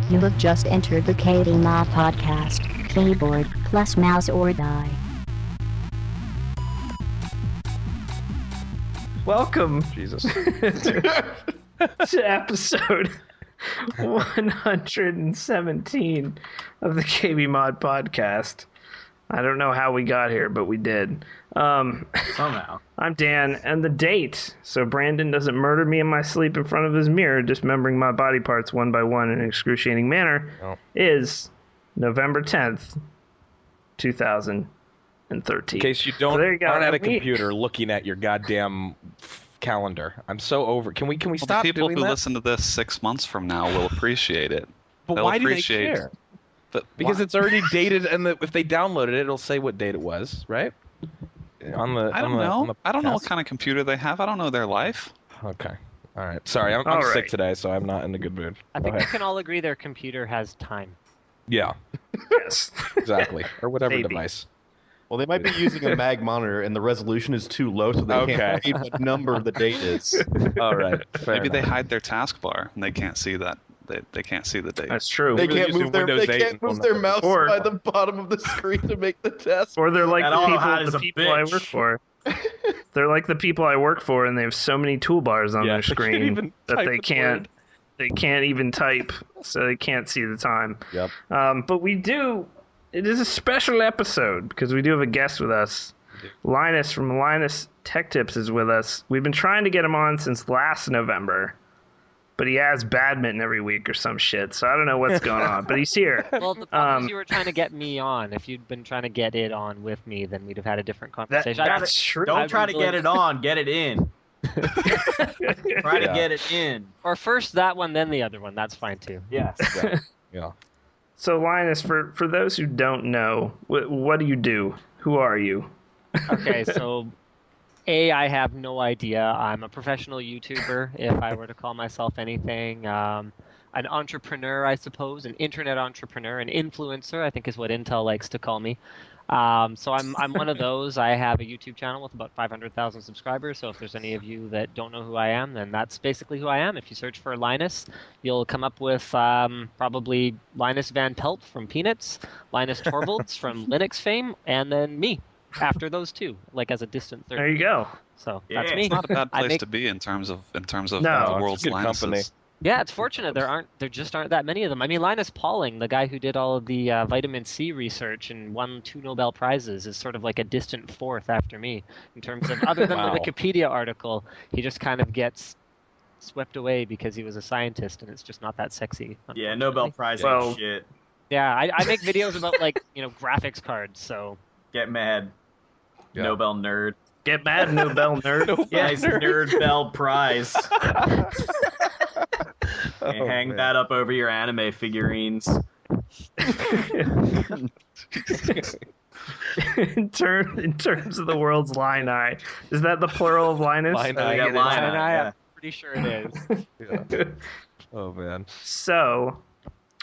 You have just entered the KBMOD podcast. Keyboard plus mouse or die. Welcome Jesus. to episode 117 of the KBMOD podcast. I don't know how we got here, but we did. Somehow. I'm Dan, and the date, so Brandon doesn't murder me in my sleep in front of his mirror, dismembering my body parts one by one in an excruciating manner, is November 10th, 2013. In case you aren't at a computer looking at your goddamn calendar. I'm so over. Can we stop the people doing who that? listen to this 6 months from now will appreciate it. But They'll why do they appreciate care? Because it's already dated, and if they downloaded it, it'll say what date it was, right? I don't know what kind of computer they have. I don't know their life. Okay. All right. Sorry, I'm sick today, so I'm not in a good mood. I think we can all agree their computer has time. Yeah. Yes. Exactly. Or whatever Maybe. device. Well, they might be using a mag monitor, and the resolution is too low, so they can't read what number the date is. All right. Maybe they hide their taskbar and they can't see that. They can't see the date. That's true. They really can't using move their Windows 8 and mouse Or- by the bottom of the screen to make the test. Or they're like That the all hat is people, a the people I bitch. work for. They're like the people I work for, and they have so many toolbars on their they can't screen even that type they the can't. word. They can't even type, so they can't see the time. Yep. But we do. It is a special episode because we do have a guest with us. Linus from LinusTechTips is with us. We've been trying to get him on since last November, but he has badminton every week or some shit, so I don't know what's going on. But he's here. Well, the problem is you were trying to get me on. If you'd been trying to get it on with me, then we'd have had a different conversation. That's true. Don't try to get it on, get it in. Try to get it in. Or first that one, then the other one. That's fine too. Yes. Yeah. So Linus, for those who don't know, what do you do? Who are you? Okay, so I have no idea. I'm a professional YouTuber, if I were to call myself anything. An entrepreneur, I suppose, an internet entrepreneur, an influencer, I think is what Intel likes to call me. So I'm one of those. I have a YouTube channel with about 500,000 subscribers, so if there's any of you that don't know who I am, then that's basically who I am. If you search for Linus, you'll come up with probably Linus Van Pelt from Peanuts, Linus Torvalds from Linux fame, and then me after those two, like as a distant third. There you go. So that's me. It's not a bad I place make- to be in terms of No, the it's world's good Linuses. company. Yeah, it's fortunate there just aren't that many of them. I mean, Linus Pauling, the guy who did all of the vitamin C research and won 2 Nobel Prizes, is sort of like a distant fourth after me in terms of, other than Wow. the Wikipedia article, he just kind of gets swept away because he was a scientist and it's just not that sexy. Yeah, Nobel Prize Well- ain't shit. Yeah, I make videos about like, graphics cards, so Get mad. Yeah. Nobel nerd. Get mad, Nobel nerd. Yeah, nice Nerd Bell Prize. And hang that up over your anime figurines. in terms of the world's Linus, is that the plural of Linus? Linus. I Yeah, get it. Linus. and yeah. I'm pretty sure it is. Yeah. Oh man. So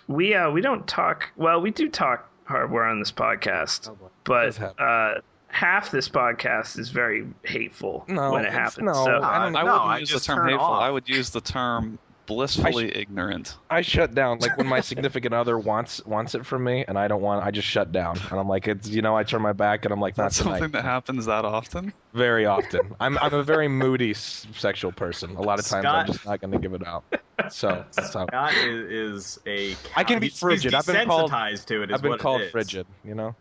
we don't talk. Well, we do talk hardware on this podcast, Oh, boy. but Does half this podcast is very hateful when it it's- happens. no, So I don't. I No, wouldn't I use the just term turn hateful. off. I would use the term blissfully ignorant. I shut down like when my significant other wants it from me, and I don't want. I just shut down, and I'm like, it's I turn my back, and I'm like, not That's something tonight. that happens that often. Very often. I'm a very moody sexual person. A lot of times I'm Scott- just not going to give it out. So that's how Scott is a. I can be he's frigid. I've been called- desensitized to it. Is I've been what called it is. frigid. I'm not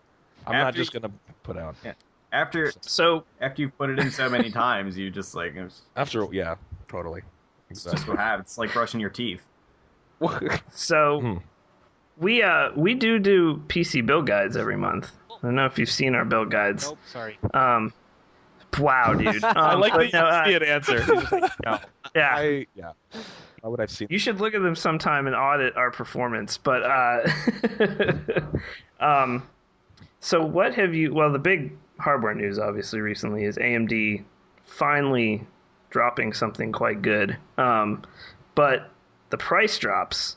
After just going to put out. After you've put it in so many times, you just like it's After totally. just what happens. It's like brushing your teeth. So we do PC build guides every month. I don't know if you've seen our build guides. Nope, sorry. Wow, dude. I like but that you see an answer. You're just like, no. Yeah. Why would I see? You should look at them sometime and audit our performance. But so what have you? Well, the big hardware news, obviously, recently is AMD finally dropping something quite good. But the price drops,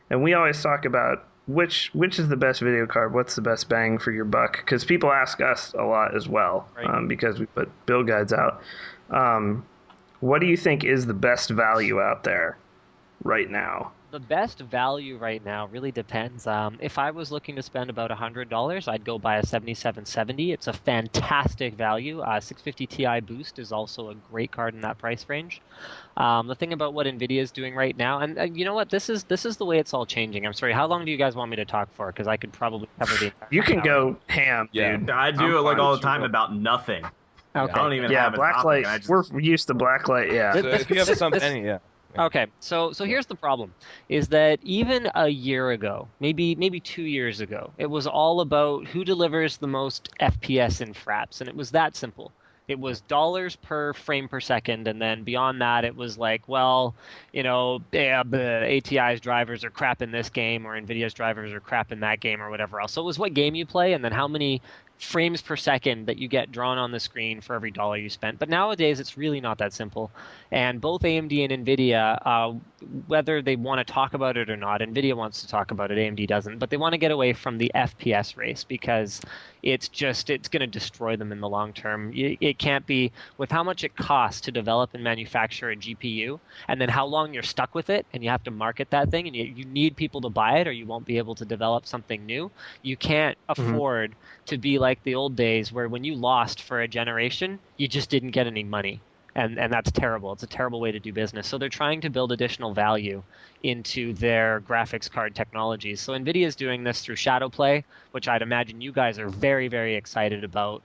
and we always talk about which is the best video card, what's the best bang for your buck, because people ask us a lot as well, Right. because we put build guides out. What do you think is the best value out there right now? The best value right now really depends. If I was looking to spend about $100, I'd go buy a 7770. It's a fantastic value. 650 Ti Boost is also a great card in that price range. The thing about what NVIDIA is doing right now, and you know what, this is the way it's all changing. I'm sorry, how long do you guys want me to talk for? Because I could probably cover the entire You can go ham, dude. I do it like all the time about nothing. Okay. I don't even have a Blacklight. topic. We're used to Blacklight, yeah. So if you have something, yeah. Okay, so here's the problem, is that even a year ago, maybe 2 years ago, it was all about who delivers the most FPS in fraps, and it was that simple. It was dollars per frame per second, and then beyond that, it was like, well, you know, ATI's drivers are crap in this game, or NVIDIA's drivers are crap in that game, or whatever else. So it was what game you play, and then how many frames per second that you get drawn on the screen for every dollar you spent. But nowadays, it's really not that simple. And both AMD and NVIDIA, whether they want to talk about it or not, NVIDIA wants to talk about it, AMD doesn't, but they want to get away from the FPS race because it's going to destroy them in the long term. It can't be, with how much it costs to develop and manufacture a GPU, and then how long you're stuck with it, and you have to market that thing, and you need people to buy it, or you won't be able to develop something new. You can't afford to be like the old days where when you lost for a generation, you just didn't get any money. And that's terrible. It's a terrible way to do business. So they're trying to build additional value into their graphics card technologies. So NVIDIA is doing this through Shadowplay, which I'd imagine you guys are very, very excited about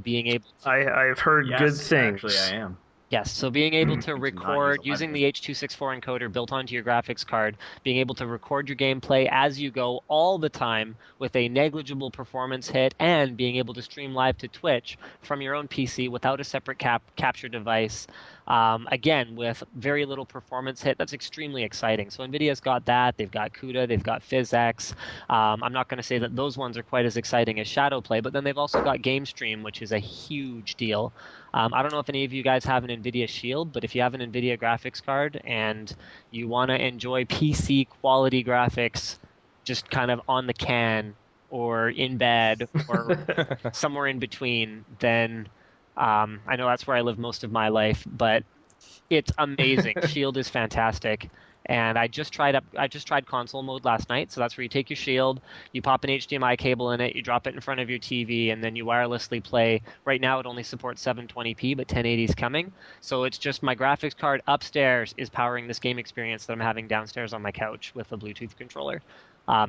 being able to... I've heard good things. Actually, I am. Yes, so being able to Not record use using the H.264 encoder built onto your graphics card, being able to record your gameplay as you go all the time with a negligible performance hit, and being able to stream live to Twitch from your own PC without a separate capture device, again, with very little performance hit. That's extremely exciting. So NVIDIA's got that. They've got CUDA. They've got PhysX. I'm not going to say that those ones are quite as exciting as Shadowplay, but then they've also got GameStream, which is a huge deal. I don't know if any of you guys have an NVIDIA Shield, but if you have an NVIDIA graphics card and you want to enjoy PC quality graphics just kind of on the can or in bed or somewhere in between, then I know that's where I live most of my life, but it's amazing. Shield is fantastic. And I just tried console mode last night. So that's where you take your Shield, you pop an HDMI cable in it, you drop it in front of your TV, and then you wirelessly play. Right now it only supports 720p, but 1080 is coming. So it's just my graphics card upstairs is powering this game experience that I'm having downstairs on my couch with a Bluetooth controller.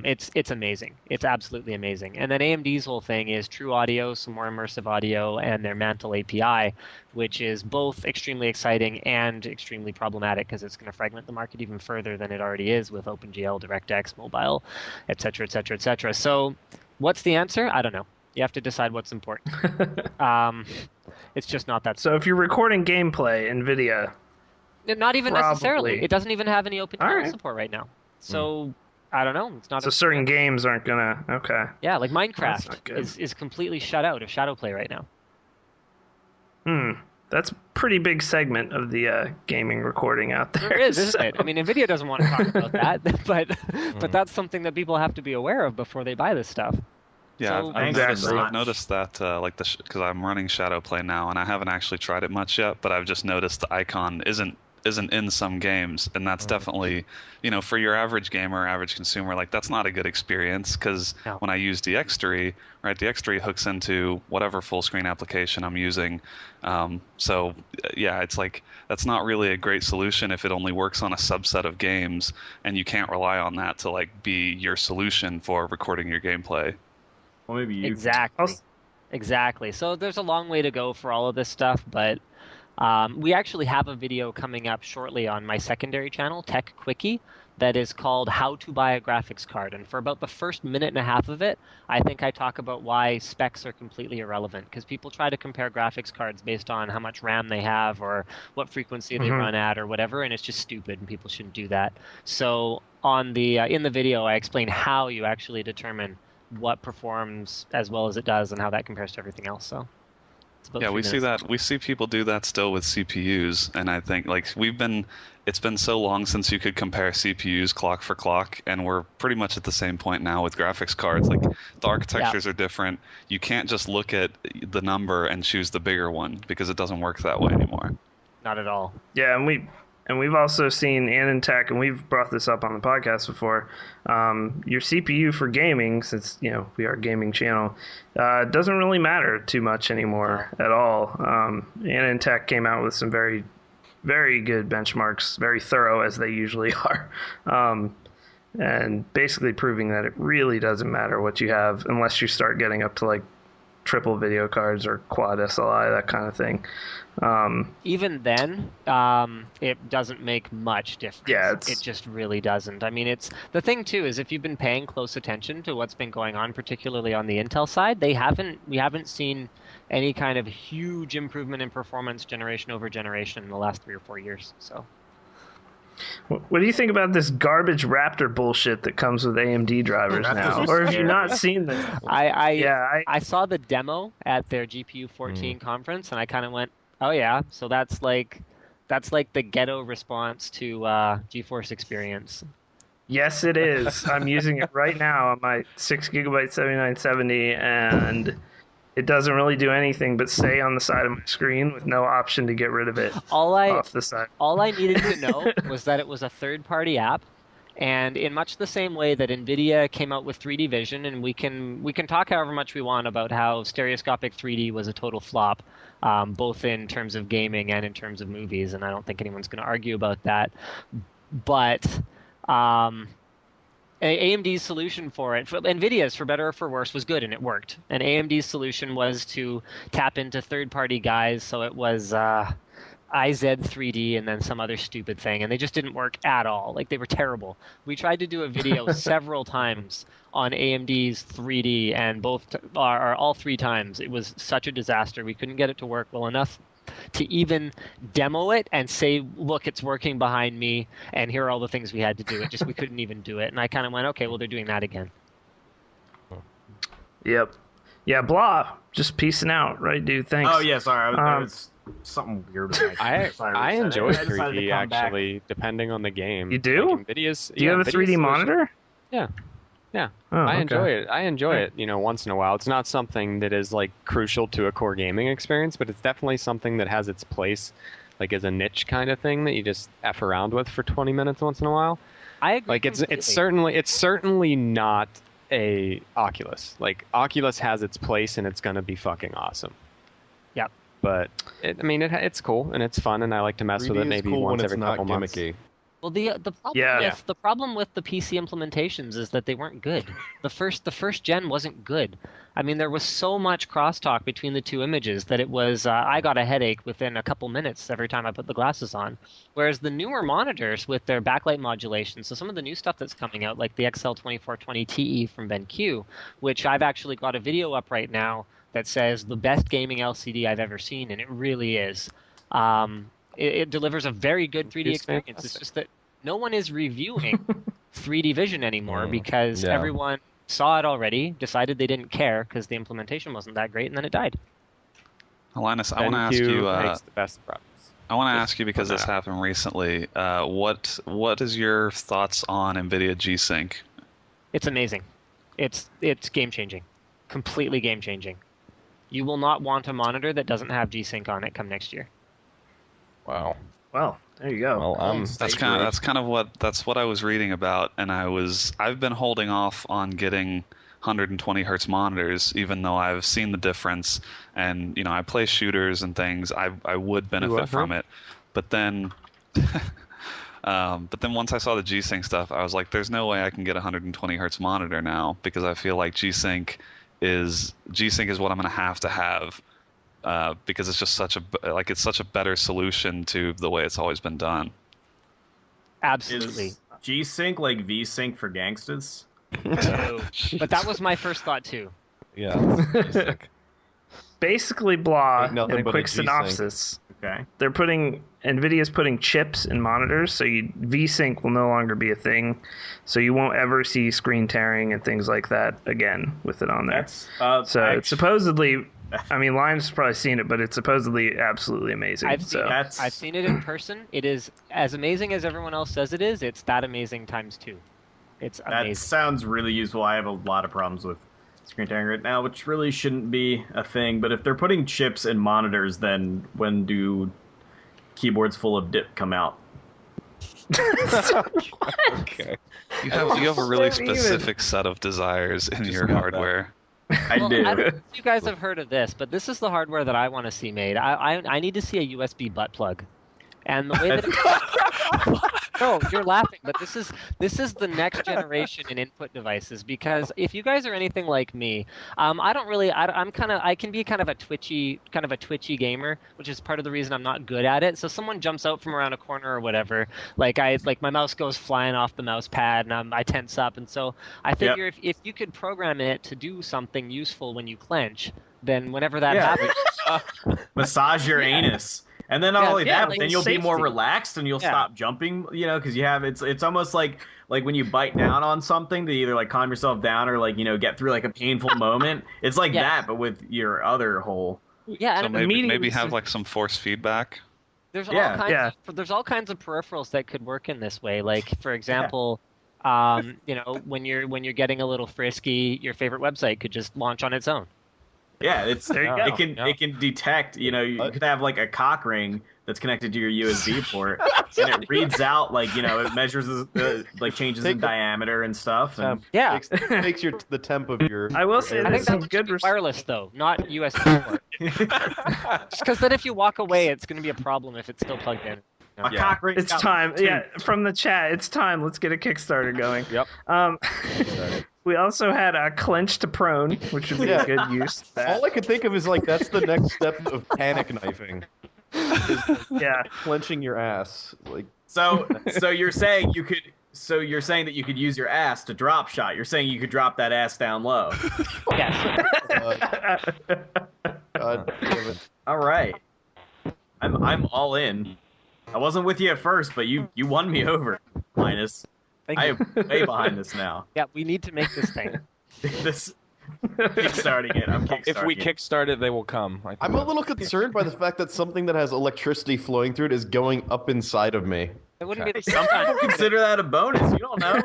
It's amazing. It's absolutely amazing. And then AMD's whole thing is True Audio, some more immersive audio, and their Mantle API, which is both extremely exciting and extremely problematic because it's going to fragment the market even further than it already is with OpenGL, DirectX, mobile, et cetera, et cetera, et cetera. So what's the answer? I don't know. You have to decide what's important. It's just not that simple. So if you're recording gameplay, NVIDIA... Not even probably. necessarily. It doesn't even have any OpenGL support right now. So... I don't know. It's not. So certain games aren't gonna. Okay. Yeah, like Minecraft is completely shut out of Shadowplay right now. That's a pretty big segment of the gaming recording out there. There is, isn't it? I mean, NVIDIA doesn't want to talk about that, but that's something that people have to be aware of before they buy this stuff. Yeah, So, I've noticed that, because I'm running Shadowplay now, and I haven't actually tried it much yet, but I've just noticed the icon isn't in some games, and that's definitely, for your average gamer, average consumer, like that's not a good experience because when I use DX3, right, DX3 hooks into whatever full screen application I'm using. So yeah, it's like that's not really a great solution if it only works on a subset of games, and you can't rely on that to like be your solution for recording your gameplay. Well, maybe you Exactly. So there's a long way to go for all of this stuff, but we actually have a video coming up shortly on my secondary channel, Tech Quickie, that is called How to Buy a Graphics Card. And for about the first minute and a half of it, I think I talk about why specs are completely irrelevant, because people try to compare graphics cards based on how much RAM they have or what frequency they run at or whatever, and it's just stupid, and people shouldn't do that. So on the in the video, I explain how you actually determine what performs as well as it does and how that compares to everything else. So. Yeah, we see that. We see people do that still with CPUs, and I think it's been so long since you could compare CPUs clock for clock, and we're pretty much at the same point now with graphics cards. Like the architectures are different. You can't just look at the number and choose the bigger one because it doesn't work that way anymore. Not at all. Yeah, and and we've also seen AnandTech, and we've brought this up on the podcast before. Your CPU for gaming, since we are a gaming channel, doesn't really matter too much anymore at all. AnandTech came out with some very, very good benchmarks, very thorough as they usually are, and basically proving that it really doesn't matter what you have unless you start getting up to like triple video cards or quad SLI, that kind of thing. Even then, it doesn't make much difference. Yeah, it just really doesn't. I mean, it's the thing too is if you've been paying close attention to what's been going on, particularly on the Intel side, we haven't seen any kind of huge improvement in performance generation over generation in the last 3 or 4 years. So. What do you think about this garbage Raptor bullshit that comes with AMD drivers now? Or have you not seen this? I saw the demo at their GPU 14 conference, and I kind of went, "Oh yeah, so that's like the ghetto response to GeForce Experience." Yes, it is. I'm using it right now on my 6GB 7970, and it doesn't really do anything but stay on the side of my screen with no option to get rid of it off the side. All I needed to know was that it was a third-party app, and in much the same way that NVIDIA came out with 3D Vision, and we can talk however much we want about how stereoscopic 3D was a total flop, both in terms of gaming and in terms of movies, and I don't think anyone's going to argue about that. But AMD's solution for it, NVIDIA's for better or for worse, was good and it worked. And AMD's solution was to tap into third-party guys, so it was IZ3D and then some other stupid thing, and they just didn't work at all. Like, they were terrible. We tried to do a video several times on AMD's 3D, and all 3 times it was such a disaster. We couldn't get it to work well enough to even demo it and say, look, it's working behind me, and here are all the things we had to do. We couldn't even do it. And I kind of went, okay, well, they're doing that again. Yep. Yeah, blah. Just peacing out, right, dude? Thanks. Oh, yeah, sorry. I was something weird with I enjoy 3D, actually, depending on the game. You do? Like NVIDIA's, do you have a 3D monitor? Yeah. Yeah, I enjoy it. I enjoy it, once in a while. It's not something that is like crucial to a core gaming experience, but it's definitely something that has its place, like as a niche kind of thing that you just F around with for 20 minutes once in a while. I agree. Like it's certainly not a Oculus. Like Oculus has its place and it's gonna be fucking awesome. Yep. But it's cool and it's fun and I like to mess with it maybe cool once when every it's couple not months. Gimmicky. Well, the problem with the PC implementations is that they weren't good. The first gen wasn't good. I mean, there was so much crosstalk between the 2 images that it was I got a headache within a couple minutes every time I put the glasses on. Whereas the newer monitors with their backlight modulation, so some of the new stuff that's coming out, like the XL2420 TE from BenQ, which I've actually got a video up right now that says the best gaming LCD I've ever seen, and it really is. It delivers a very good 3D experience. Fantastic. It's just that no one is reviewing 3D Vision anymore because everyone saw it already, decided they didn't care because the implementation wasn't that great, and then it died. Linus, I want to ask you. Makes the best products. I want to ask you because this happened recently. What is your thoughts on NVIDIA G-Sync? It's amazing. It's game changing, completely game changing. You will not want a monitor that doesn't have G-Sync on it come next year. Wow. Well, there you go. Well, that's what I was reading about, and I've been holding off on getting 120 hertz monitors, even though I've seen the difference, and I play shooters and things. I would benefit from it, but then, once I saw the G-Sync stuff, I was like, there's no way I can get a 120 hertz monitor now because I feel like G-Sync is what I'm going to have. Because it's just such a better solution to the way it's always been done. Absolutely. Is G-Sync like V-Sync for gangsters? No. But that was my first thought too. Yeah. Basically, blah, in a quick synopsis. Okay. NVIDIA's putting chips in monitors, so V-Sync will no longer be a thing. So you won't ever see screen tearing and things like that again with it on there. It's supposedly... I mean, Linus has probably seen it, but it's supposedly absolutely amazing. I've seen it in person. It is as amazing as everyone else says it is. It's that amazing times 2. It's amazing. That sounds really useful. I have a lot of problems with screen tearing right now, which really shouldn't be a thing. But if they're putting chips in monitors, then when do keyboards full of dip come out? Okay. You have a really So even. specific set of desires in your got that. hardware. I Well, do. I don't know if you guys have heard of this, but this is the hardware that I want to see made. I need to see a USB butt plug. And the way that no, you're laughing, but this is the next generation in input devices, because if you guys are anything like me, I don't really I can be kind of a twitchy gamer, which is part of the reason I'm not good at it. So someone jumps out from around a corner or whatever, like my mouse goes flying off the mouse pad and I tense up, and so I figure if you could program it to do something useful when you clench, then whenever that happens, Massage your anus. And then not only that, but like then you'll be more safety. relaxed and you'll stop jumping, because you have it's almost like when you bite down on something to either like calm yourself down or like, get through like a painful moment. It's like that, but with your other hole. Yeah, So and maybe have like some force feedback. there's all kinds of peripherals that could work in this way. Like for example, when you're getting a little frisky, your favorite website could just launch on its own. Yeah, There you go. it can detect, you could have like a cock ring that's connected to your USB port, and it reads out like, it measures like changes in diameter and stuff. And takes the temp of your. I will say I think this that is should good. be wireless though, not USB port. Just because then if you walk away, it's going to be a problem if it's still plugged in. a cock ring. It's time. Yeah, from the chat, it's time. Let's get a Kickstarter going. Yep. We also had a clench to prone, which would be a good use. of that. All I could think of is like that's the next step of panic knifing. Yeah. Clenching your ass, like. So you're saying you could. So you're saying that you could use your ass to drop shot. You're saying you could drop that ass down low. Yes. God damn it. All right. I'm all in. I wasn't with you at first, but you won me over, Linus. Thank I you. am way behind this now. Yeah, we need to make this thing. This kickstarting it. I'm kickstarting If we it. kickstart it, they will come. I'm a little concerned by the fact that something that has electricity flowing through it is going up inside of me. It wouldn't be the Some people consider that a bonus. You don't know.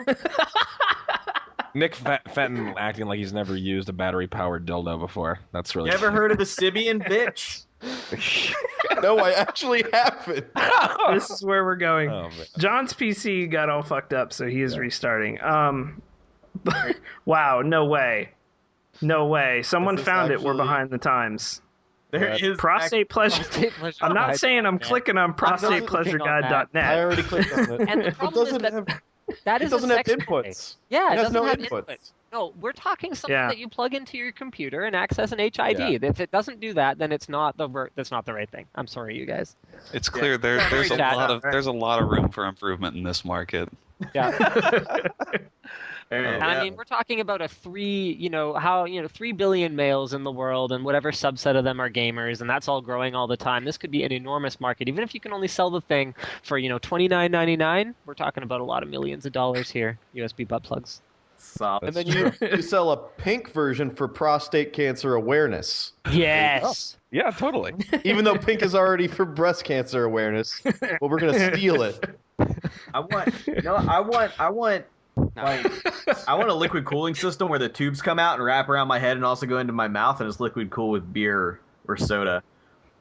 Nick Fenton acting like he's never used a battery-powered dildo before. That's really. You ever heard of the Sibian bitch? No, I actually haven't. This is where we're going. Oh, man. John's PC got all fucked up, so he is restarting. Wow, no way. No way. Someone This is found it. We're actually- behind the times. There is Prostate pleasure. I'm not saying I'm clicking on prostatepleasureguide.net. I already clicked on it. And the It problem is doesn't that have. that It is doesn't a have sex toy. inputs. Yeah, It has no have inputs. inputs. No, we're talking something Yeah. that you plug into your computer and access an HID. Yeah. If it doesn't do that, then that's not the right thing. I'm sorry, you guys. It's clear there's a lot of room for improvement in this market. Yeah. There you And go. I mean, we're talking about 3 billion males in the world, and whatever subset of them are gamers, and that's all growing all the time. This could be an enormous market, even if you can only sell the thing for $29.99. We're talking about a lot of millions of dollars here. USB butt plugs. Stop. And then you sell a pink version for prostate cancer awareness. Yes. Yeah, totally. Even though pink is already for breast cancer awareness, well, we're gonna steal it. I want a liquid cooling system where the tubes come out and wrap around my head and also go into my mouth, and it's liquid cool with beer or soda.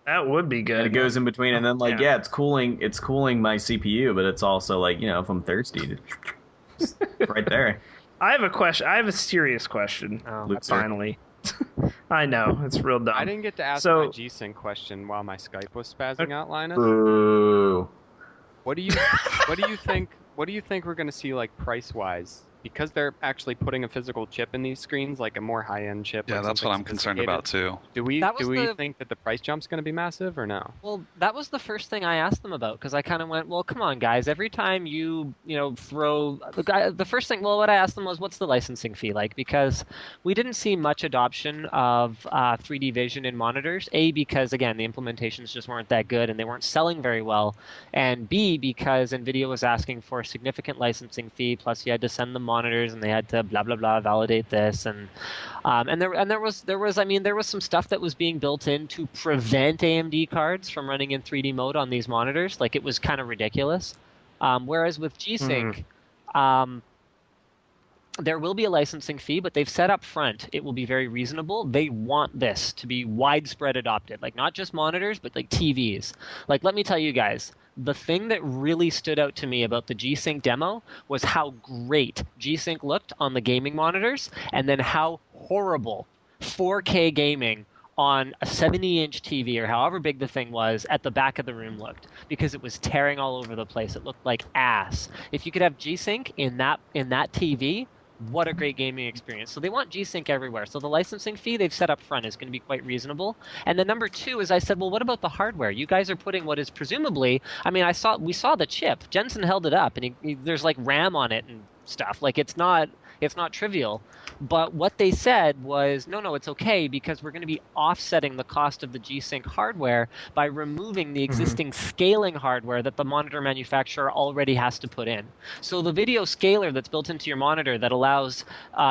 That would be good. And it goes in between, and then it's cooling my CPU, but it's also like, if I'm thirsty, it's right there. I have a question. I have a serious question. Finally. I know, it's real dumb. I didn't get to ask So- my G-Sync question while my Skype was spazzing out, Linus. Ooh. What do you think? What do you think we're going to see, like, price-wise? Because they're actually putting a physical chip in these screens, like a more high-end chip. Yeah, like that's what something I'm concerned sophisticated. about too. Do we That was the- think that the price jump's going to be massive or no? Well, that was the first thing I asked them about, because I kind of went, well, come on, guys. Every time you throw the first thing, well, what I asked them was, what's the licensing fee like? Because we didn't see much adoption of 3D vision in monitors. A, because again, the implementations just weren't that good and they weren't selling very well, and B, because Nvidia was asking for a significant licensing fee. Plus, you had to send them monitors and they had to blah blah blah validate this, and there was some stuff that was being built in to prevent AMD cards from running in 3D mode on these monitors. Like, it was kind of ridiculous. Whereas with G-Sync, there will be a licensing fee, but they've said up front it will be very reasonable. They want this to be widespread adopted, like not just monitors, but like TVs. Like, let me tell you guys, the thing that really stood out to me about the G-Sync demo was how great G-Sync looked on the gaming monitors, and then how horrible 4K gaming on a 70-inch TV or however big the thing was at the back of the room looked, because it was tearing all over the place. It looked like ass. If you could have G-Sync in that TV, what a great gaming experience. So they want G-Sync everywhere. So the licensing fee they've set up front is going to be quite reasonable. And then number two is I said, well, what about the hardware? You guys are putting what is presumably, I mean, we saw the chip. Jensen held it up, and there's like RAM on it and stuff. Like it's not trivial. But what they said was, no, it's okay, because we're going to be offsetting the cost of the G-Sync hardware by removing the existing scaling hardware that the monitor manufacturer already has to put in. So the video scaler that's built into your monitor that allows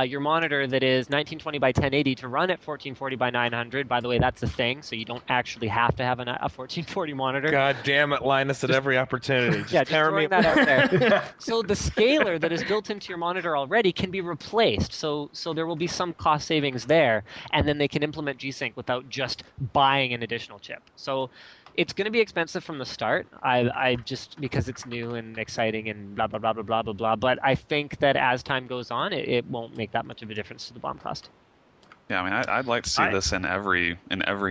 your monitor that is 1920 by 1080 to run at 1440 by 900, by the way, that's a thing, so you don't actually have to have a 1440 monitor. God damn it, Linus, at every opportunity. Just throwing that out there. So the scaler that is built into your monitor already can be replaced. So there will be some cost savings there, and then they can implement G-Sync without just buying an additional chip. So it's going to be expensive from the start. I just, because it's new and exciting and blah blah blah blah blah blah blah. But I think that as time goes on, it won't make that much of a difference to the BOM cost. Yeah, I mean, I'd like to see this in every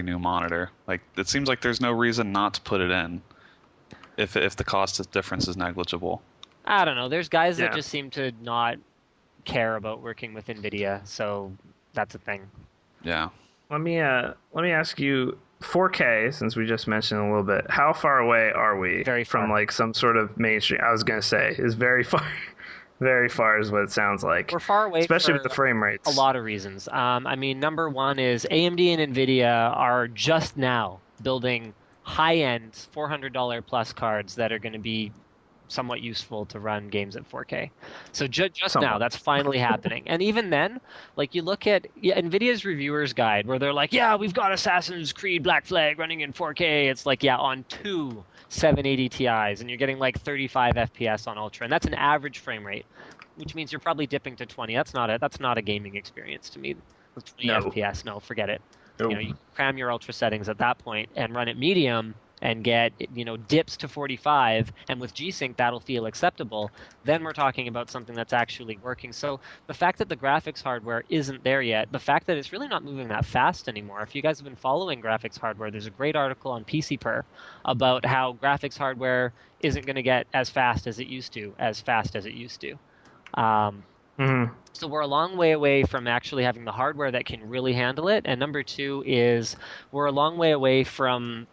new monitor. Like, it seems like there's no reason not to put it in if the cost difference is negligible. I don't know. There's guys that just seem to not care about working with NVIDIA, so that's a thing. Yeah. Let me ask you, 4K, since we just mentioned a little bit, how far away are we from like some sort of mainstream? I was going to say is very far. Very far is what it sounds like. We're far away, especially with the frame rates. A lot of reasons. I mean, number one is AMD and NVIDIA are just now building high-end $400 plus cards that are going to be somewhat useful to run games at 4K. So just now, that's finally happening. And even then, like you look at NVIDIA's reviewer's guide where they're like, yeah, we've got Assassin's Creed Black Flag running in 4K. It's like, yeah, on two 780 Ti's, and you're getting like 35 FPS on Ultra. And that's an average frame rate, which means you're probably dipping to 20. That's not a gaming experience to me. With 20 FPS, no, forget it. Nope. You cram your Ultra settings at that point and run it medium and get dips to 45, and with G-Sync that'll feel acceptable. Then we're talking about something that's actually working. So the fact that the graphics hardware isn't there yet, the fact that it's really not moving that fast anymore. If you guys have been following graphics hardware, there's a great article on PCPer about how graphics hardware isn't going to get as fast as it used to. So we're a long way away from actually having the hardware that can really handle it. And number two is we're a long way away from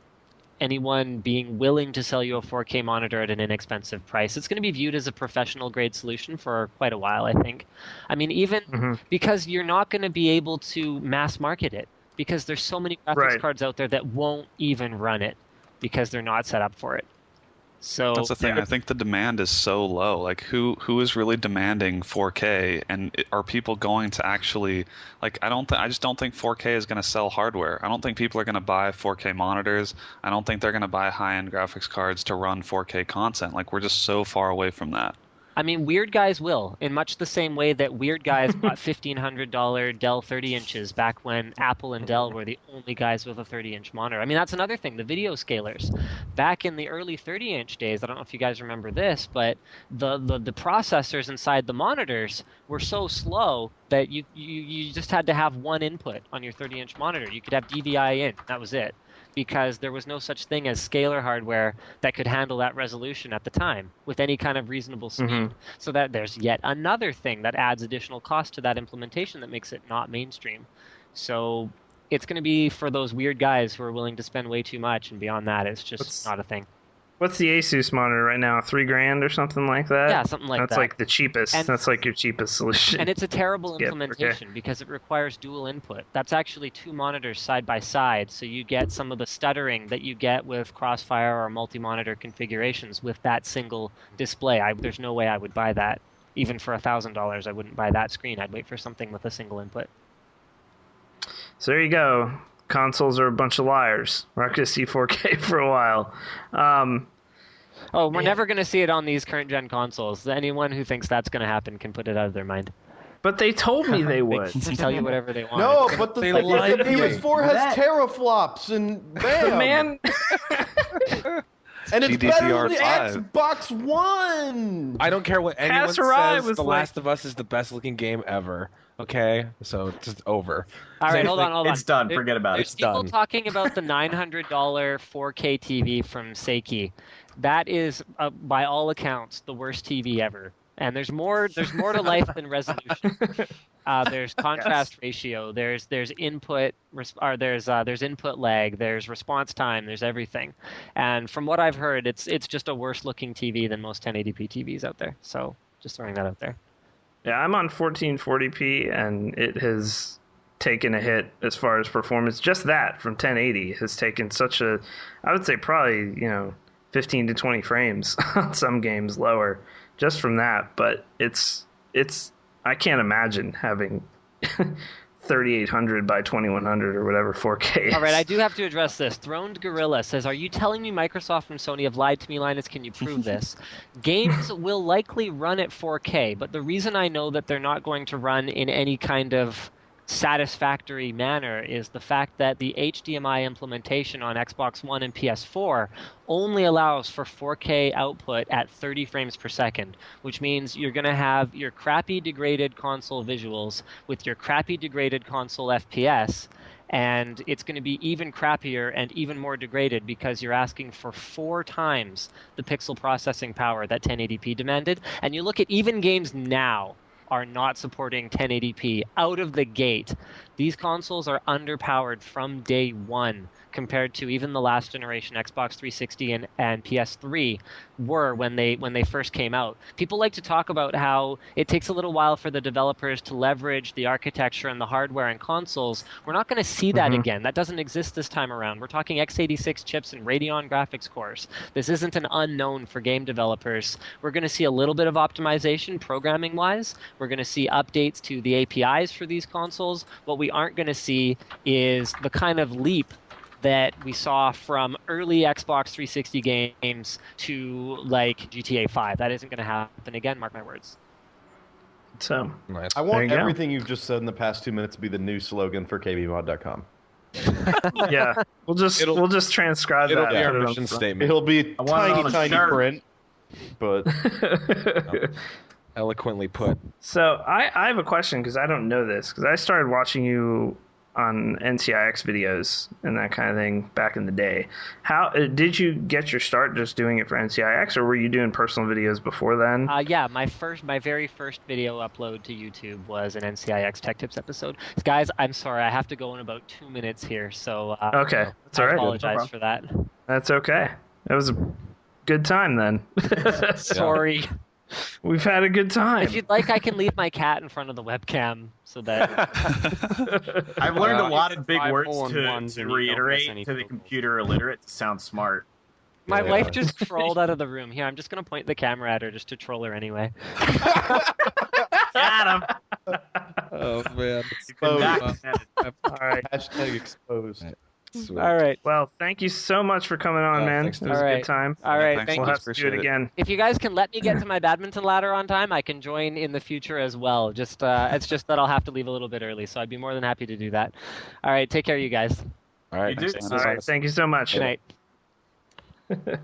anyone being willing to sell you a 4K monitor at an inexpensive price. It's going to be viewed as a professional grade solution for quite a while, I think. I mean, even because you're not going to be able to mass market it, because there's so many graphics cards out there that won't even run it because they're not set up for it. So that's the thing. I think the demand is so low. Like, who is really demanding 4K? And are people going to actually like? I just don't think 4K is going to sell hardware. I don't think people are going to buy 4K monitors. I don't think they're going to buy high-end graphics cards to run 4K content. Like, we're just so far away from that. I mean, weird guys will, in much the same way that weird guys bought $1,500 Dell 30 inches back when Apple and Dell were the only guys with a 30-inch monitor. I mean, that's another thing, the video scalers. Back in the early 30-inch days, I don't know if you guys remember this, but the processors inside the monitors were so slow that you just had to have one input on your 30-inch monitor. You could have DVI in, that was it, because there was no such thing as scaler hardware that could handle that resolution at the time with any kind of reasonable speed. So that there's yet another thing that adds additional cost to that implementation that makes it not mainstream. So it's going to be for those weird guys who are willing to spend way too much, and beyond that, it's just not a thing. What's the Asus monitor right now? $3,000 or something like that? Yeah, something like that. That's like the cheapest. That's like your cheapest solution. And it's a terrible implementation because it requires dual input. That's actually two monitors side by side, so you get some of the stuttering that you get with Crossfire or multi-monitor configurations with that single display. There's no way I would buy that. Even for $1,000, I wouldn't buy that screen. I'd wait for something with a single input. So there you go. Consoles are a bunch of liars. We're not going to see 4K for a while. We're never going to see it on these current-gen consoles. Anyone who thinks that's going to happen can put it out of their mind. But they told me they would. They can tell you whatever they want. No, but the PS4 has teraflops, and bam! Man. And it's better than the GDDR5. Xbox One. I don't care what anyone Passerai says. was The like- Last of Us is the best looking game ever. Okay, so it's just over. All right, Same hold thing- on, hold on. It's done. Forget about It's it. People done. talking about the $900 4K TV from Seiki. That is, by all accounts, the worst TV ever. And there's more to life than resolution. There's contrast ratio. There's input there's input lag. There's response time. There's everything. And from what I've heard, it's just a worse looking TV than most 1080p TVs out there. So just throwing that out there. Yeah, I'm on 1440p, and it has taken a hit as far as performance. Just that from 1080 has taken such a, I would say probably 15 to 20 frames on some games lower just from that. But it's I can't imagine having 3800 by 2100 or whatever 4K is. All right, I do have to address this. Throned Gorilla says, "Are you telling me Microsoft and Sony have lied to me, Linus? Can you prove this?" Games will likely run at 4K, but the reason I know that they're not going to run in any kind of satisfactory manner is the fact that the HDMI implementation on Xbox One and PS4 only allows for 4K output at 30 frames per second, which means you're going to have your crappy degraded console visuals with your crappy degraded console FPS, and it's going to be even crappier and even more degraded because you're asking for 4 times the pixel processing power that 1080p demanded. And you look at even games now are not supporting 1080p out of the gate. These consoles are underpowered from day one compared to even the last generation Xbox 360 and PS3 were when they first came out. People like to talk about how it takes a little while for the developers to leverage the architecture and the hardware and consoles. We're not going to see that again. That doesn't exist this time around. We're talking x86 chips and Radeon graphics cores. This isn't an unknown for game developers. We're going to see a little bit of optimization programming-wise. We're going to see updates to the APIs for these consoles. What we aren't going to see is the kind of leap that we saw from early Xbox 360 games to like GTA 5. That isn't going to happen again, mark my words. So Nice. I There want you go. everything you've just said in the past 2 minutes to be the new slogan for KBMOD.com. yeah, we'll just transcribe It'll that. be and our put it on mission the- statement. It'll be I want it on a tiny shirt. print, but Eloquently put. So I have a question because I don't know this because I started watching you on NCIX videos and that kind of thing back in the day. How did you get your start just doing it for NCIX, or were you doing personal videos before then? Yeah, my very first video upload to YouTube was an NCIX Tech Tips episode. Guys, I'm sorry, I have to go in about 2 minutes here, so Okay, that's all I right. apologize for that. That's okay. That was a good time then. Sorry. We've had a good time. If you'd like, I can leave my cat in front of the webcam so that I've learned a lot of big Five words hole-in-ones to and you don't miss reiterate any to the totals. computer illiterate to sound smart. my Yeah. wife just trolled out of the room. Here, I'm just going to point the camera at her just to troll her anyway. Got him. Oh man. Documented. All right. hashtag exposed. Sweet. All right. Well, thank you so much for coming on, Yeah, man. It thanks, was All a right. good time. All right. thanks, Thank We'll you. have to do it again. If you guys can let me get to my badminton ladder on time, I can join in the future as well. Just it's just that I'll have to leave a little bit early, so I'd be more than happy to do that. All right. Take care, you guys. All right. You do- thanks, All man. right. Thank you so much. Good night.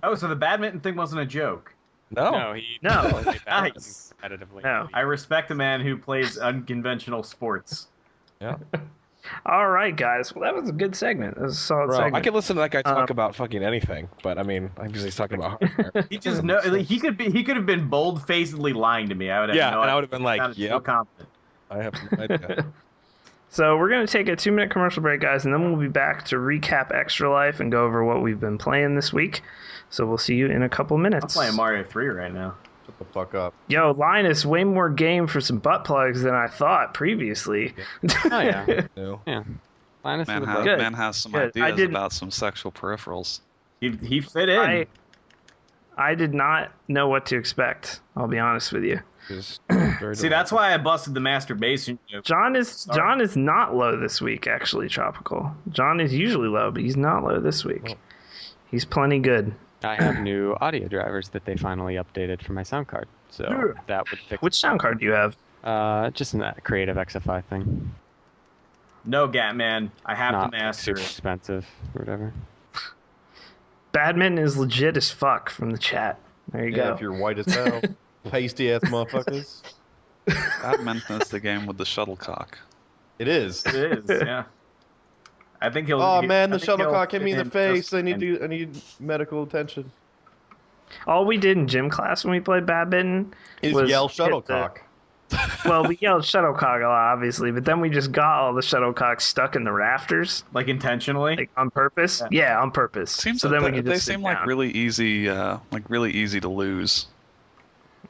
Oh, so the badminton thing wasn't a joke. No. he No. totally bad Nice. competitively. No. I respect a man who plays unconventional sports. Yeah. All right, guys. Well, that was a good segment. That was a solid Bro, segment. I could listen to that guy talk Um, about fucking anything, but I mean, I'm usually talking about hardware. He just know he could have been bold-facedly lying to me. I would have Yeah, no and I idea. would have been like, Sounded so yep. confident. I have no idea. So we're going to take a 2-minute commercial break, guys, and then we'll be back to recap Extra Life and go over what we've been playing this week. So we'll see you in a couple minutes. I'm playing Mario 3 right now. Shut the fuck up. Yo, Linus, way more game for some butt plugs than I thought previously. Oh yeah. No. Yeah. Linus Man, is a has, bro. Good. man has some Good. I ideas didn't- about some sexual peripherals. He fit in. I did not know what to expect. I'll be honest with you. Just very See, that's why I busted the masturbation joke. John is not low this week, actually, Tropical. John is usually low, but he's not low this week. He's plenty good. I have new audio drivers that they finally updated for my sound card, so that would fix. Which sound card do you have? Just in that creative XFI thing. No, Gatman. I have Not to master super it. expensive or whatever. Badminton is legit as fuck from the chat. There you go. If you're white as hell, pasty ass motherfuckers. Badminton is the game with the shuttlecock. It is. It is, yeah. I think he'll. Oh man, the I think he'll shuttlecock hit me in the fit face. just I fine. need medical attention. All we did in gym class when we played badminton Is was yell hit shuttlecock. Well, we yelled shuttlecock a lot, obviously, but then we just got all the shuttlecocks stuck in the rafters, Like intentionally. like on purpose. Yeah, on purpose. Seems so like then we could they just sit seem like down. really easy to lose.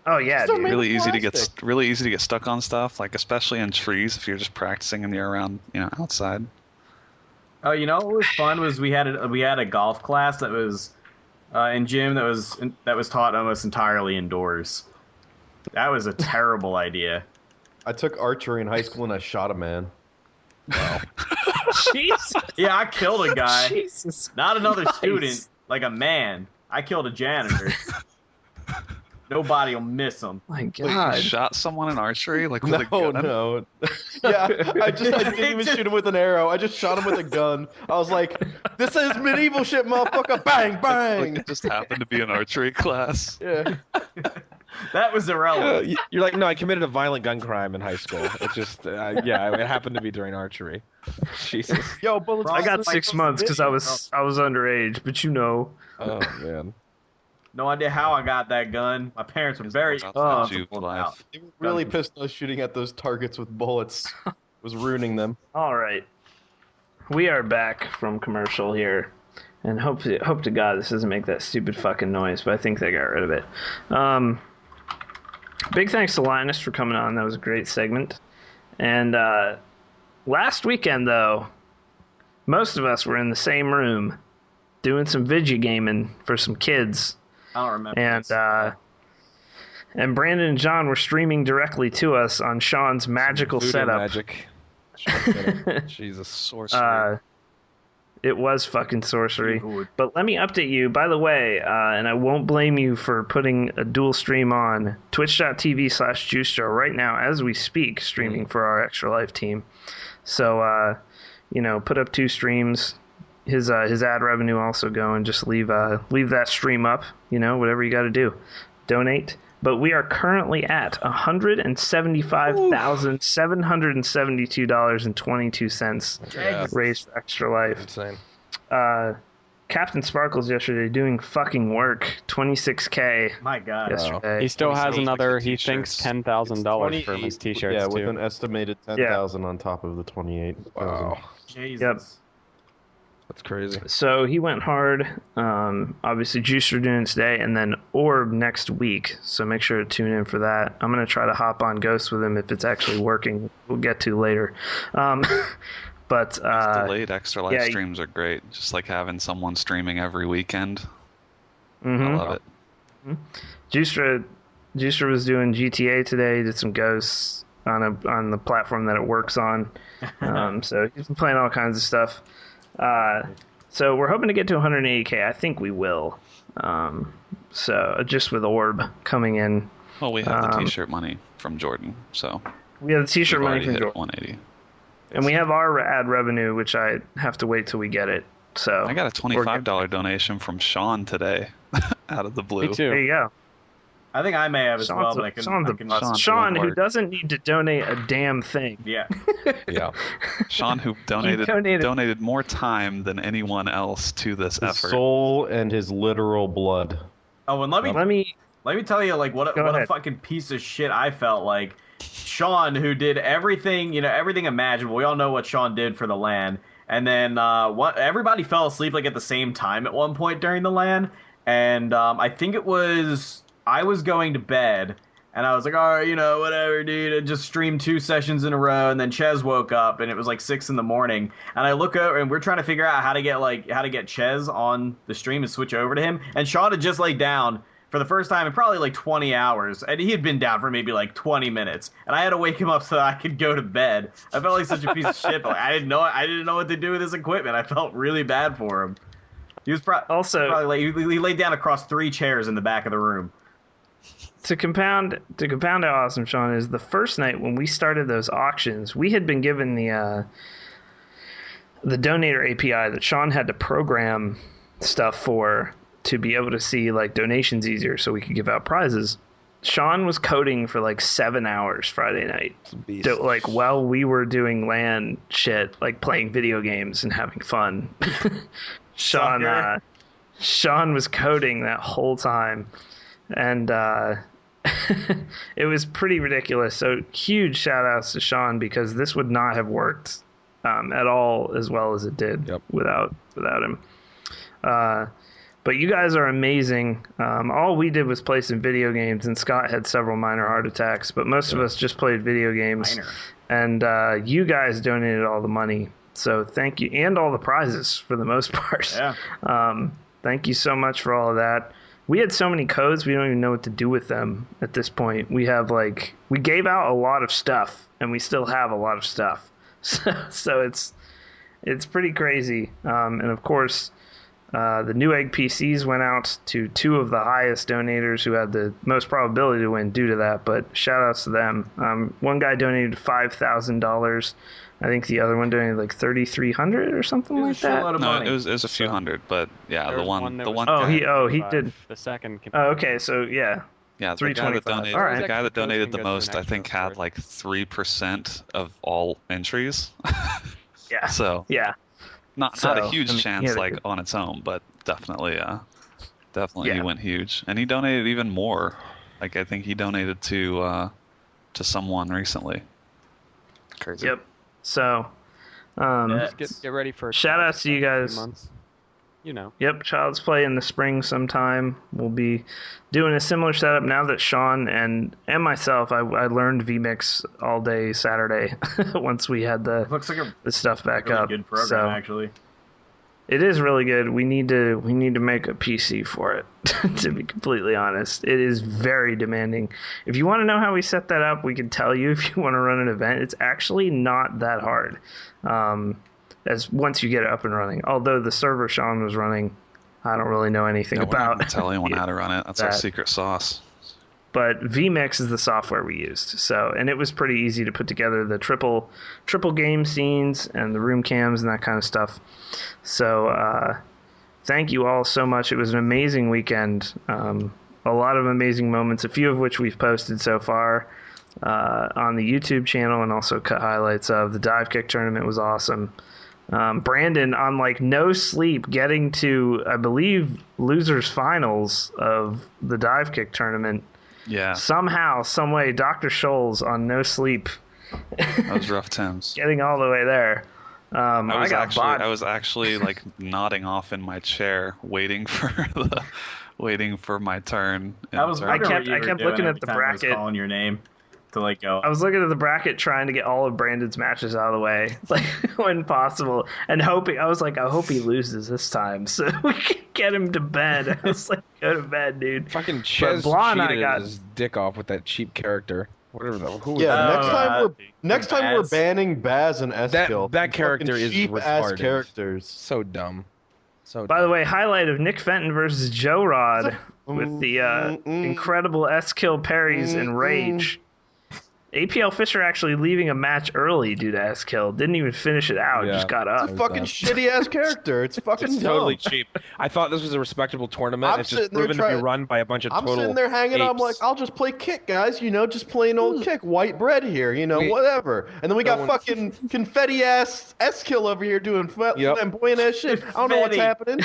Oh yeah, Still dude. made Really of easy to get plastic. really easy to get stuck on stuff, like especially in trees if you're just practicing and you're around, outside. Oh, you know what was fun was we had a golf class that was in gym that was taught almost entirely indoors. That was a terrible idea. I took archery in high school and I shot a man. Jesus. Yeah, I killed a guy. Jesus. Not another Christ. student, like a man. I killed a janitor. Nobody will miss him. My Wait, God. you shot someone in archery, like with a No, gun? no. Yeah, I didn't even shoot him with an arrow. I just shot him with a gun. I was like, this is medieval shit, motherfucker. Bang, Like bang. it just happened to be an archery class. Yeah. That was irrelevant. You're like, no, I committed a violent gun crime in high school. It's just, it happened to be during archery. Jesus. Yo, bullets. I got 6 months because I was underage, but you know. Oh man. No idea how I got that gun. My parents were very Outside juke pulled it life. out. They were really pissed us shooting at those targets with bullets. Was ruining them. All right, we are back from commercial here, and hope to God this doesn't make that stupid fucking noise. But I think they got rid of it. Big thanks to Linus for coming on. That was a great segment. And last weekend, though, most of us were in the same room doing some video gaming for some kids. I don't remember. And this. and Brandon and John were streaming directly to us on Sean's magical Voodoo setup. Magic. Jesus. Sorcery. It was fucking sorcery. Good. But let me update you, by the way, and I won't blame you for putting a dual stream on twitch.tv/JuiceJoe right now as we speak, streaming for our Extra Life team. So, put up 2 streams. His ad revenue also going. Just leave that stream up. Whatever you got to do, donate. But we are currently at $175,772.22 Yeah. raised for Extra Life. Insane. Captain Sparkles yesterday doing fucking work. 26K My God. yesterday. He still has 28 another. for He t-shirts. thinks $10,000 for his T-shirts Yeah, too. with an estimated 10,000 on top of the 28,000. Wow. Jesus. Yep. That's crazy. So he went hard. Obviously, Juicer doing it today, and then Orb next week. So make sure to tune in for that. I'm going to try to hop on Ghost with him if it's actually working. We'll get to later. But These delayed extra live yeah, streams are great. Just like having someone streaming every weekend. mhm. I love it. Juicer was doing GTA today. He did some Ghosts on the platform that it works on. So he's been playing all kinds of stuff. So we're hoping to get to 180K. I think we will. So just with Orb coming in. Well, we have the T-shirt money from Jordan, so We have the T-shirt we've money already from hit Jordan. 180. And we have our ad revenue, which I have to wait till we get it. So I got a $25 donation from Sean today, out of the blue. Me too. there you go. I think I may have as well, Sean's but I a- can. Sean's I a- can Sean's Sean, doing who work. doesn't need to donate a damn thing. yeah. Yeah. Sean, who donated more time than anyone else to this His effort. soul and his literal blood. Oh, and let me tell you, like, what Go a ahead. fucking piece of shit I felt like. Sean, who did everything, everything imaginable. We all know what Sean did for the LAN. And then everybody fell asleep, like, at the same time at one point during the LAN. And I think I was going to bed. And I was like, all right, whatever, dude. I just streamed 2 sessions in a row. And then Ches woke up, and it was like 6 a.m. And I look over, and we're trying to figure out how to get Ches on the stream and switch over to him. And Sean had just laid down for the first time in probably like 20 hours. And he had been down for maybe like 20 minutes. And I had to wake him up so that I could go to bed. I felt like such a piece of shit. But I didn't know what to do with his equipment. I felt really bad for him. He was Also- probably like, he laid down across 3 chairs in the back of the room. To compound how awesome Sean is, the first night when we started those auctions, we had been given the donator API that Sean had to program stuff for to be able to see like donations easier so we could give out prizes. Sean was coding for like 7 hours Friday night. So, like while we were doing LAN shit, like playing video games and having fun. Sean was coding that whole time, and it was pretty ridiculous. So huge shout outs to Sean, because this would not have worked at all as well as it did without him. But you guys are amazing. All we did was play some video games, and Scott had several minor heart attacks, but most of us just played video games. And you guys donated all the money. So thank you, and all the prizes for the most part. Yeah. Thank you so much for all of that. We had so many codes, we don't even know what to do with them at this point. We have we gave out a lot of stuff, and we still have a lot of stuff. So it's pretty crazy. And of course, the Newegg PCs went out to 2 of the highest donators who had the most probability to win due to that, but shout outs to them. One guy donated $5,000. I think the other one donated like $3,300 or something like that. No, it was a few hundred, but yeah, the one. He did. The second. Oh, okay, so yeah. Yeah, the guy that donated, right. the guy that donated the most, I think, had like 3% of all entries. Yeah. So yeah, not a huge chance like on its own, but definitely he went huge, and he donated even more. Like I think he donated to someone recently. Crazy. Yep. So, get ready for shout outs to you guys. Months. You know. Yep, Child's Play in the spring sometime. We'll be doing a similar setup now that Sean and myself, I learned vMix all day Saturday once we had the stuff back really up. Good program, so actually. It is really good. We need to make a PC for it, to be completely honest. It is very demanding. If you want to know how we set that up, we can tell you if you want to run an event. It's actually not that hard. As once you get it up and running. Although the server Sean was running, I don't really know anything about. We're not gonna tell anyone how to run it. That's our secret sauce. But vMix is the software we used. So, and it was pretty easy to put together the triple game scenes and the room cams and that kind of stuff. So, thank you all so much. It was an amazing weekend. A lot of amazing moments, a few of which we've posted so far on the YouTube channel, and also cut highlights of. The dive kick tournament was awesome. Brandon, on no sleep, getting to, I believe, losers finals of the dive kick tournament. Yeah. Somehow, some way, Dr. Scholes on no sleep. That was rough times. Getting all the way there. I was actually nodding off in my chair, waiting for my turn. I kept looking at the bracket. Calling your name to go. I was looking at the bracket, trying to get all of Brandon's matches out of the way, when possible, and hoping. I was like, I hope he loses this time, so we can get him to bed. I was like, go to bed, dude. Fucking Ches cheated his dick off with that cheap character. Whatever the who. Yeah, next time we're banning Baz and Eskil. That character is cheap retarded. Ass characters. So dumb. By the way, highlight of Nick Fenton versus Joe Rod with the incredible S-kill parries and rage. APLFisher actually leaving a match early due to S-kill. Didn't even finish it out. Just got up. It's a fucking shitty ass character. It's fucking dumb. Totally cheap. I thought this was a respectable tournament. It's just proven to be run by a bunch of total I'm sitting there hanging out. I'm like, I'll just play kick, guys. Just plain old kick. White bread here. Whatever. And then we got fucking confetti ass S-kill over here doing flamboyant ass shit. I don't know what's happening.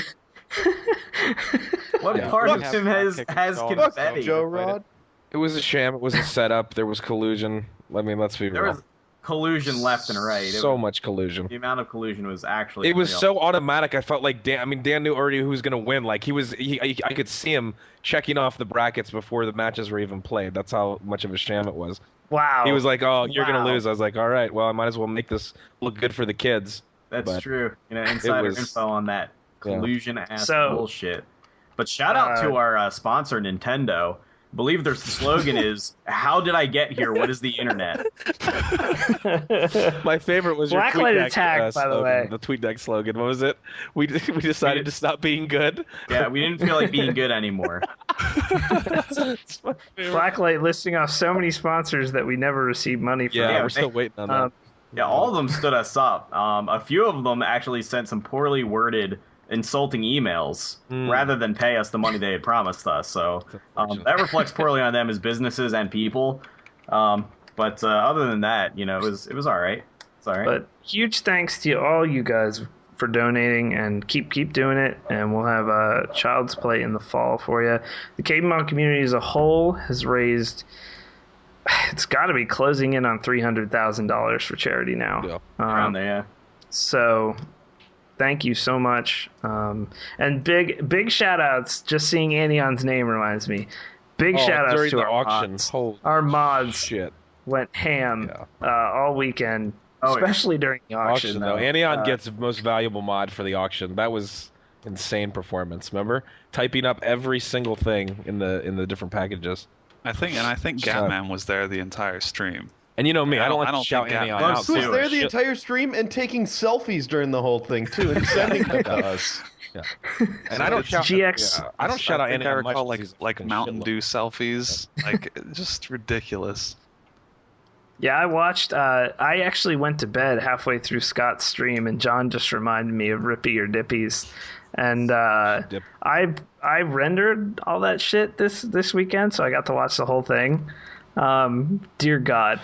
What part of him has confetti? Joe Rod. It was a sham. It was a setup. There was collusion. Let's be real. There was collusion left and right. So much collusion. The amount of collusion was actually. It was so automatic. I felt like Dan knew already who was going to win. I could see him checking off the brackets before the matches were even played. That's how much of a sham it was. Wow. He was like, "Oh, you're going to lose." I was like, "All right. Well, I might as well make this look good for the kids." That's true. Insider info on that collusion ass bullshit. But shout out to our sponsor, Nintendo. I believe their slogan is, "How did I get here? What is the internet?" My favorite was your Blackliteattack, by the way. The TweetDeck slogan. What was it? We decided to stop being good. Yeah, we didn't feel like being good anymore. Blacklight listing off so many sponsors that we never received money from. Yeah, we're still waiting on that. Yeah, all of them stood us up. A few of them actually sent some poorly worded insulting emails rather than pay us the money they had promised us. So that reflects poorly on them as businesses and people. But other than that, it was all right. It's all right. But huge thanks to all you guys for donating, and keep doing it. And we'll have Child's Play in the fall for you. The KBMOD community as a whole has raised. It's got to be closing in on $300,000 for charity now. Yeah. Around there, yeah. So, thank you so much. And big shout outs. Just seeing Anion's name reminds me. Big shout outs during to the our auction. mods. Holy Our mods shit. went ham all weekend, especially during the auction. Though. Anion gets most valuable mod for the auction. That was insane performance. Remember typing up every single thing in the different packages. I think Gatman was there the entire stream. And you know me, I don't think shout Gatman Anion was out. Who was there the Shit. entire stream and taking selfies during the whole thing too, and sending them to us. Yeah. And I don't shout. GX. I don't shout out I think I Anion much. recall because like he's Mountain fucking Dew selfies, like just ridiculous. Yeah, I watched. I actually went to bed halfway through Scott's stream, and John just reminded me of Rippy or Dippies, and Dip. I rendered all that shit this weekend, so I got to watch the whole thing. Dear God.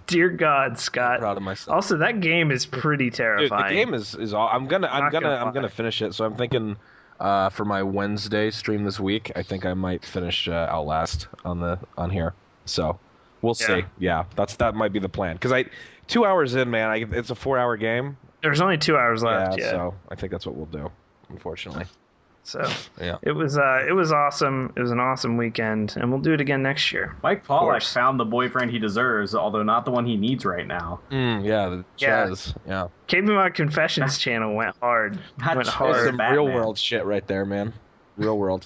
Dear God, Scott. I'm proud of myself. Also, that game is pretty Dude, terrifying. the game is all. I'm gonna finish it. So I'm thinking for my Wednesday stream this week, I think I might finish Outlast on here. So we'll see. Yeah, that might be the plan. Because 2 hours in, man, it's a 4-hour game. There's only 2 hours left. Yeah. So I think that's what we'll do. Unfortunately. So Yeah. it was awesome. It was an awesome weekend, and we'll do it again next year. Mike Pollack found the boyfriend he deserves, although not the one he needs right now. Yeah. The Chaz. Yeah. KBMOD Confessions channel went hard. Not Went Chaz. hard. Some Batman. real world shit right there, man. Real world.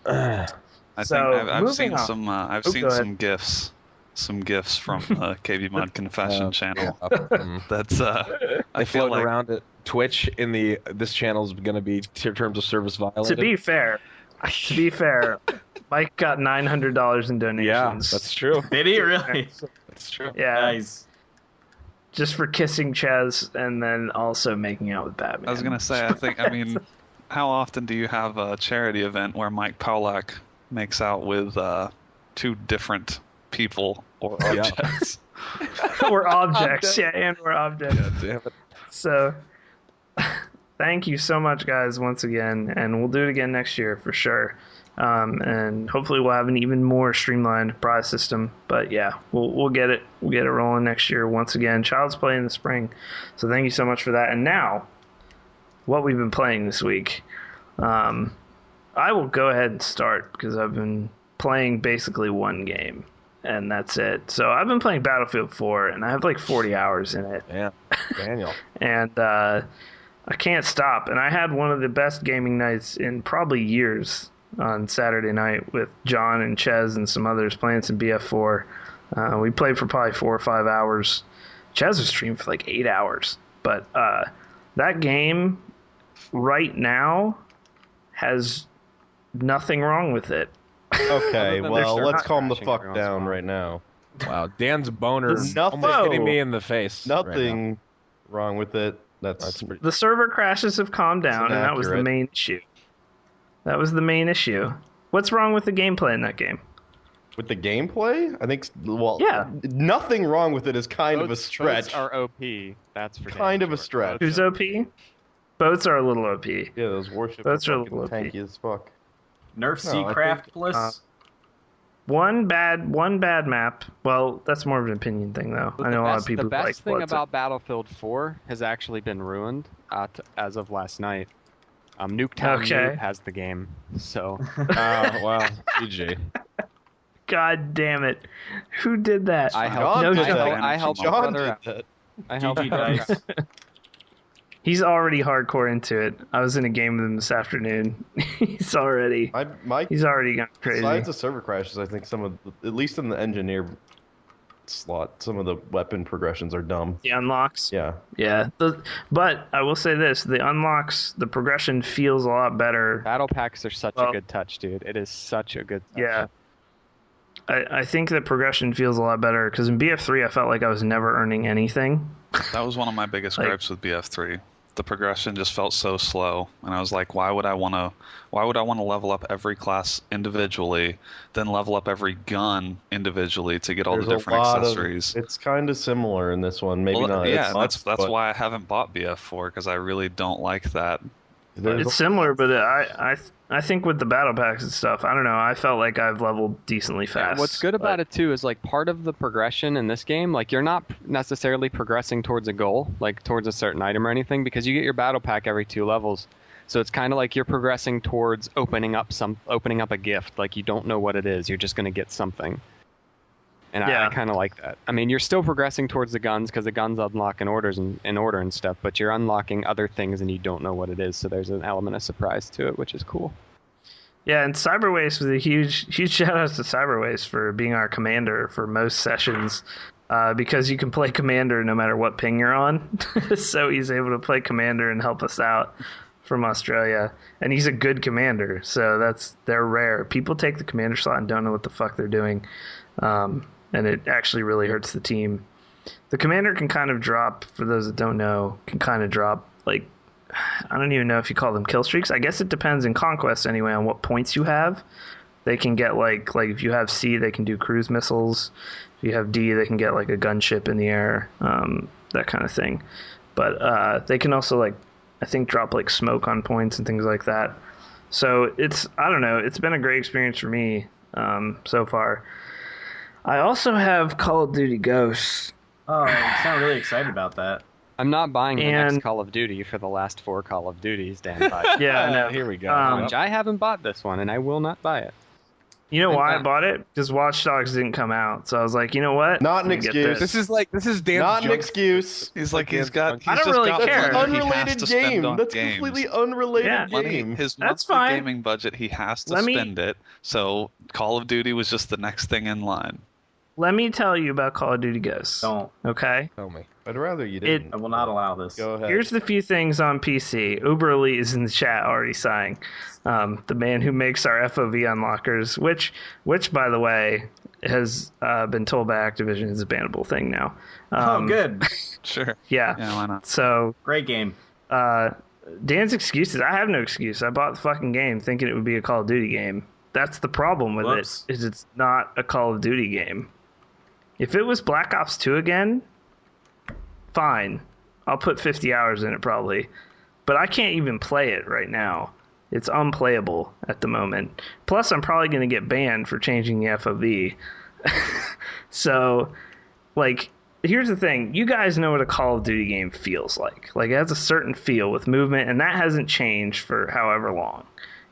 I think So, I've moving seen on. some. I've Oh, seen go some gifs from KBMOD Confession channel. Yeah. That's I They feel float like around at Twitch in this channel's going to be terms of service violated. To be fair, Mike got $900 in donations. Yeah, that's true. Did he really? That's true. Yeah, Nice. just for kissing Chaz and then also making out with Batman. I was gonna say. I mean, how often do you have a charity event where Mike Pollack makes out with two different people or Yeah. objects? Or objects, or objects. God damn it. So, thank you so much, guys, once again, and we'll do it again next year for sure. And hopefully, we'll have an even more streamlined prize system. But yeah, we'll get it. We'll get it rolling next year once again. Child's Play in the spring. So thank you so much for that. And now, what we've been playing this week. I will go ahead and start because I've been playing basically one game, and that's it. So I've been playing Battlefield 4, and I have like 40 hours in it. Yeah, Daniel. And I can't stop. And I had one of the best gaming nights in probably years on Saturday night with John and Ches and some others playing some BF4. We played for probably 4 or 5 hours. Ches was streamed for like 8 hours. But that game right now has nothing wrong with it. Okay, than well, they're let's calm the crashing fuck every once in a down while. right now. Wow, Dan's boner There's almost nothing- hitting me in the face. right Nothing wrong with it. That's pretty- The server crashes have calmed down, and that was the inaccurate. main issue. That was the main issue. What's wrong with the gameplay in that game? with the gameplay. I think, well, Yeah. nothing wrong with it is kind of a Boats stretch. are OP. That's for damn Kind of a sure. stretch. Boats Who's are- OP? Boats are a little OP. Yeah, those warships Those are are fucking low-key. tanky as fuck. Nerf No, I Seacraft think, Bliss. One bad map. Well, that's more of an opinion thing, though. But I know a lot of people The who like best thing Bloods. about Battlefield 4 has actually been ruined as of last night. Nuketown Okay. Noob has the game, so Oh, wow. GG. God damn it! Who did that? I John helped. No did joke. that. I helped John my did brother out. that. I helped GG my brother dice. out. He's already hardcore into it. I was in a game with him this afternoon. He's already gone crazy. Besides the server crashes, I think some of, at least in the engineer slot, some of the weapon progressions are dumb. The unlocks. Yeah. Yeah. But I will say this: the unlocks, the progression feels a lot better. Battle packs are such Well- a good touch, dude. It is such a good touch. Yeah. I think the progression feels a lot better because in BF3 I felt like I was never earning anything. That was one of my biggest Like- gripes with BF3. the progression just felt so slow, and I was like, why would I want to level up every class individually, then level up every gun individually to get all the different accessories? It's kind of similar in this one, maybe not. Yeah, that's why I haven't bought BF4, because I really don't like that. It's similar, but I think with the battle packs and stuff, I don't know. I felt like I've leveled decently fast. Yeah, what's good about it too is like part of the progression in this game, like you're not necessarily progressing towards a goal, like towards a certain item or anything, because you get your battle pack every 2 levels. So it's kind of like you're progressing towards opening up a gift. Like you don't know what it is, you're just going to get something. And I kind of like that. I mean, you're still progressing towards the guns because the guns unlock in order and stuff, but you're unlocking other things and you don't know what it is. So there's an element of surprise to it, which is cool. Yeah, and Cyberwaste was a huge shout out to Cyberwaste for being our commander for most sessions, because you can play commander no matter what ping you're on. So he's able to play commander and help us out from Australia, and he's a good commander. So they're rare. People take the commander slot and don't know what the fuck they're doing. And it actually really hurts the team. The commander can kind of drop, for those that don't know, like, I don't even know if you call them kill streaks. I guess it depends in Conquest anyway on what points you have. They can get like if you have C, they can do cruise missiles. If you have D, they can get like a gunship in the air, that kind of thing. But they can also I think drop like smoke on points and things like that. So I don't know, it's been a great experience for me so far. I also have Call of Duty Ghosts. Oh, you sound really excited about that. I'm not buying the next Call of Duty for the last 4 Call of Duties Dan bought. Yeah, I know. Here we go. I haven't bought this one, and I will not buy it. You know why I bought it? Because Watch Dogs didn't come out. So I was like, you know what? Not an excuse. This is Dan's not an junk. excuse. He's like, I don't really care. That's an unrelated game. That's completely unrelated game. His That's monthly fine. gaming budget, he has to spend it. So Call of Duty was just the next thing in line. Let me tell you about Call of Duty Ghosts. Don't. Okay? Tell me. I'd rather you didn't. I will not allow this. Go ahead. Here's the few things on PC. Uberly is in the chat already sighing. The man who makes our FOV unlockers, which by the way, has been told by Activision is a bannable thing now. Good. Sure. Yeah. Yeah, why not? So, Great game. Dan's excuses. I have no excuse. I bought the fucking game thinking it would be a Call of Duty game. That's the problem with it, is it's not a Call of Duty game. If it was Black Ops 2 again, fine. I'll put 50 hours in it probably. But I can't even play it right now. It's unplayable at the moment. Plus, I'm probably going to get banned for changing the FOV. So, here's the thing. You guys know what a Call of Duty game feels like. Like, it has a certain feel with movement, and that hasn't changed for however long.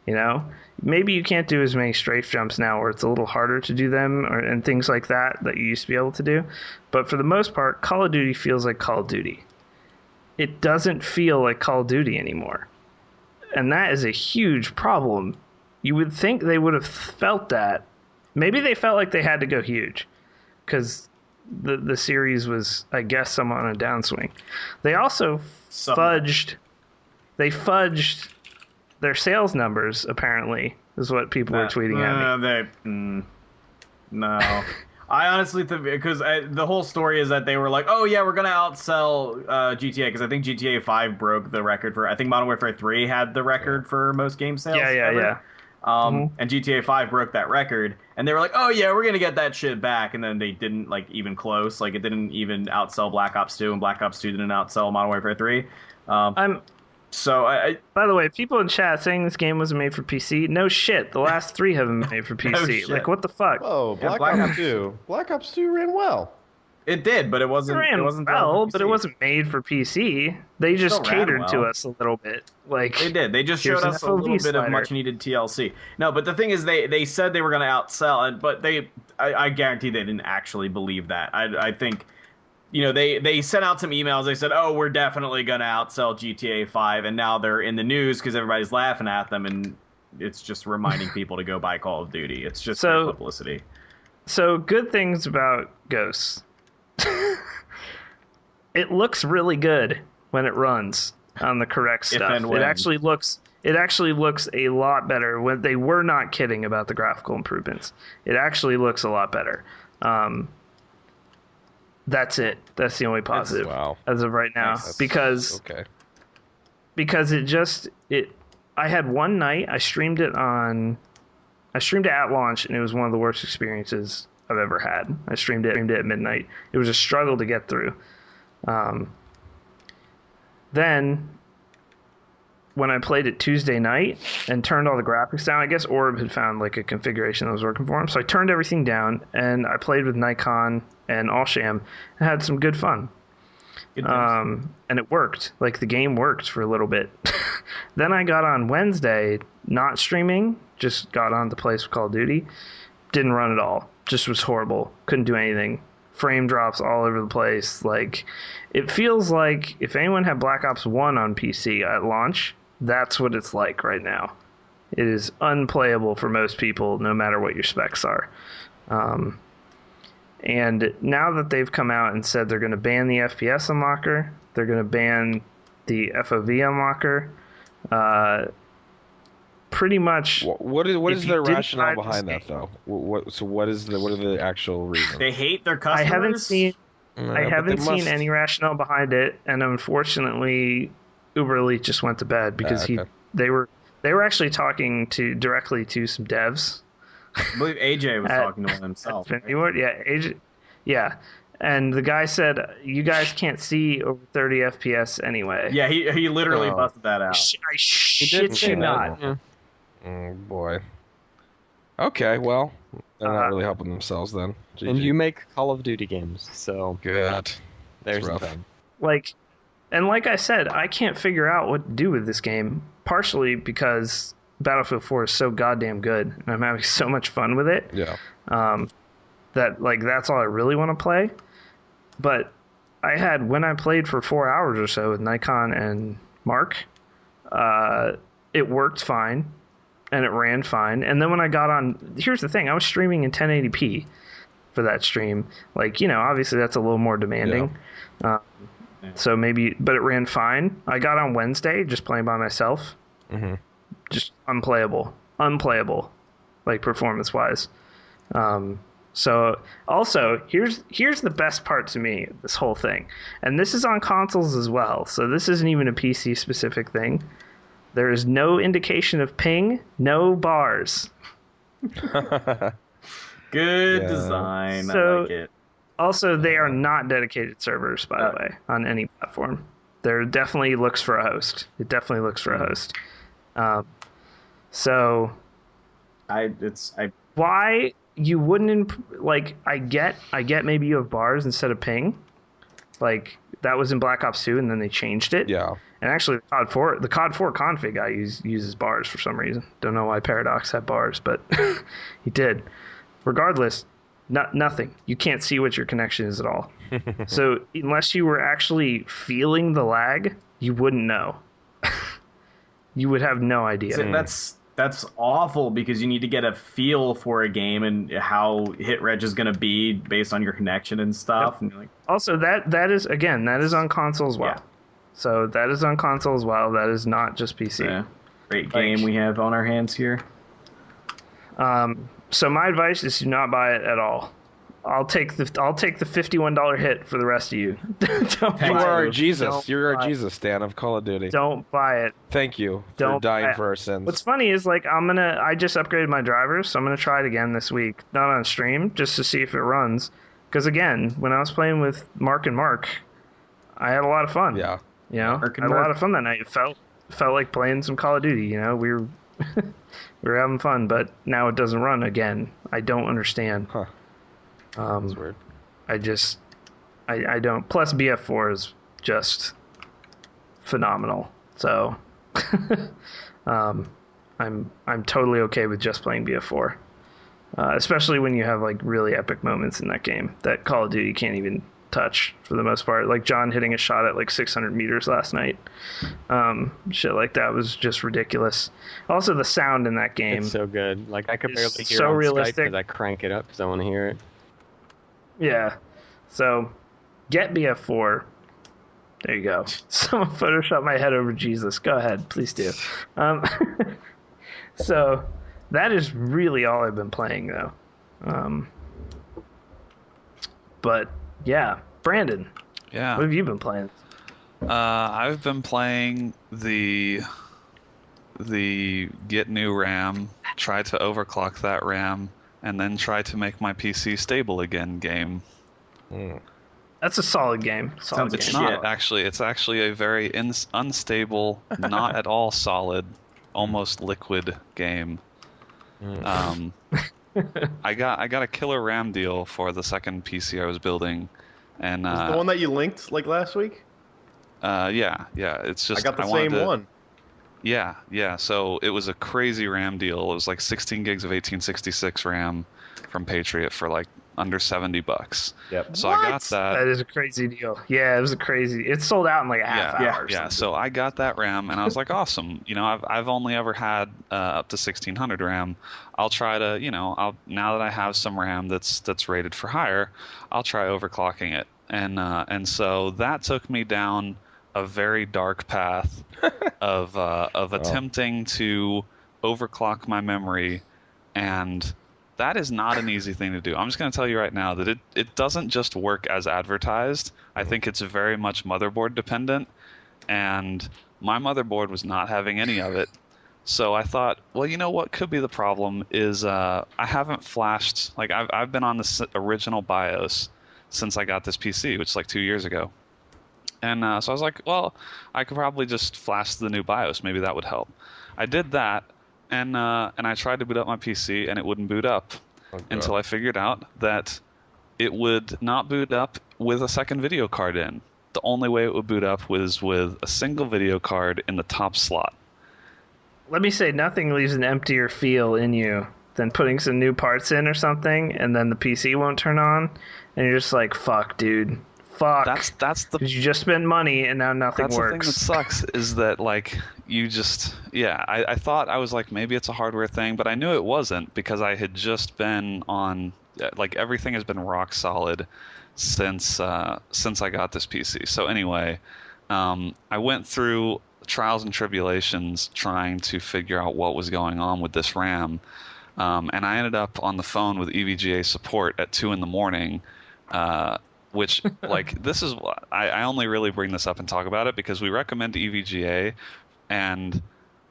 You know? Maybe you can't do as many strafe jumps now, or it's a little harder to do them, and things like that you used to be able to do. But for the most part, Call of Duty feels like Call of Duty. It doesn't feel like Call of Duty anymore. And that is a huge problem. You would think they would have felt that. Maybe they felt like they had to go huge, because the series was, I guess, somewhat on a downswing. They also fudged their sales numbers, apparently, is what people were tweeting at me. No. I honestly think, because the whole story is that they were like, oh yeah, we're going to outsell GTA, because I think GTA 5 broke the record for, I think Modern Warfare 3 had the record for most game sales. Yeah. And GTA 5 broke that record, and they were like, oh yeah, we're going to get that shit back, and then they didn't, even close. It didn't even outsell Black Ops 2, and Black Ops 2 didn't outsell Modern Warfare 3. By the way, people in chat saying this game wasn't made for PC. No shit. The last 3 haven't been made for PC. What the fuck? Oh, Black Ops 2. Black Ops 2 ran well. It did, but it wasn't. It wasn't well, but it wasn't made for PC. They just catered to us a little bit. They did. They just showed us a little bit of much needed TLC. No, but the thing is, they said they were going to outsell, but I guarantee they didn't actually believe that. I think. They sent out some emails. They said, oh, we're definitely going to outsell GTA 5. And now they're in the news because everybody's laughing at them. And it's just reminding people to go buy Call of Duty. It's just publicity. So good things about Ghosts. It looks really good when it runs on the correct stuff. It actually looks a lot better. When they were not kidding about the graphical improvements. It actually looks a lot better. That's it. That's the only positive as of right now. Because because I had one night, I streamed it at launch, and it was one of the worst experiences I've ever had. I streamed it at midnight. It was a struggle to get through. Then, when I played it Tuesday night and turned all the graphics down, I guess Orb had found like a configuration that was working for him. So I turned everything down, and I played with Nikon and Allsham and had some good fun. And it worked. Like, the game worked for a little bit. Then I got on Wednesday, not streaming, just got on to play some Call of Duty. Didn't run at all. Just was horrible. Couldn't do anything. Frame drops all over the place. Like, it feels like if anyone had Black Ops 1 on PC at launch, that's what it's like right now. It is unplayable for most people, no matter what your specs are. And now that they've come out and said they're going to ban the FPS unlocker, they're going to ban the FOV unlocker, pretty much. What is their rationale behind that, though? What are the actual reasons? They hate their customers. I haven't seen any rationale behind it, and unfortunately, Uber Elite just went to bed because they were actually talking directly to some devs. I believe AJ was talking to one himself. Right? Yeah, AJ. Yeah, and the guy said, "You guys can't see over 30 FPS anyway." Yeah, he literally busted that out. I shit you not. Oh boy. Okay, well, they're not really helping themselves then. GG. And you make Call of Duty games, so good. There's rough. the thing. Like I said, I can't figure out what to do with this game. Partially because Battlefield 4 is so goddamn good, and I'm having so much fun with it. Yeah. That that's all I really want to play. But when I played for 4 hours or so with Nikon and Mark, it worked fine, and it ran fine. And then when I got on, here's the thing: I was streaming in 1080p for that stream. Like, obviously that's a little more demanding. Yeah. So maybe, but it ran fine. I got on Wednesday just playing by myself. Mm-hmm. Just unplayable, like performance-wise. So also, here's the best part to me, this whole thing. And this is on consoles as well, so this isn't even a PC-specific thing. There is no indication of ping, no bars. Good design, I like it. Also, they are not dedicated servers, by the way, on any platform. There definitely looks for a host. It definitely looks for a host. So, why you wouldn't I get maybe you have bars instead of ping, like that was in Black Ops 2, and then they changed it. Yeah. And actually, the COD 4 config guy uses bars for some reason. Don't know why Paradox had bars, but he did. Regardless, nothing. You can't see what your connection is at all. So unless you were actually feeling the lag, you wouldn't know. You would have no idea. So that's awful, because you need to get a feel for a game and how hit reg is going to be based on your connection and stuff. Yep. And you're like, also, that is on console as well. Yeah. So that is on console as well. That is not just PC. Yeah. Great game we have on our hands here. So my advice is to not buy it at all. I'll take the $51 hit for the rest of you. You are our Jesus. You're our Jesus, Dan, of Call of Duty. Don't buy it. Thank you for dying for our sins. What's funny is I just upgraded my drivers, so I'm gonna try it again this week, not on stream, just to see if it runs. Because again, when I was playing with Mark, I had a lot of fun. Yeah. I had a lot of fun that night. It felt like playing some Call of Duty. We were we were having fun, but now it doesn't run again. I don't understand. Huh. That's weird. I don't. Plus, BF4 is just phenomenal. So, I'm totally okay with just playing BF4, especially when you have really epic moments in that game that Call of Duty can't even touch for the most part. Like John hitting a shot at 600 meters last night. Shit like that was just ridiculous. Also, the sound in that game. It's so good. I could barely hear so on realistic because I crank it up because I want to hear it. Yeah. So, get BF4. There you go. Someone photoshopped my head over Jesus. Go ahead. Please do. So, that is really all I've been playing, though. But, yeah. Brandon. Yeah. What have you been playing? I've been playing the get new RAM, try to overclock that RAM, and then try to make my PC stable again game. That's a solid game. Sounds like It's shit. not actually. It's actually a very unstable, not at all solid, almost liquid game. I got a killer RAM deal for the second PC I was building, and Is it the one that you linked like last week? yeah. It's just I got the wanted same to- one. Yeah. So it was a crazy RAM deal. It was like 16 gigs of 1866 RAM from Patriot for like under $70. Yep. So I got That that. is a crazy deal. Yeah, it was a crazy. It sold out in like a half hour. or Yeah. something. So I got that RAM, and I was like, awesome. I've only ever had up to 1600 RAM. I'll try to, now that I have some RAM that's rated for higher, I'll try overclocking it. And so that took me down a very dark path of attempting to overclock my memory, and that is not an easy thing to do. I'm just going to tell you right now that it doesn't just work as advertised. I think it's very much motherboard dependent, and my motherboard was not having any of it. So I thought, well, you know what could be the problem is I haven't flashed, like I've been on this original BIOS since I got this PC, which is like 2 years ago. And so I was like, well, I could probably just flash the new BIOS. Maybe that would help. I did that, and I tried to boot up my PC, and it wouldn't boot up until I figured out that it would not boot up with a second video card in. The only way it would boot up was with a single video card in the top slot. Let me say, nothing leaves an emptier feel in you than putting some new parts in or something, and then the PC won't turn on, and you're just like, fuck, dude. Fuck. That's the Because you just spent money, and now nothing That's works. the thing that sucks is that, like, you just, I thought I was like, maybe it's a hardware thing, but I knew it wasn't because I had just been on, like, everything has been rock solid since I got this PC. So anyway, I went through trials and tribulations trying to figure out what was going on with this RAM, and I ended up on the phone with EVGA support at 2 a.m. Which, like, this is I only really bring this up and talk about it because we recommend EVGA, and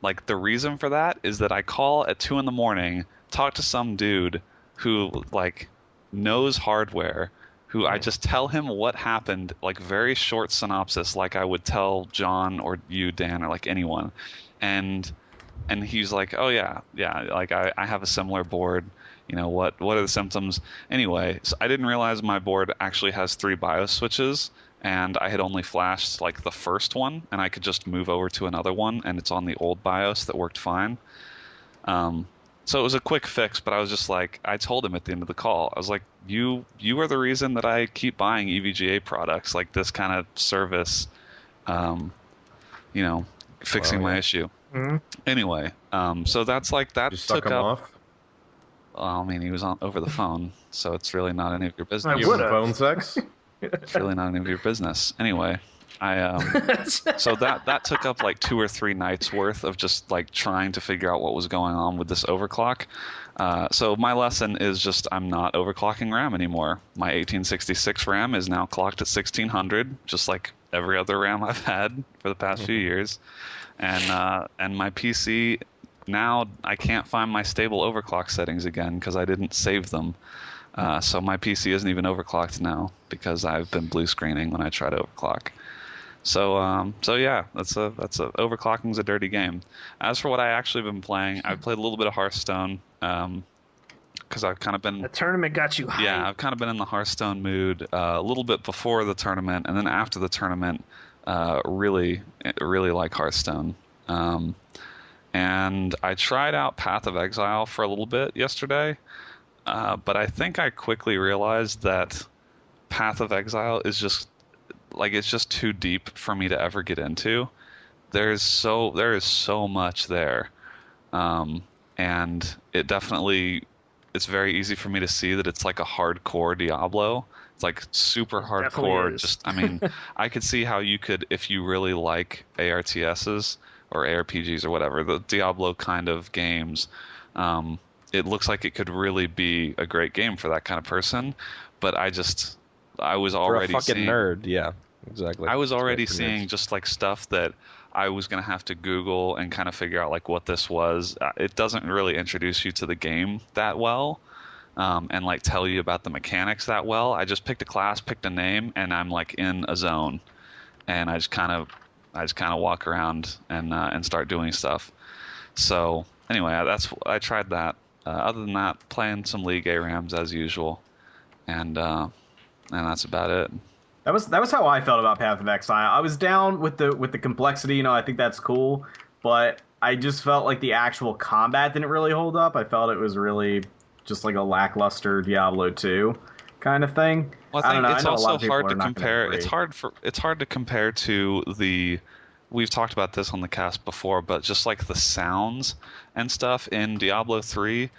like the reason for that is that I call at 2 a.m, talk to some dude who like knows hardware, who I just tell him what happened, like very short synopsis, like I would tell John or you, Dan, or like anyone, and he's like, oh yeah, like I have a similar board. What are the symptoms? Anyway, so I didn't realize my board actually has 3 BIOS switches, and I had only flashed like the first one, and I could just move over to another one, and it's on the old BIOS that worked fine. So it was a quick fix, but I was just like, I told him at the end of the call, I was like, you are the reason that I keep buying EVGA products, like this kind of service, fixing my issue. Mhm. Anyway, so that's like, that You suck took him up. off. Well, I mean, he was over the phone, so it's really not any of your business. I Give him would've. phone sex. It's really not any of your business. Anyway, so that took up like 2 or 3 nights worth of just like trying to figure out what was going on with this overclock. So my lesson is just I'm not overclocking RAM anymore. My 1866 RAM is now clocked at 1600, just like every other RAM I've had for the past few years, and my PC. Now I can't find my stable overclock settings again because I didn't save them. So my PC isn't even overclocked now because I've been blue screening when I try to overclock. So yeah, that's overclocking's a dirty game. As for what I actually been playing, I've played a little bit of Hearthstone because I've kind of been. The tournament got you high. Yeah, I've kind of been in the Hearthstone mood a little bit before the tournament, and then after the tournament, really like Hearthstone. And I tried out Path of Exile for a little bit yesterday, but I think I quickly realized that Path of Exile is just like it's just too deep for me to ever get into. There is so much there, and it's very easy for me to see that it's like a hardcore Diablo. It's like super hardcore. is. Just I mean, I could see how you could, if you really like ARTSs or ARPGs or whatever, the Diablo kind of games, it looks like it could really be a great game for that kind of person. But I was For already a fucking seeing, nerd, yeah. exactly. I was already seeing just like stuff that I was going to have to Google and kind of figure out like what this was. It doesn't really introduce you to the game that well, and like tell you about the mechanics that well. I just picked a class, picked a name, and I'm like in a zone, and I just kind of walk around and start doing stuff. So anyway, I tried that. Other than that, playing some League ARAMs as usual, and that's about it. That was how I felt about Path of Exile. I was down with the complexity. I think that's cool, but I just felt like the actual combat didn't really hold up. I felt it was really just like a lackluster Diablo 2 kind of thing. Well, I think it's also hard to compare. It's hard to compare to the. We've talked about this on the cast before, but just like the sounds and stuff in Diablo 3,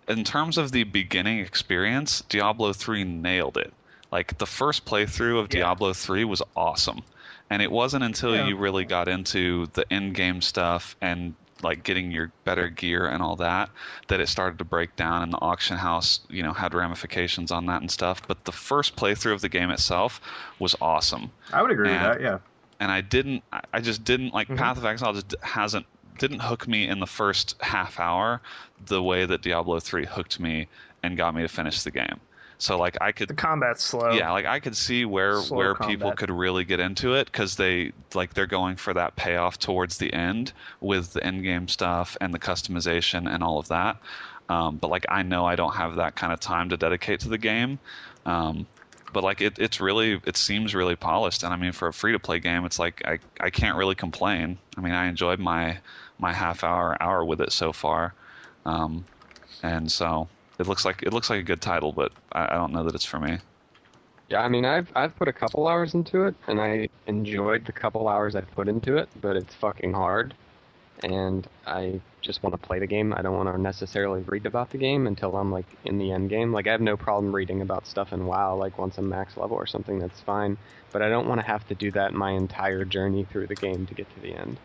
in terms of the beginning experience, Diablo 3 nailed it. Like the first playthrough of Diablo 3 was awesome, and it wasn't until you really got into the in-game stuff and like getting your better gear and all that it started to break down, and the auction house had ramifications on that and stuff. But the first playthrough of the game itself was awesome. I would agree with that. Yeah. And I just didn't like Path of Exile didn't hook me in the first half hour the way that Diablo 3 hooked me and got me to finish the game. So like the combat's slow. Yeah, like I could see where people could really get into it because they're going for that payoff towards the end with the in-game stuff and the customization and all of that. But like I know I don't have that kind of time to dedicate to the game. But like it seems really polished, and I mean for a free-to-play game, it's like I can't really complain. I mean I enjoyed my half hour with it so far, and so it looks like a good title, but I don't know that it's for me. Yeah, I mean I've put a couple hours into it, and I enjoyed the couple hours I put into it, but it's fucking hard, and I just want to play the game. I don't want to necessarily read about the game until I'm like in the end game. Like I have no problem reading about stuff in WoW, like once I'm max level or something, that's fine. But I don't want to have to do that my entire journey through the game to get to the end.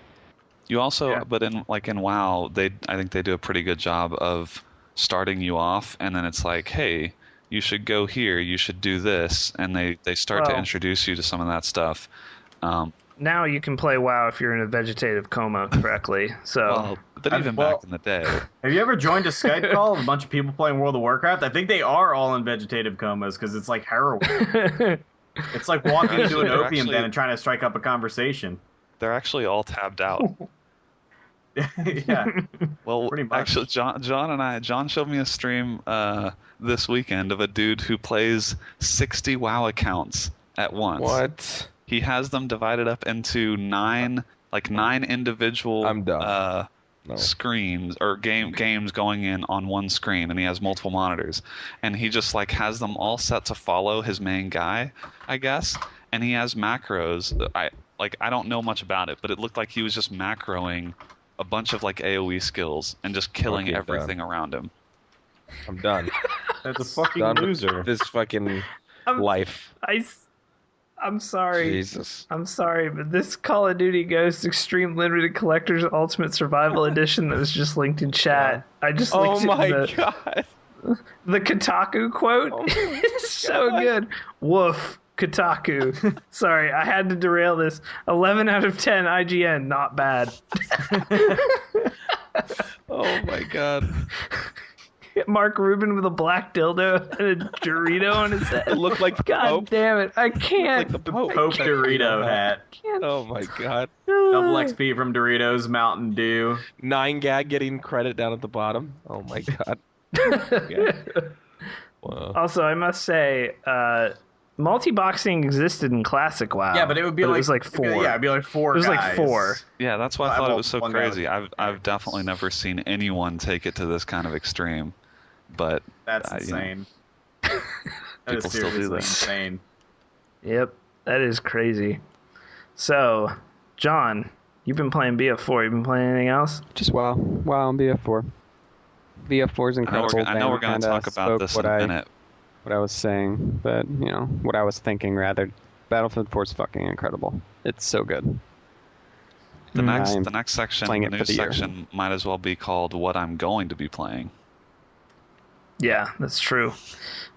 You also, but in WoW, I think they do a pretty good job of starting you off, and then it's like, hey, you should go here, you should do this, and they start to introduce you to some of that stuff. Now you can play WoW if you're in a vegetative coma correctly. So, but even back in the day. Have you ever joined a Skype call with a bunch of people playing World of Warcraft? I think they are all in vegetative comas because it's like heroin. It's like walking into an opium den and trying to strike up a conversation. They're actually all tabbed out. Yeah. Well, pretty much. Actually, John showed me a stream this weekend of a dude who plays 60 WoW accounts at once. What? He has them divided up into nine individual screens or games going in on one screen, and he has multiple monitors, and he just like has them all set to follow his main guy, I guess, and he has macros. I don't know much about it, but it looked like he was just macroing a bunch of like AoE skills and just killing everything around him. I'm done. That's a fucking loser. This fucking life. I'm sorry. Jesus. I'm sorry, but this Call of Duty Ghosts Extreme Limited Collector's Ultimate Survival Edition that was just linked in chat. I just linked God. The Kotaku quote. It's so good. Woof. Kotaku. Sorry, I had to derail this. 11 out of 10 IGN. Not bad. Oh my God. Mark Rubin with a black dildo and a Dorito on his head. It looked like the God Pope. damn it. I can't. Like the Pope Dorito hat. Oh my God. Double XP from Doritos, Mountain Dew. 9gag getting credit down at the bottom. Oh my God. Wow. Also, I must say, multi-boxing existed in classic WoW. Yeah, but it would be it was like 4. It'd be like 4 It was guys. like 4. Yeah, that's why I thought it was so one crazy. guy. I've definitely never seen anyone take it to this kind of extreme, but That's insane. That people is still do seriously that. insane. Yep, that is crazy. So, John, you've been playing BF4. You've been playing anything else? Just WoW and BF4. BF4 is incredible. I know we're going to talk about this in a minute. What I was saying, but what I was thinking rather. Battlefield 4 is fucking incredible. It's so good. The next section, playing the it for news the year. section, might as well be called "What I'm Going to Be Playing." Yeah, that's true.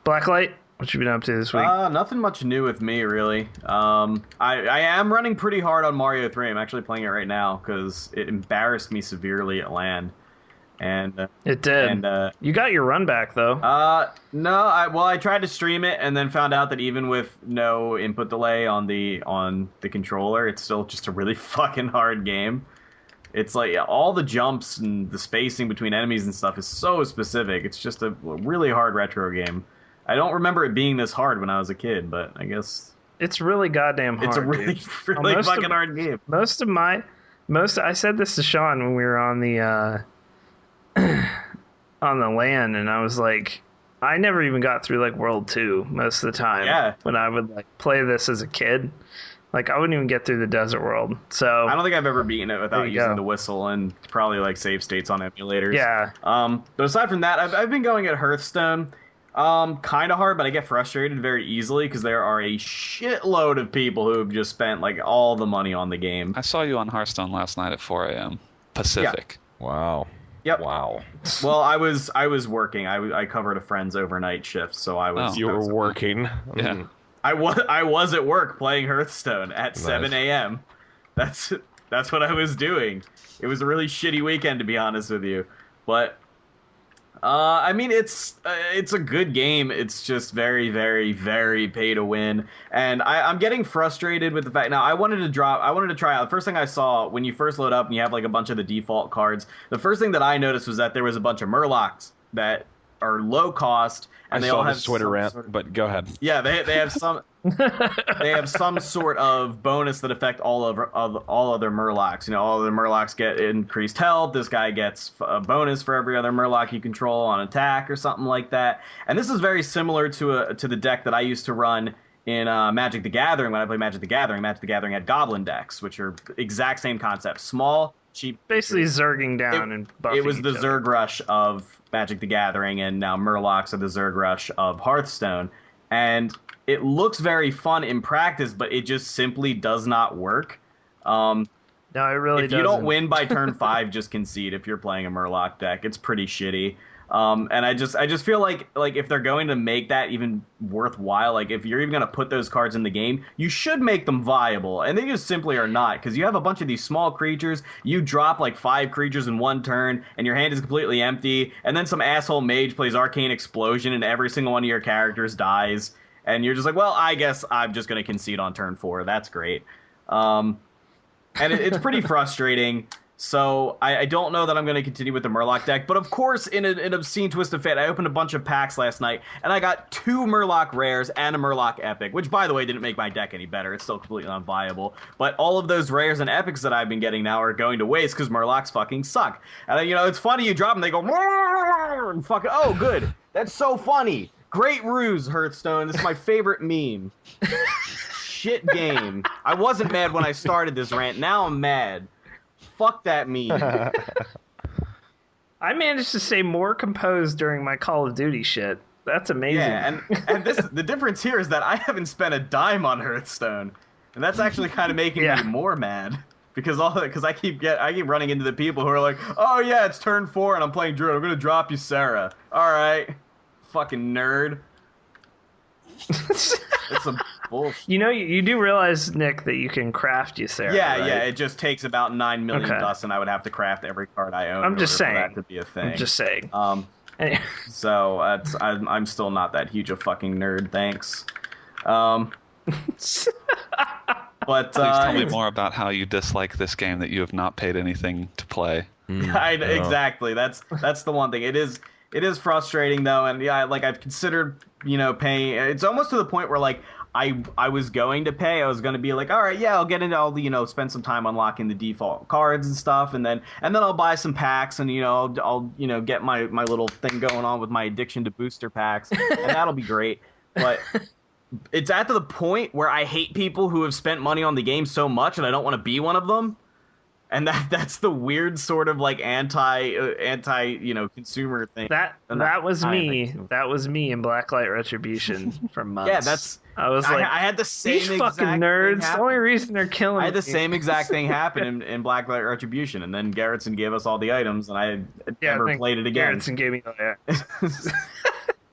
Blacklight, What you been up to this week? Nothing much new with me, really. I am running pretty hard on Mario 3. I'm actually playing it right now because it embarrassed me severely at LAN. And it did. And you got your run back though. No. I tried to stream it and then found out that even with no input delay on the controller, it's still just a really fucking hard game. It's like all the jumps and the spacing between enemies and stuff is so specific. It's just a really hard retro game. I don't remember it being this hard when I was a kid, but I guess it's really goddamn hard. It's a really fucking hard game. I said this to Sean when we were on the on the LAN, and I was like, I never even got through like World 2 most of the time. Yeah. When I would like play this as a kid, like I wouldn't even get through the desert world. So I don't think I've ever beaten it without using the whistle and probably like save states on emulators. Yeah. But aside from that, I've been going at Hearthstone. Kind of hard, but I get frustrated very easily because there are a shitload of people who have just spent like all the money on the game. I saw you on Hearthstone last night at 4 a.m. Pacific. Yeah. Wow. Yep. Wow. Well, I was working. I covered a friend's overnight shift, so I was. Oh. You were working. Yeah. I was at work playing Hearthstone at 7 a.m. That's what I was doing. It was a really shitty weekend, to be honest with you, but. I mean, it's a good game. It's just very, very, very pay to win, and I'm getting frustrated with the fact. Now, I wanted to try out. The first thing I saw when you first load up and you have like a bunch of the default cards, the first thing that I noticed was that there was a bunch of Murlocs that are low cost, and they all have Twitter rant. But go ahead. Yeah, they have some. They have some sort of bonus that affect all other Murlocs. You know, all other Murlocs get increased health. This guy gets a bonus for every other Murloc you control on attack or something like that. And this is very similar to the deck that I used to run in Magic the Gathering when I played Magic the Gathering. Magic the Gathering had Goblin decks, which are exact same concept. Small, cheap. Basically zerging down and buffing. It was the Zerg Rush of Magic the Gathering, and now Murlocs are the Zerg Rush of Hearthstone. And it looks very fun in practice, but it just simply does not work. No, it really doesn't. If you don't win by turn 5, just concede if you're playing a Murloc deck. It's pretty shitty. And I just feel like if they're going to make that even worthwhile, like if you're even going to put those cards in the game, you should make them viable. And they just simply are not, because you have a bunch of these small creatures, you drop like 5 creatures in one turn, and your hand is completely empty, and then some asshole mage plays Arcane Explosion, and every single one of your characters dies. And you're just like, well, I guess I'm just going to concede on turn 4. That's great. And it's pretty frustrating. So I don't know that I'm going to continue with the Murloc deck. But of course, in an obscene twist of fate, I opened a bunch of packs last night, and I got 2 Murloc rares and a Murloc epic, which, by the way, didn't make my deck any better. It's still completely unviable. But all of those rares and epics that I've been getting now are going to waste because Murlocs fucking suck. And, you know, it's funny, you drop them, they go, and fucking, oh, good. That's so funny. Great ruse, Hearthstone. This is my favorite meme. Shit game. I wasn't mad when I started this rant. Now I'm mad. Fuck that meme. I managed to stay more composed during my Call of Duty shit. That's amazing. Yeah, and the difference here is that I haven't spent a dime on Hearthstone, and that's actually kind of making me more mad. Because I keep running into the people who are like, oh yeah, it's turn 4 and I'm playing Druid. I'm gonna drop you Sarah. All right. Fucking nerd. It's some bullshit. You know, you do realize, Nick, that you can craft Ysera, Yeah, right? yeah. It just takes about 9 million dust, and I would have to craft every card I own. I'm just saying. For that to be a thing. I'm just saying. So I'm still not that huge a fucking nerd. Thanks. But please tell me more about how you dislike this game that you have not paid anything to play. Exactly. That's the one thing. It is frustrating though, and yeah, like I've considered, paying. It's almost to the point where like I was going to pay. I was going to be like, all right, yeah, I'll get into all the, spend some time unlocking the default cards and stuff, and then I'll buy some packs, and I'll get my little thing going on with my addiction to booster packs, and that'll be great. But it's at the point where I hate people who have spent money on the game so much, and I don't want to be one of them. And that's the weird sort of like anti consumer thing. That was me. That was me in Blacklight Retribution for months. Yeah, I was like, I had the same these exact fucking nerds. The only reason they're killing me. I had the same exact thing happen in Blacklight Retribution, and then Garrettson gave us all the items, and I never played it again. Garrettson gave me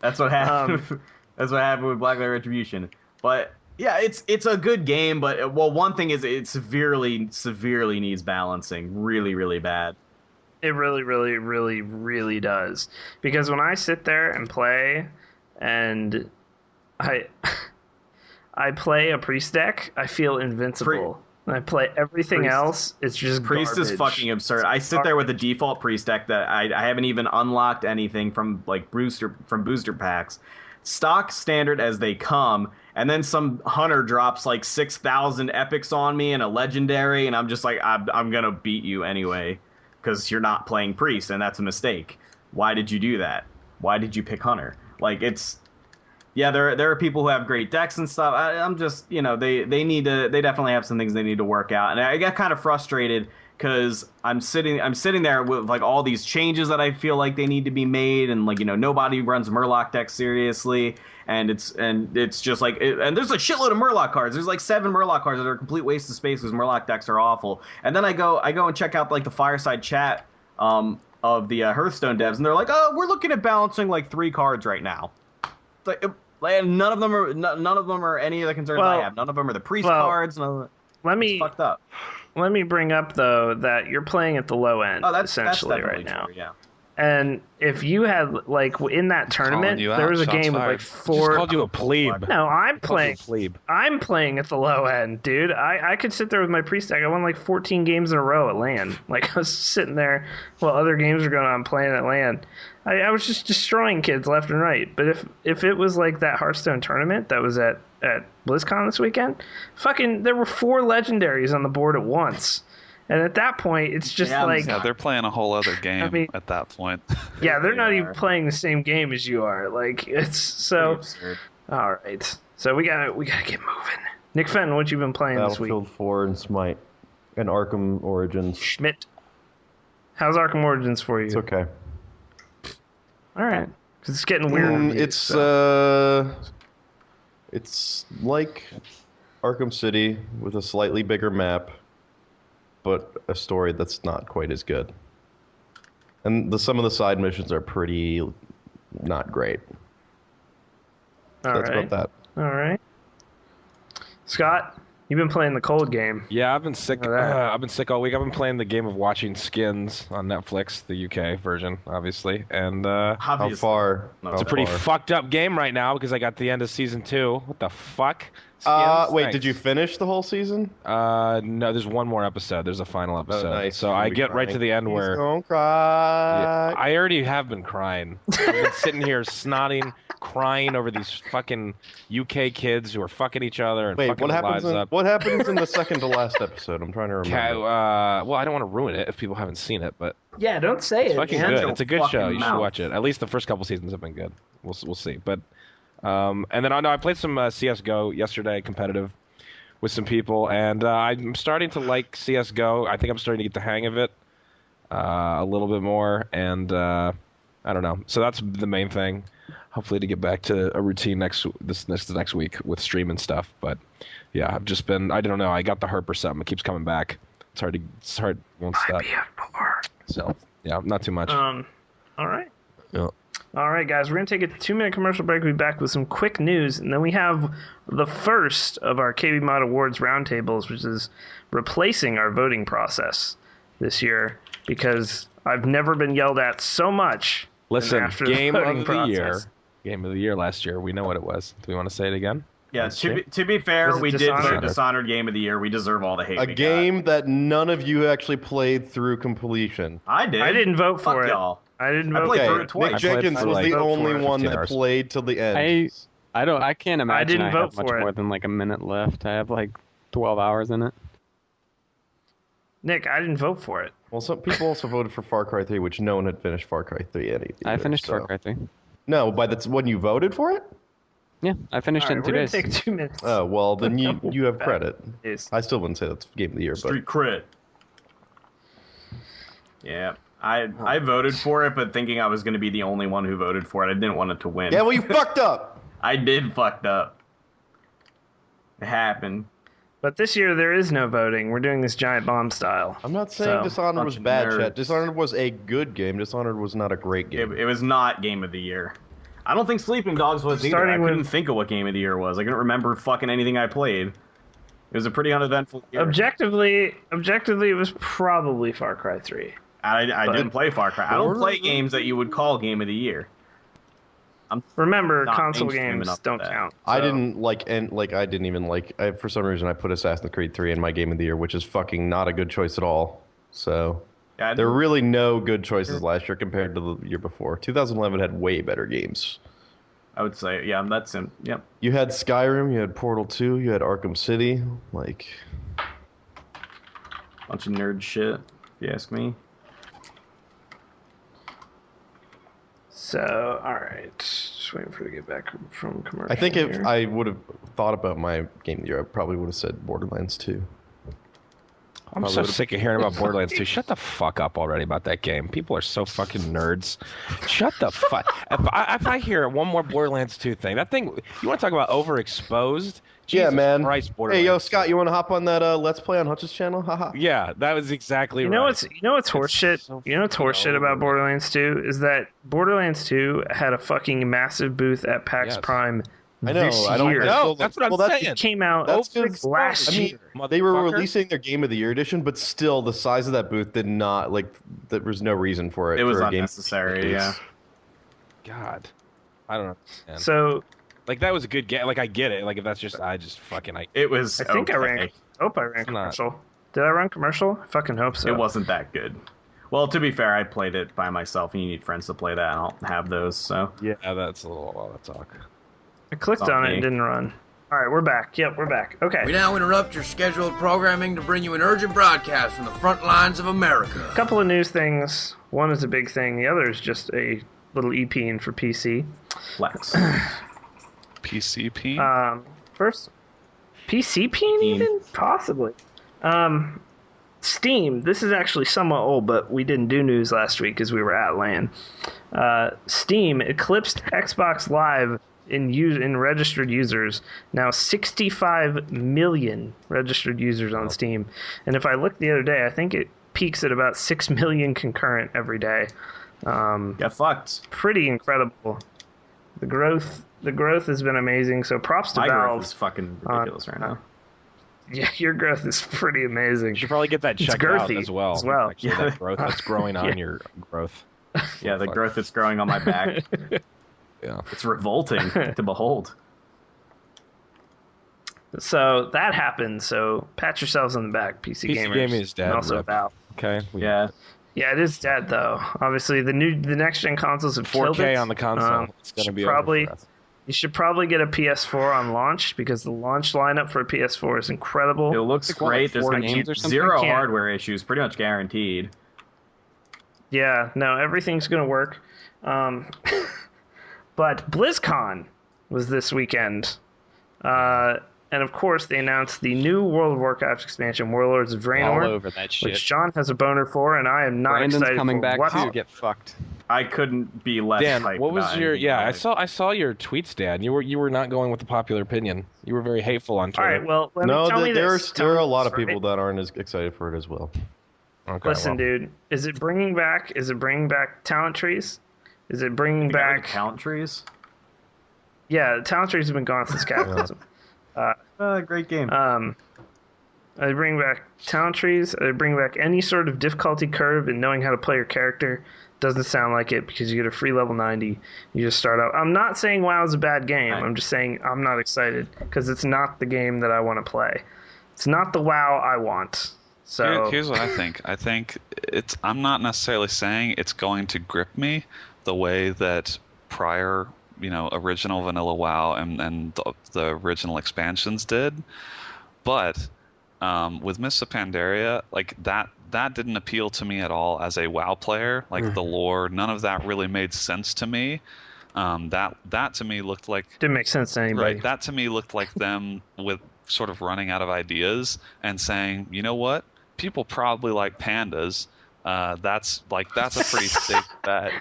That's what happened. That's what happened with Blacklight Retribution. But yeah, it's a good game, but one thing is it severely needs balancing, really, really bad. It really, really, really, really does. Because when I sit there and play, and I play a priest deck, I feel invincible. When I play everything else, it's just Priest garbage. is fucking absurd. I sit there with the default priest deck that I haven't even unlocked anything from booster packs. Stock standard as they come, and then some hunter drops like 6,000 epics on me and a legendary, and I'm just like, I'm gonna beat you anyway. Because you're not playing priest, and that's a mistake. Why did you do that? Why did you pick hunter? Like, it's... Yeah, there are people who have great decks and stuff. I'm just, they definitely have some things they need to work out. And I got kind of frustrated because I'm sitting there with like all these changes that I feel like they need to be made, and like, nobody runs Murloc decks seriously. And it's just like, and there's a shitload of Murloc cards. There's like 7 Murloc cards that are a complete waste of space because Murloc decks are awful. And then I go and check out like the fireside chat of the Hearthstone devs, and they're like, oh, we're looking at balancing like 3 cards right now. Like, none of them are any of the concerns I have. None of them are the priest cards. It's fucked up. Let me bring up though that you're playing at the low end essentially right now. True, yeah. And if you had, like, in that tournament, there was a game with, like, 4... I just called you a plebe. No, I'm playing at the low end, dude. I could sit there with my priest deck. I won, like, 14 games in a row at LAN. Like, I was sitting there while other games were going on playing at LAN. I was just destroying kids left and right. But if it was, like, that Hearthstone tournament that was at BlizzCon this weekend, there were 4 legendaries on the board at once. And at that point, it's just they're playing a whole other game at that point. Yeah, they're not even playing the same game as you are. Like, it's so... All right. So we gotta get moving. Nick Fenton, what you been playing this week? Battlefield 4 and Smite. And Arkham Origins. Schmidt. How's Arkham Origins for you? It's okay. All right. Because it's getting weird. It's like Arkham City with a slightly bigger map, but a story that's not quite as good. And some of the side missions are pretty not great. That's about that. All right. Scott, you've been playing the cold game. Yeah, I've been sick. I've been sick all week. I've been playing the game of watching Skins on Netflix, the UK version, obviously. And how far? It's a pretty fucked up game right now because I got the end of season 2. What the fuck? Wait, did you finish the whole season? No, there's one more episode. There's a final episode. Nice. So I get right to the end where... Don't cry. Yeah, I already have been crying. I've been sitting here snotting, crying over these fucking UK kids who are fucking each other and fucking their lives up. What happens in the second to last episode? I'm trying to remember. Well, I don't want to ruin it if people haven't seen it, but... Yeah, don't say it's fucking good. It's a good show. You should watch it. At least the first couple seasons have been good. We'll see. But... and then I played some CSGO yesterday, competitive, with some people, and I'm starting to like CSGO. I think I'm starting to get the hang of it a little bit more, and I don't know. So that's the main thing. Hopefully to get back to a routine next week with stream and stuff. But yeah, I've just been, I don't know. I got the herp or something. It keeps coming back. It's hard. Won't stop. So yeah, not too much. All right. Yeah. All right, guys, we're going to take a 2-minute commercial break. We'll be back with some quick news, and then we have the first of our KBMOD Awards Roundtables, which is replacing our voting process this year, because I've never been yelled at so much. Listen, Game of the Year last year, we know what it was. Do we want to say it again? Yeah, to be fair, we did vote Dishonored Game of the Year. We deserve all the hate A game that none of you actually played through completion. I did. I didn't vote for it. Y'all. I didn't vote for for it twice. Nick Jenkins was the only one that played till the end. I can't imagine I have much for it. more than like a minute left. I have like 12 hours in it. Nick, I didn't vote for it. Well, some people also voted for Far Cry 3, which no one had finished Far Cry 3 I finished Far Cry 3. No, when you voted for it? Yeah, I finished it in 2 days. Take 2 minutes. Oh, well, then you have credit. I still wouldn't say that's Game of the Year, but... Street cred. Yeah. I voted for it, but thinking I was going to be the only one who voted for it. I didn't want it to win. Yeah, well, you fucked up! I did fucked up. It happened. But this year, there is no voting. We're doing this giant bomb style. I'm not saying Dishonored was bad, Chet. Dishonored was a good game. Dishonored was not a great game. It was not Game of the Year. I don't think Sleeping Dogs was either. I couldn't think of what game of the year was. I couldn't remember fucking anything I played. It was a pretty uneventful year. Objectively, it was probably Far Cry 3. I didn't play Far Cry. I don't play games that you would call game of the year. Remember, console games don't count. So. I didn't I didn't even like. For some reason, I put Assassin's Creed 3 in my game of the year, which is fucking not a good choice at all. So there were really no good choices last year compared to the year before. 2011 had way better games. I would say, yeah, that's him. Yep. You had Skyrim, you had Portal 2, you had Arkham City, like bunch of nerd shit, if you ask me. So, all right, just waiting for you to get back from commercial. I think if I would have thought about my game of the year, I probably would have said Borderlands 2. I'm so sick of hearing about Borderlands 2. Shut the fuck up already about that game. People are so fucking nerds. Shut the fuck. If I hear one more Borderlands 2 thing, that thing. You want to talk about overexposed? Jesus man. Christ, hey, yo, Scott, you want to hop on that Let's Play on Hutch's channel? Haha. Yeah, that was exactly right. You know what's horseshit? So you know what's horseshit about Borderlands 2 is that Borderlands 2 had a fucking massive booth at PAX Prime. I know. I don't know. That's what I'm saying. It came out last year. I mean, they were releasing their Game of the Year edition, but still, the size of that booth did not there was no reason for it. It was unnecessary. Yeah. God, I don't know. So, like, that was a good game. Like, I get it. Like, if that's just, It was. I think I hope I ran commercial. Did I run commercial? I fucking hope so. It wasn't that good. Well, to be fair, I played it by myself, and you need friends to play that. I don't have those, so. Yeah, that's a lot of talk. I clicked on it and didn't run. All right, we're back. Yep, we're back. Okay. We now interrupt your scheduled programming to bring you an urgent broadcast from the front lines of America. A couple of news things. One is a big thing. The other is just a little EP for PC. Flex. PCP? First, PCP even? Possibly. Steam. This is actually somewhat old, but we didn't do news last week because we were at LAN. Steam eclipsed Xbox Live in registered users. Now 65 million registered users on Steam. And if I looked the other day, I think it peaks at about 6 million concurrent every day. Got fucked. Pretty incredible. The growth has been amazing. So props to My Valve. growth is fucking ridiculous right now. Yeah, your growth is pretty amazing. You should probably get that checked out as well. Actually, yeah. that growth that's growing on your growth. Yeah, the growth that's growing on my back. Yeah, it's revolting to behold. So that happened. So pat yourselves on the back, PC gamers. PC gaming is dead. And also Valve. Okay. Yeah. Yeah, it is dead though. Obviously, the next gen consoles have killed it. 4K on the console. It's going to be probably. Over for us. You should probably get a PS4 on launch because the launch lineup for a PS4 is incredible. It looks great. There's like zero hardware issues, pretty much guaranteed. Yeah, no, everything's going to work. But BlizzCon was this weekend. And of course, they announced the new World of Warcraft expansion, Warlords of Draenor. All over that shit. Which John has a boner for, and I am not Brandon's excited coming for back whatsoever. to get fucked. I couldn't be less Dan, hyped what was about your? anything Yeah, about I saw your tweets, Dan. You were not going with the popular opinion. You were very hateful on Twitter. All right, well, tell me there this. are a lot of people that aren't as excited for it as well. Okay, Listen, dude, is it bringing back talent trees? Is it bringing back talent trees? Yeah, the talent trees have been gone since Cataclysm. Great game. They bring back talent trees. They bring back any sort of difficulty curve and knowing how to play your character. Doesn't sound like it because you get a free level 90. You just start out. I'm not saying WoW is a bad game. Right. I'm just saying I'm not excited because it's not the game that I want to play. It's not the WoW I want. So here's what I think. I think I'm not necessarily saying it's going to grip me the way that prior, original vanilla WoW and the original expansions did, but with Mists of Pandaria, like that didn't appeal to me at all as a WoW player. Like the lore, none of that really made sense to me. That to me looked like didn't make sense to anybody. Right, that to me looked like them with sort of running out of ideas and saying, you know what, people probably like pandas. That's a pretty safe bet.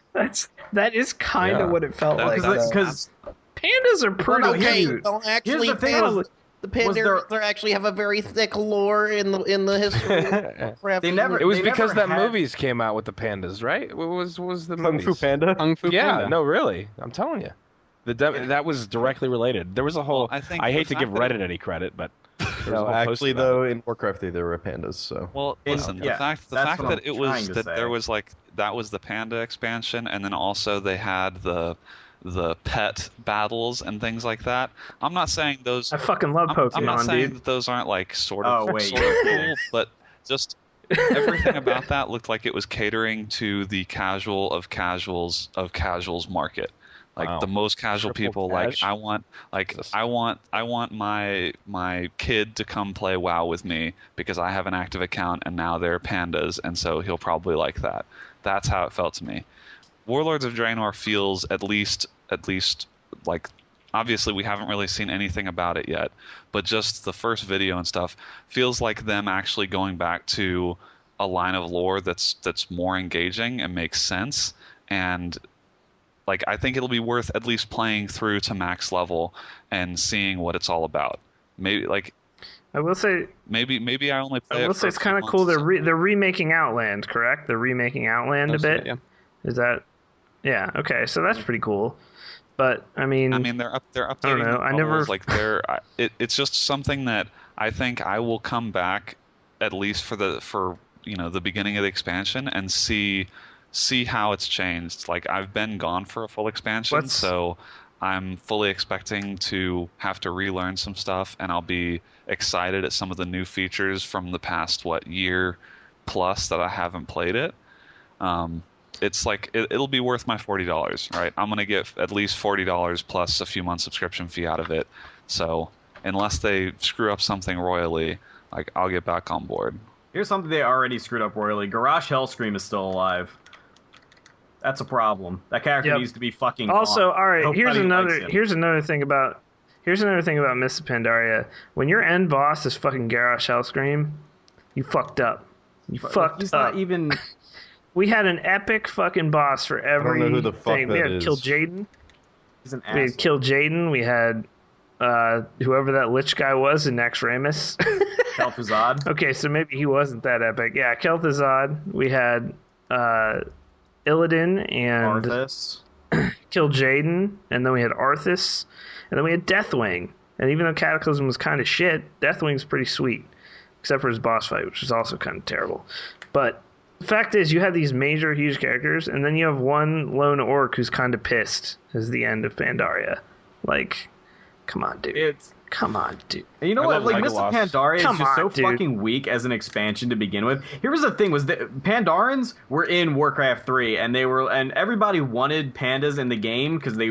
That is kind of what it felt like. Because pandas are pretty cute. Well, actually, the pandas actually have a very thick lore in the history of craft. It was because that movies came out with the pandas, right? What was the Kung movies? Fu Panda? Kung Fu Yeah, Panda. no, really. I'm telling you. That was directly related. There was a whole. I hate to give Reddit any credit, but no, actually though, in Warcraft 3 there were pandas. So listen, the fact that it was that there was that was the panda expansion, and then also they had the pet battles and things like that. I'm not saying those. I fucking love Pokemon, I'm not saying dude. that those aren't like sort of cool, but just everything about that looked like it was catering to the casual of casuals market. Like the most casual people, like I want my kid to come play WoW with me because I have an active account and now they're pandas, and so he'll probably like that. That's how it felt to me. Warlords of Draenor feels at least like, obviously we haven't really seen anything about it yet, but just the first video and stuff feels like them actually going back to a line of lore that's more engaging and makes sense. And like, I think it'll be worth at least playing through to max level and seeing what it's all about. Maybe like, I will say maybe I only play. I will say it's kind of cool. They're remaking Outland, correct? They're remaking Outland a bit. Yeah. Is that? Yeah. Okay. So that's pretty cool. But I mean they're updating. I don't know. I never like it's just something that I think I will come back at least for the beginning of the expansion and see how it's changed. Like, I've been gone for a full expansion, so I'm fully expecting to have to relearn some stuff, and I'll be excited at some of the new features from the past year plus that I haven't played it. It's like it'll be worth my $40, right? I'm gonna get at least $40 plus a few months subscription fee out of it. So unless they screw up something royally, like, I'll get back on board. Here's something they already screwed up royally. Garrosh Hellscream is still alive. That's a problem. That character needs to be fucking also gone. All right, here's another thing about Mists of Pandaria. When your end boss is fucking Garrosh Hellscream, you fucked up. He's not even. We had an epic fucking boss for every I don't know who the fuck thing. that We had is. Kill Jaden. He's an We had Kill Jaden. We had whoever that Lich guy was in Naxxramas. Kel'Thuzad. Okay, so maybe he wasn't that epic. Yeah, Kel'Thuzad. We had Illidan and Arthas. Kill Jaden, and then we had Arthas, and then we had Deathwing. And even though Cataclysm was kind of shit, Deathwing's pretty sweet, except for his boss fight, which is also kind of terrible. But the fact is, you have these major, huge characters, and then you have one lone orc who's kind of pissed as the end of Pandaria. Like, come on, dude. Come on, dude. And you know what? Like, Mists of Pandaria is just so dude. fucking weak as an expansion to begin with. Here was the thing: was that Pandarans were in Warcraft 3, and everybody wanted pandas in the game because they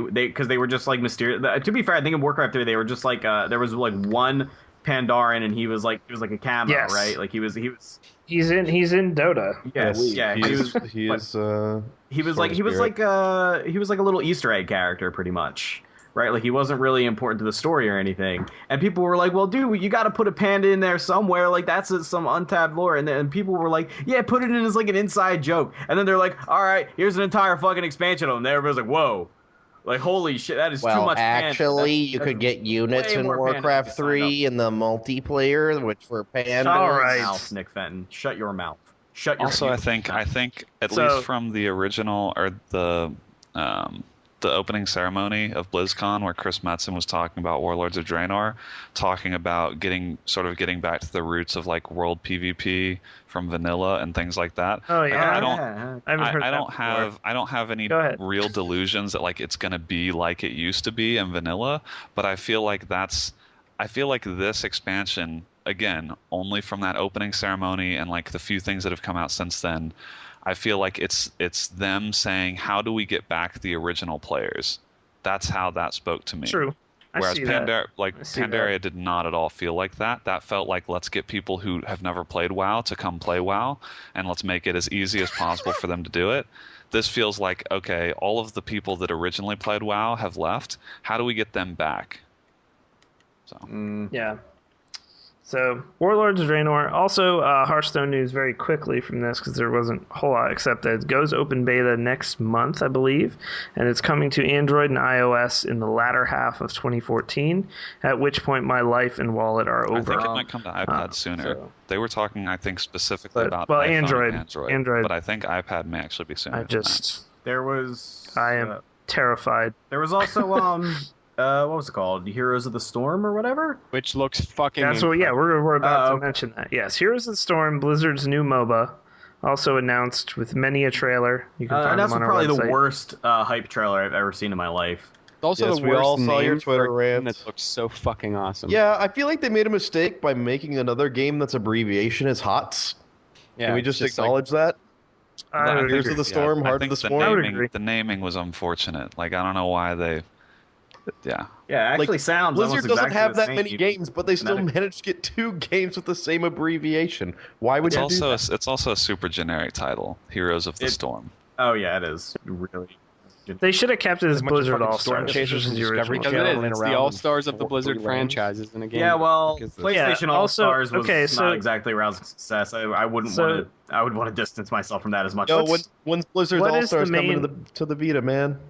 were just like mysterious. To be fair, I think in Warcraft 3 they were just like there was like one Pandaran, and he was like a camo, right? Like he was. He's in Dota. Yes, he was like a little Easter egg character, pretty much. Right, like he wasn't really important to the story or anything, and people were like, "Well, dude, you got to put a panda in there somewhere. Like that's some untapped lore." And then people were like, "Yeah, put it in as like an inside joke." And then they're like, "All right, here's an entire fucking expansion of them." And everybody's like, "Whoa, like holy shit, that is too much." Actually, you could get units in Warcraft 3 in the multiplayer, which were pandas. All right, mouth, Nick Fenton, shut your mouth. Shut your. Also, I think at least from the original or the opening ceremony of BlizzCon, where Chris Metzen was talking about Warlords of Draenor, talking about getting back to the roots of like world PvP from vanilla and things like that. Oh yeah, I don't have any real delusions that like it's gonna be like it used to be in vanilla, but I feel like this expansion, again, only from that opening ceremony and like the few things that have come out since then, I feel like it's them saying, how do we get back the original players? That's how that spoke to me. True. Whereas Pandaria did not at all feel like that. That felt like, let's get people who have never played WoW to come play WoW, and let's make it as easy as possible for them to do it. This feels like, okay, all of the people that originally played WoW have left. How do we get them back? So yeah. So, Warlords of Draenor. Also, Hearthstone news very quickly from this, because there wasn't a whole lot, except that it goes open beta next month, I believe, and it's coming to Android and iOS in the latter half of 2014, at which point my life and wallet are over. I think it might come to iPad sooner. So, they were talking, I think, specifically about iPhone Android, but I think iPad may actually be sooner. There was... terrified. There was also what was it called? Heroes of the Storm or whatever? Which looks fucking. That's what. Yeah, we're about to mention that. Yes, Heroes of the Storm, Blizzard's new MOBA, also announced with many a trailer. You can find them on our website. That's probably the worst hype trailer I've ever seen in my life. Also, yes, the we worst all saw your name Twitter for a game rants. that looks so fucking awesome. Yeah, I feel like they made a mistake by making another game that's abbreviation is HOTS. Yeah, Can we just acknowledge that? Heroes of the Storm, Heart of the Swarm. The naming was unfortunate. Like, I don't know why they. Yeah. Yeah, it actually sounds Blizzard doesn't exactly have the that same. many games, but they still managed to get 2 games with the same abbreviation. Why would you do that? It's also a super generic title, Heroes of the Storm. Oh yeah, it is really. They should have kept it as Blizzard Storm All-Stars. Chasers and Discovery Because Channel it's the All-Stars of the Blizzard franchises in a game. Yeah, well, PlayStation All-Stars was not exactly around success. I wouldn't want to. I would want to distance myself from that as much. No, when's Blizzard's All-Stars coming to the Vita, man?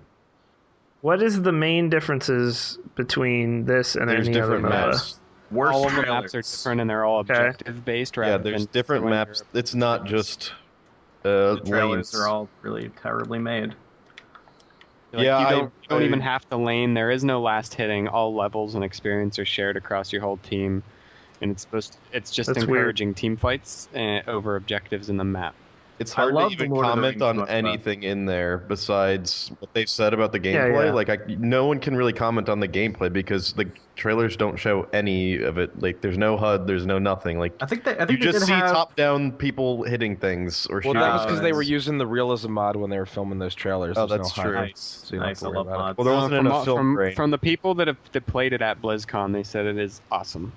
What is the main differences between this and any other maps? All of the maps are different and they're all objective based. Yeah, there's different maps. It's not just the trailers are all really terribly made. Like, you don't even have to lane. There is no last hitting. All levels and experience are shared across your whole team, and it's just encouraging team fights over objectives in the map. It's hard to even comment on anything in there besides what they've said about the gameplay. Yeah. Like, no one can really comment on the gameplay because the trailers don't show any of it. Like, there's no HUD, there's no nothing. Like, I think you just see top-down people hitting things or shooting. Well, that was because they were using the realism mod when they were filming those trailers. Oh, that's true. Nice. I love mods. Well, there wasn't enough film grain. From the people that played it at BlizzCon, they said it is awesome.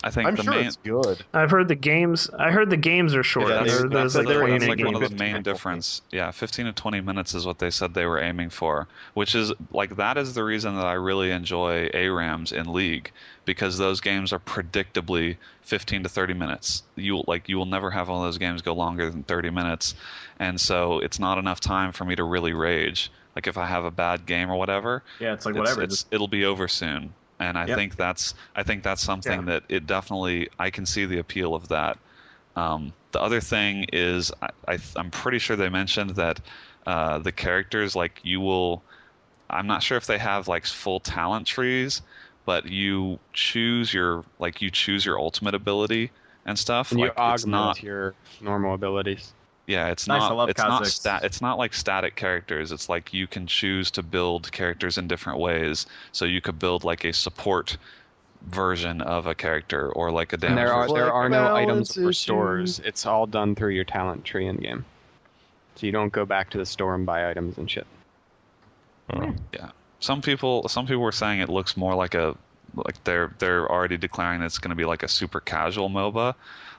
I think I'm sure it's good. I've heard the games. I heard the games are short. Yeah, that's like one of the main difference. Yeah, 15 to 20 minutes is what they said they were aiming for, which is like that is the reason that I really enjoy ARAMs in League, because those games are predictably 15 to 30 minutes. You will never have one of those games go longer than 30 minutes, and so it's not enough time for me to really rage. Like if I have a bad game or whatever, yeah, it's like whatever. It'll be over soon. And I think that's something that it definitely I can see the appeal of that. The other thing is I'm pretty sure they mentioned that the characters I'm not sure if they have like full talent trees, but you choose your ultimate ability and stuff. And you like, augment your normal abilities. Yeah, it's nice, not. It's it's not like static characters. It's like you can choose to build characters in different ways. So you could build like a support version of a character or like a damage. And there are no items or stores. It's all done through your talent tree in game. So you don't go back to the store and buy items and shit. Yeah. Some people were saying it looks more like they're already declaring it's going to be like a super casual MOBA.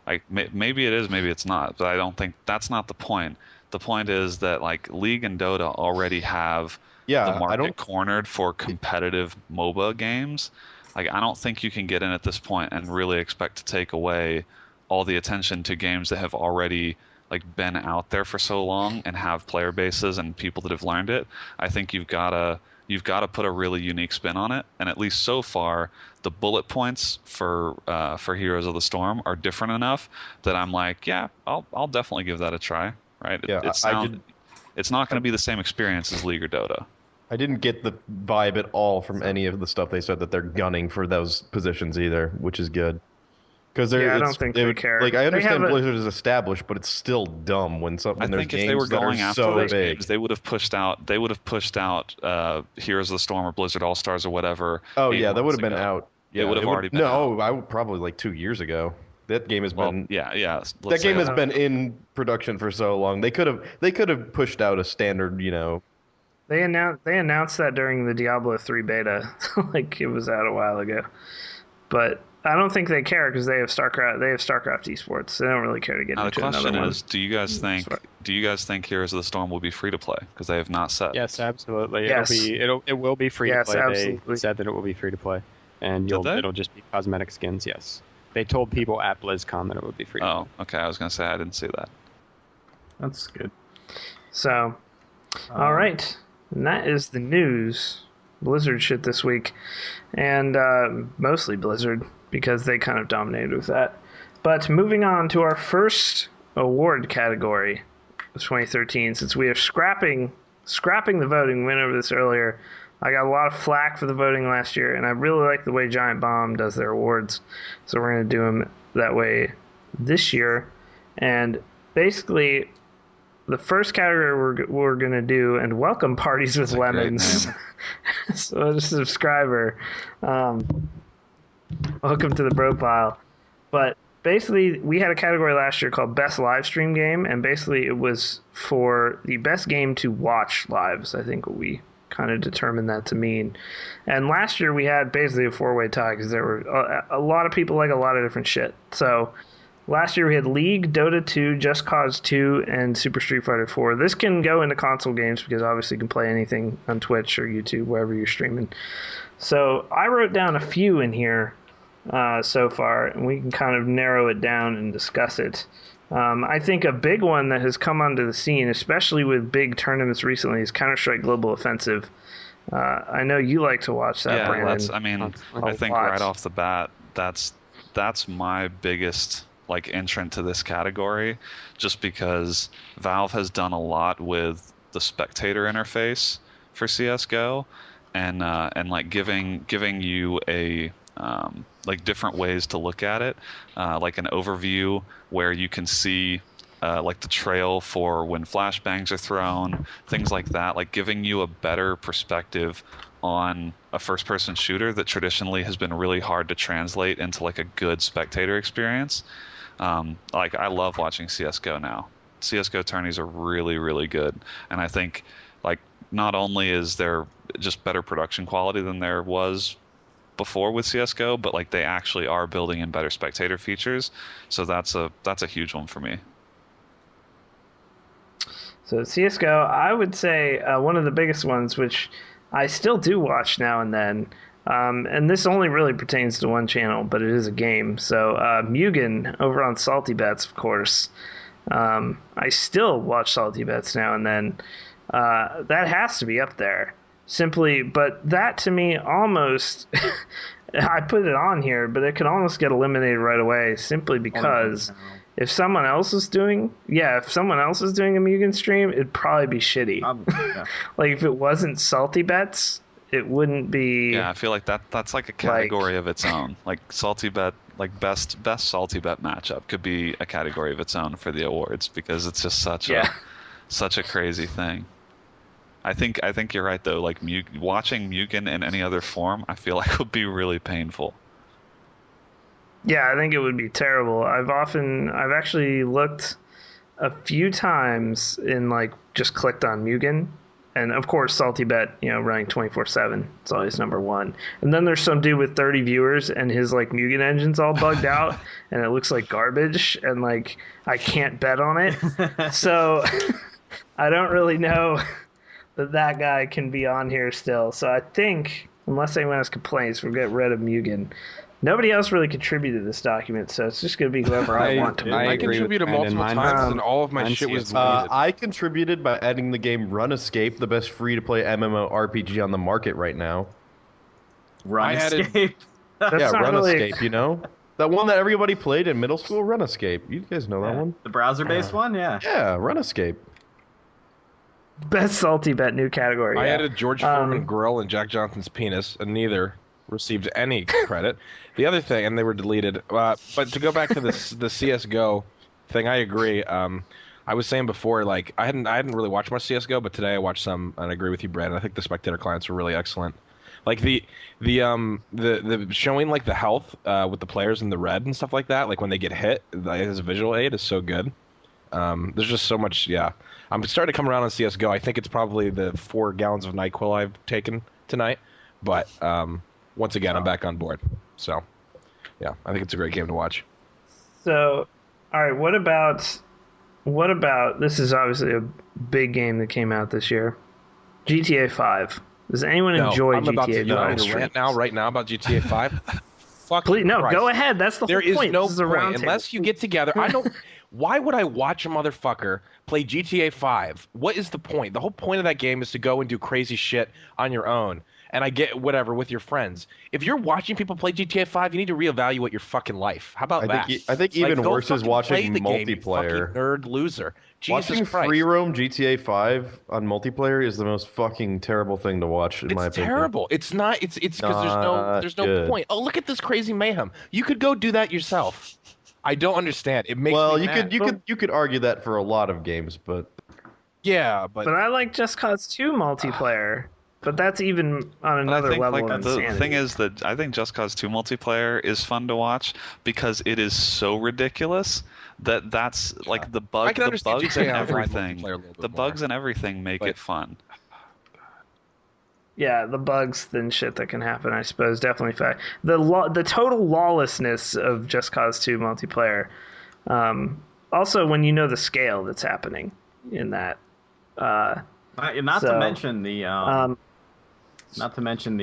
Like maybe it is, maybe it's not, but I don't think that's not the point. The point is that like League and Dota already have the market cornered for competitive MOBA games. Like I don't think you can get in at this point and really expect to take away all the attention to games that have already like been out there for so long and have player bases and people that have learned it. I think you've got to put a really unique spin on it, and at least so far, the bullet points for Heroes of the Storm are different enough that I'm like, yeah, I'll definitely give that a try. Right? Yeah, it's not going to be the same experience as League or Dota. I didn't get the vibe at all from any of the stuff they said that they're gunning for those positions either, which is good. Because I don't think they care. Like I understand Blizzard is established, but it's still dumb when I think if they were going after those games, they would have pushed out. Heroes of the Storm or Blizzard All Stars or whatever. Oh yeah, that would have been out. Yeah, it would have already been. No, I would probably like 2 years ago. That game has been. Yeah. That game has been in production for so long. They could have pushed out a standard. They announced that during the Diablo 3 beta, like it was out a while ago, but. I don't think they care because they have StarCraft. They have StarCraft esports. They don't really care to get into another one. The question is, do you guys think Heroes of the Storm will be free to play? Because they have not said. Yes, absolutely. Yes. It will be free to play. Absolutely. They said that it will be free to play, and it'll just be cosmetic skins. Yes, they told people at BlizzCon that it would be free. Oh, okay. I was gonna say I didn't see that. That's good. So, all right, and that is the news. Blizzard shit this week, and mostly Blizzard, because they kind of dominated with that. But moving on to our first award category of 2013, since we are scrapping scrapping the voting, we went over this earlier. I got a lot of flack for the voting last year, and I really like the way Giant Bomb does their awards. So we're going to do them that way this year. And basically, the first category we're going to do, and welcome Parties with Lemons. So a subscriber. Welcome to the bro pile. But basically, we had a category last year called Best Live Stream Game, and basically it was for the best game to watch lives, I think what we kind of determined that to mean. And last year we had basically a four-way tie because there were a lot of people like a lot of different shit. So last year we had League, Dota 2, Just Cause 2, and Super Street Fighter 4. This can go into console games because obviously you can play anything on Twitch or YouTube, wherever you're streaming. So I wrote down a few in here so far, and we can kind of narrow it down and discuss it. I think a big one that has come onto the scene, especially with big tournaments recently, is Counter-Strike Global Offensive. I know you like to watch that, Brandon. I think right off the bat, that's my biggest entrant to this category, just because Valve has done a lot with the spectator interface for CS:GO, and giving you a different ways to look at it, like an overview where you can see the trail for when flashbangs are thrown, things like that, giving you a better perspective on a first-person shooter that traditionally has been really hard to translate into a good spectator experience. I love watching CS:GO now. CS:GO tourneys are really, really good, and I think not only is there just better production quality than there was before with CS:GO, but they actually are building in better spectator features. So that's a huge one for me. So CS:GO, I would say one of the biggest ones, which I still do watch now and then, and this only really pertains to one channel, but it is a game. So Mugen over on Salty Bets, of course. I still watch Salty Bets now and then. That has to be up there. Simply, but that to me almost, I put it on here, but it could almost get eliminated right away simply because if someone else is doing a Mugen stream, it'd probably be shitty. If it wasn't Salty Bets, it wouldn't be. Yeah, I feel like that's a category of its own. Salty Bet, best Salty Bet matchup could be a category of its own for the awards because it's just such a crazy thing. I think you're right though. Watching Mugen in any other form, I feel like would be really painful. Yeah, I think it would be terrible. I've actually looked a few times and just clicked on Mugen, and of course Salty Bet, running 24/7. It's always number one. And then there's some dude with 30 viewers and his Mugen engine's all bugged out, and it looks like garbage, and I can't bet on it. So I don't really know that guy can be on here still. So I think, unless anyone has complaints, we'll get rid of Mugen. Nobody else really contributed to this document, so it's just going to be whoever I want to. I contributed multiple times, and all of my shit was deleted. I contributed by adding the game Run Escape, the best free-to-play MMORPG on the market right now. Run Escape? Yeah, Run Escape, That one that everybody played in middle school, Run Escape. You guys know that one? The browser-based one? Yeah. Yeah, Run Escape. Best Salty Bet new category. I added George Foreman Grill and Jack Johnson's penis, and neither received any credit. The other thing, and they were deleted. But to go back to the CS:GO thing, I agree. I was saying before, I hadn't really watched much CS:GO, but today I watched some, and I agree with you, Brandon. I think the spectator clients were really excellent. The showing the health with the players in the red and stuff like that, when they get hit, as a visual aid is so good. There's just so much. Yeah, I'm starting to come around on CS:GO. I think it's probably the 4 gallons of NyQuil I've taken tonight, but once again, I'm back on board. So, yeah, I think it's a great game to watch. So, all right, what about this is obviously a big game that came out this year, GTA 5. Does anyone enjoy GTA 5? I'm about to rant right now about GTA 5. Please, no, go ahead. That's the whole point. There is no point unless you get together. Why would I watch a motherfucker play GTA 5? What is the point? The whole point of that game is to go and do crazy shit on your own. and I get whatever with your friends. If you're watching people play GTA 5, you need to reevaluate your fucking life. How about that? I think even worse is watching multiplayer. Nerd loser. Jesus watching Christ. free roam GTA 5 on multiplayer is the most fucking terrible thing to watch in my opinion. It's terrible. It's not. It's because there's no point. Oh, look at this crazy mayhem. You could go do that yourself. I don't understand. It makes me mad. you could argue that for a lot of games, but yeah, but I like Just Cause 2 multiplayer. But that's even on another level of insanity. The thing is that I think Just Cause 2 multiplayer is fun to watch because it is so ridiculous that's like the bugs and everything. The bugs and everything make it fun. Yeah, the bugs and shit that can happen, I suppose, definitely fact. The total lawlessness of Just Cause 2 multiplayer. Also, when you know the scale that's happening in that. Not to mention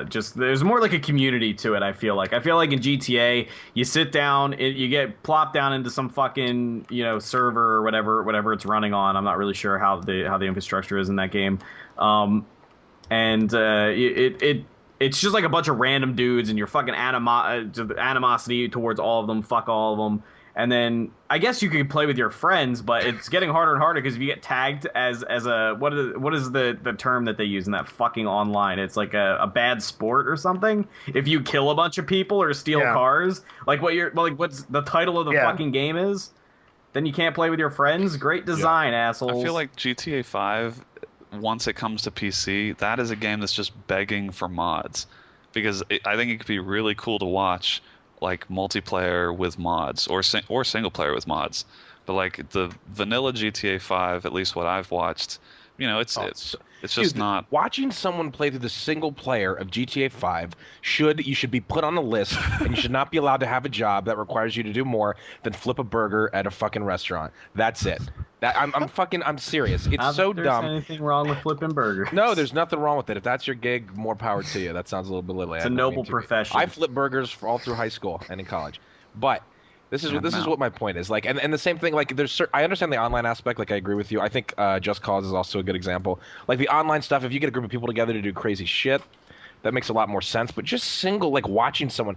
just there's more like a community to it. I feel like in GTA you sit down, you get plopped down into some fucking server or whatever it's running on. I'm not really sure how the infrastructure is in that game, and it's just like a bunch of random dudes and your fucking animosity towards all of them. Fuck all of them. And then I guess you could play with your friends, but it's getting harder and harder because if you get tagged as a what is the term that they use in that fucking online? It's like a bad sport or something. If you kill a bunch of people or steal cars, like what's the title of the fucking game is, then you can't play with your friends. Great design, assholes. I feel like GTA 5, once it comes to PC, that is a game that's just begging for mods because I think it could be really cool to watch. Like multiplayer with mods or single player with mods, but like the vanilla GTA 5, at least what I've watched, it's just not. Watching someone play through the single player of GTA 5 you should be put on a list, and you should not be allowed to have a job that requires you to do more than flip a burger at a fucking restaurant. That's it. I'm serious. It's so dumb. There's anything wrong with flipping burgers? No, there's nothing wrong with it. If that's your gig, more power to you. That sounds a little belittling. It's a noble profession. I flipped burgers all through high school and in college, but this is what my point is. Like, and the same thing. Like, I understand the online aspect. Like, I agree with you. I think Just Cause is also a good example. Like the online stuff. If you get a group of people together to do crazy shit, that makes a lot more sense. But just like watching someone,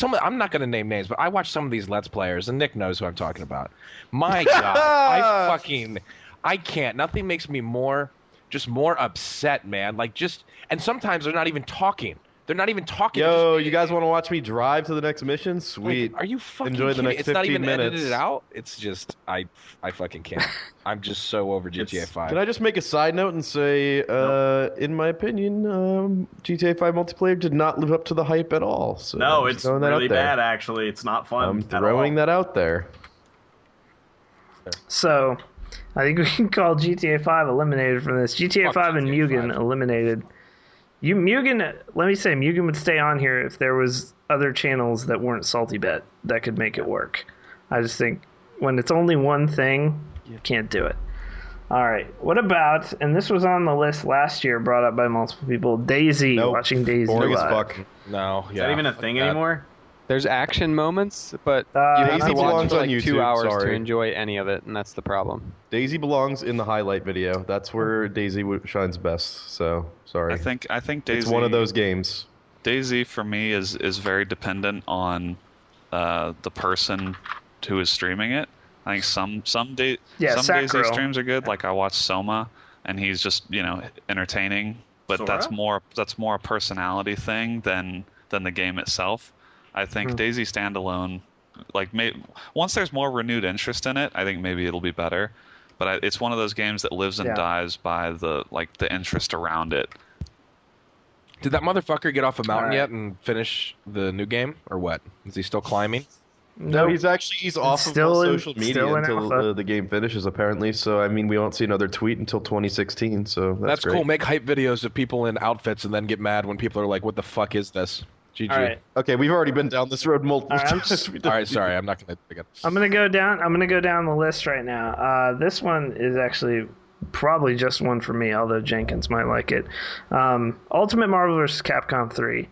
I'm not going to name names, but I watch some of these Let's Players, and Nick knows who I'm talking about. My God, I can't. Nothing makes me more upset, man. Like and sometimes they're not even talking. Yo, you guys want to watch me drive to the next mission? Sweet. Are you fucking enjoy the next 15 minutes? It's not even edited out. It's just I fucking can't. I'm just so over GTA 5. Can I just make a side note and say, in my opinion, GTA 5 multiplayer did not live up to the hype at all. So no, it's really bad. Actually, it's not fun. I'm throwing that out there. So, I think we can call GTA 5 eliminated from this. GTA 5 and Mugen eliminated. Mugen, let me say, Mugen would stay on here if there was other channels that weren't Salty Bet that could make it work. I just think when it's only one thing, you can't do it. All right. What about, and this was on the list last year, brought up by multiple people, Daisy, watching Daisy boring live. as fuck. No, Is that even a thing anymore? There's action moments, but you have to watch for like YouTube, 2 hours to enjoy any of it, and that's the problem. Daisy belongs in the highlight video. That's where Daisy shines best. So sorry. I think Daisy. It's one of those games. Daisy for me is very dependent on the person who is streaming it. I think some Daisy streams are good. Like I watch Soma, and he's just entertaining. But Sora? that's more a personality thing than the game itself. I think Daisy standalone, once there's more renewed interest in it, I think maybe it'll be better. But it's one of those games that lives and dies by the interest around it. Did that motherfucker get off a mountain yet and finish the new game, or what? Is he still climbing? No, he's off of social media until the game finishes, apparently. So, I mean, we won't see another tweet until 2016. So that's great. Cool. Make hype videos of people in outfits and then get mad when people are like, "What the fuck is this?" GG. All right. Okay, we've already been down this road multiple times. All right, sorry, I'm not gonna. I'm gonna go down the list right now. This one is actually probably just one for me, although Jenkins might like it. Ultimate Marvel vs. Capcom 3.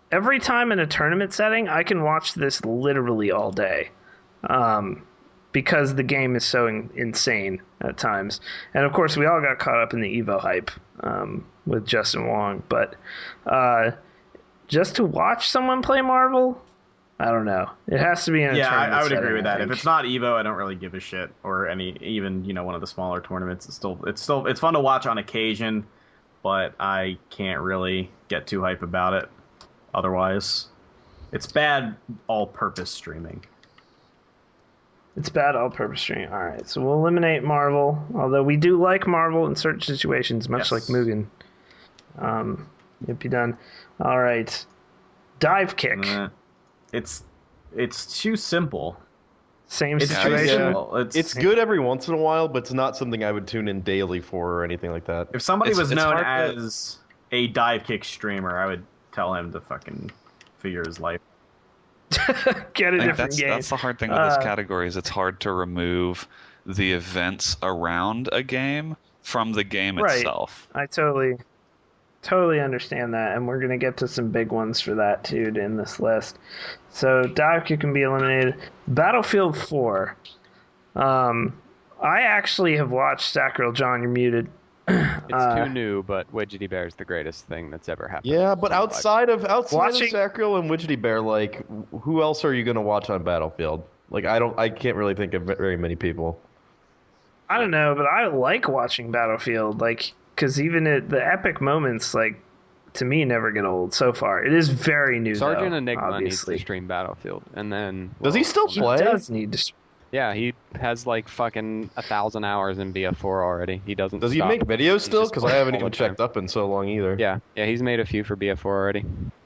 Every time in a tournament setting, I can watch this literally all day. because the game is so insane at times. And of course, we all got caught up in the Evo hype with Justin Wong. But just to watch someone play Marvel, I don't know. It has to be in a tournament. I would agree setting, with that. I think. If it's not Evo, I don't really give a shit. Or even one of the smaller tournaments. It's fun to watch on occasion, but I can't really get too hype about it. Otherwise, it's bad all-purpose streaming. It's bad all-purpose streaming. All right, so we'll eliminate Marvel. Although we do like Marvel in certain situations, much like Mugen. It'd be done. All right, dive kick. It's too simple. Same It's situation. It's good every once in a while, but it's not something I would tune in daily for or anything like that. If somebody was known as a dive kick streamer, I would tell him to fucking figure his life. Get a different game. That's the hard thing with this category is it's hard to remove the events around a game from the game itself. I totally understand that, and we're gonna get to some big ones for that too in this list. So dive kick can be eliminated. Battlefield 4. I actually have watched Sacriel. John, you're muted. It's too new, but Widgety Bear is the greatest thing that's ever happened. Yeah, but outside of Sacriel and Widgety Bear, like, who else are you gonna watch on Battlefield? Like, I can't really think of very many people. I don't know, but I like watching Battlefield, like, because even the epic moments, like, to me, never get old so far. It is very new, Sergeant though, Enigma obviously. needs to stream Battlefield, and then does he still play? He does need to. Yeah, he has like fucking 1,000 hours in BF4 already. He doesn't. Does he stop. make videos still? Because I haven't all even the time. checked up in so long either. Yeah, he's made a few for BF4 already.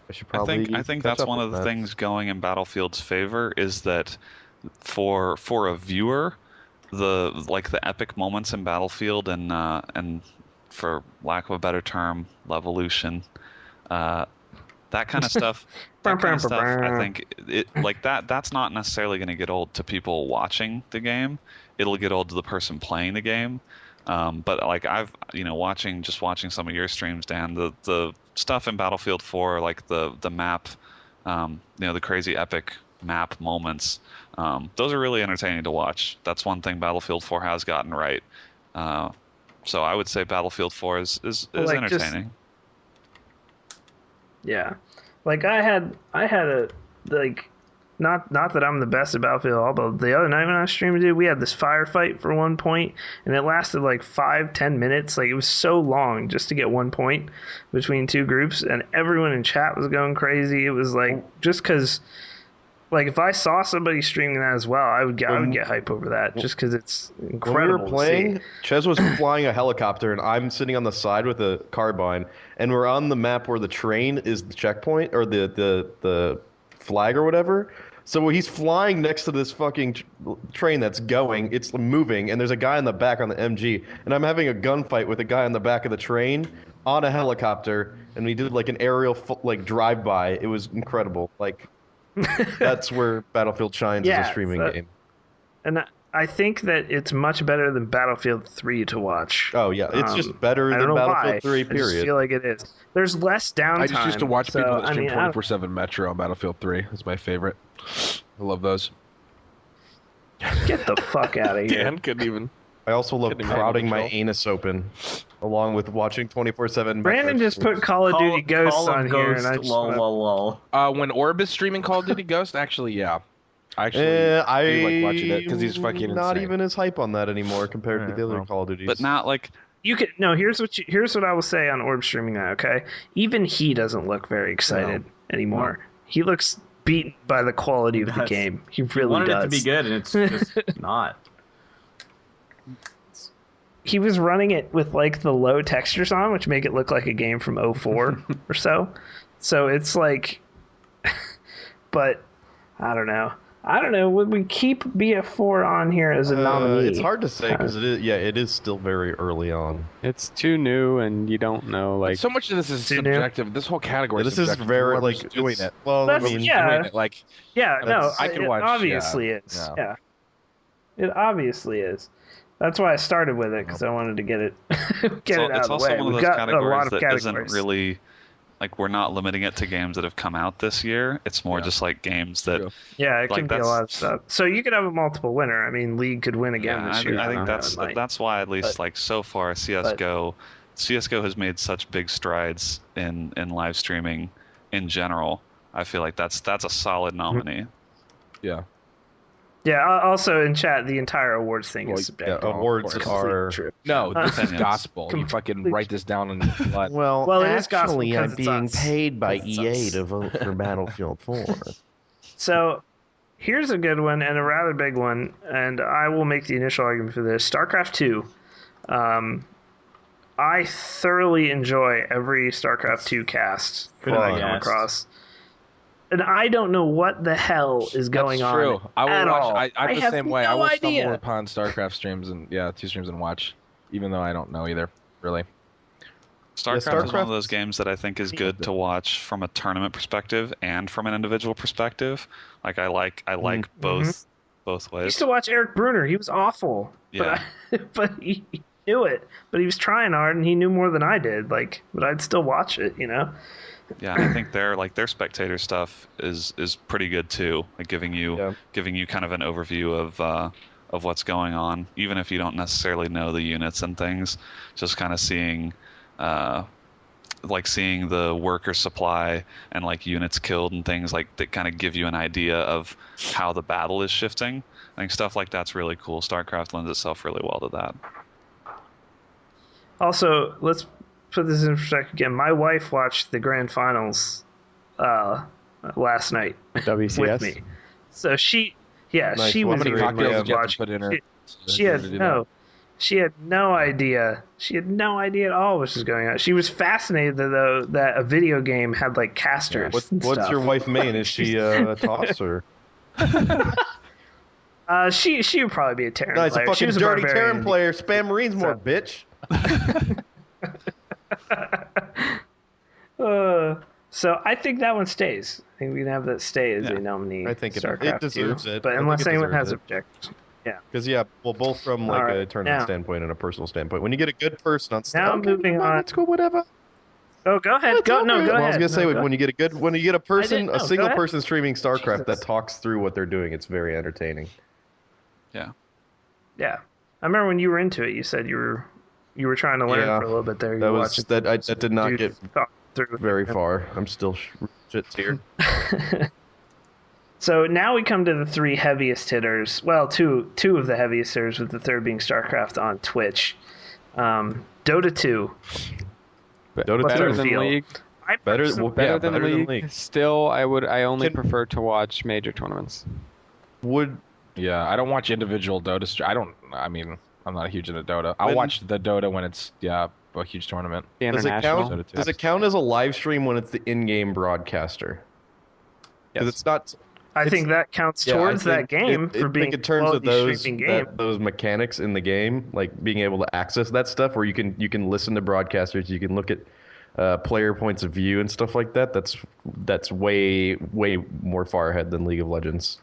I should probably. I think that's one of the things going in Battlefield's favor is that for a viewer, the epic moments in Battlefield and for lack of a better term, Levolution, that kind of stuff. I think that's not necessarily going to get old to people watching the game. It'll get old to the person playing the game. But like I've watching some of your streams, Dan, the stuff in Battlefield 4, like the map, the crazy epic map moments, those are really entertaining to watch. That's one thing Battlefield 4 has gotten right. So I would say Battlefield 4 is entertaining. Yeah, like I had a not that I'm the best at Battlefield, but the other night when I was streaming, we had this firefight for 1 point, and it lasted like 5-10 minutes. Like, it was so long just to get 1 point between two groups, and everyone in chat was going crazy. It was like just because. Like, if I saw somebody streaming that as well, I would get hype over that just because it's incredible. When we were playing, Ches was flying a helicopter, and I'm sitting on the side with a carbine, and we're on the map where the train is the checkpoint, or the flag or whatever. So he's flying next to this fucking train that's going, it's moving, and there's a guy in the back on the MG, and I'm having a gunfight with a guy on the back of the train on a helicopter, and we did like an aerial drive-by. It was incredible. Like... That's where Battlefield shines as a streaming game. And I think that it's much better than Battlefield 3 to watch. Oh, yeah. It's just better than Battlefield 3, period. I just feel like it is. There's less downtime. I just used to watch people that stream 24/7 Metro on Battlefield 3. It's my favorite. I love those. Get the fuck out of here. Dan couldn't even... I also love prodding my anus open, along with watching 24/7. Brandon just put Call of Duty Ghosts on here, and I just when Orb is streaming Call of Duty Ghost, actually, yeah, I do like watching it because he's fucking not insane. even as hype on that anymore compared to the other Call of Duties. But not like you could here's what I will say on Orb streaming that. Okay, even he doesn't look very excited anymore. No. He looks beaten by the quality of the game. He really does. Wanted it to be good, and it's just not. He was running it with like the low textures on, which make it look like a game from 04 or so. So it's like, but I don't know. Would we keep BF4 on here as a nominee? It's hard to say because it is still very early on. It's too new, and you don't know. Like so much of this is subjective. This whole category. This is very like doing it. Well, I mean, doing it like I can watch. Obviously, is. Yeah. It obviously is. That's why I started with it, because I wanted to get it out of the way. It's also one of those categories that isn't really like we're not limiting it to games that have come out this year. It's more just like games that. Yeah, it like, can be a lot of stuff. So you could have a multiple winner. I mean, League could win again this year. I think that's why at least like so far CS:GO has made such big strides in live streaming in general. I feel like that's a solid nominee. Yeah. Yeah. Also in chat, the entire awards thing is subjective. Awards are no, this is gospel. You fucking write this down in blood. Well, it is gospel actually, I'm because it's being us. paid by Because it's EA us. to vote for Battlefield 4. So here's a good one and a rather big one, and I will make the initial argument for this. StarCraft 2. I thoroughly enjoy every StarCraft 2 cast that I come across. And I don't know what the hell is going on. That's true. I will watch. I'm the have same way. no I will idea. stumble upon StarCraft streams and 2 streams and watch, even though I don't know either. Really. StarCraft is one of those games that I think is good to watch from a tournament perspective and from an individual perspective. Like I like both ways. I used to watch Eric Bruner. He was awful. Yeah. But he knew it. But he was trying hard, and he knew more than I did. But I'd still watch it, you know? Yeah, I think their spectator stuff is pretty good too. Like giving you kind of an overview of what's going on, even if you don't necessarily know the units and things. Just kind of seeing seeing the worker supply and like units killed and things like that kind of give you an idea of how the battle is shifting. I think stuff like that's really cool. StarCraft lends itself really well to that. Also, let's put this in perspective again. My wife watched the grand finals last night WCS? with me. So she was watching. She had no idea. She had no idea at all what was going on. She was fascinated though that a video game had like casters. What's your wife main? Is she a tosser? She would probably be a Terran No, it's player. a fucking She was dirty barbarian. Terran player. Spam Marines more, bitch. So I think that one stays. I think we can have that stay as a nominee. I think it StarCraft deserves 2. it. But I think unless it anyone deserves has it. objections. Yeah. Because both from like a tournament standpoint and a personal standpoint. When you get a good person on stage, moving on. Let's go, whatever. Oh, go ahead. Go ahead. I was gonna say when you get a person, a single ahead. person streaming StarCraft that talks through what they're doing, it's very entertaining. Yeah. Yeah. I remember when you were into it, you said you were trying to learn for a little bit there. That did not get through very far. I'm still shit here. So now we come to the 3 heaviest hitters. Well, two of the heaviest hitters, with the third being StarCraft on Twitch. Dota 2. Better than League. Better than League. Still, I only prefer to watch major tournaments. I don't watch individual Dota. I'm not huge into Dota. I'll watch the Dota when it's a huge tournament. Does it count as a live stream when it's the in-game broadcaster? Because it's not. I think that counts towards that game for being in terms of those game. those mechanics in the game, like being able to access that stuff, where you can listen to broadcasters, you can look at player points of view and stuff like that. That's way more far ahead than League of Legends.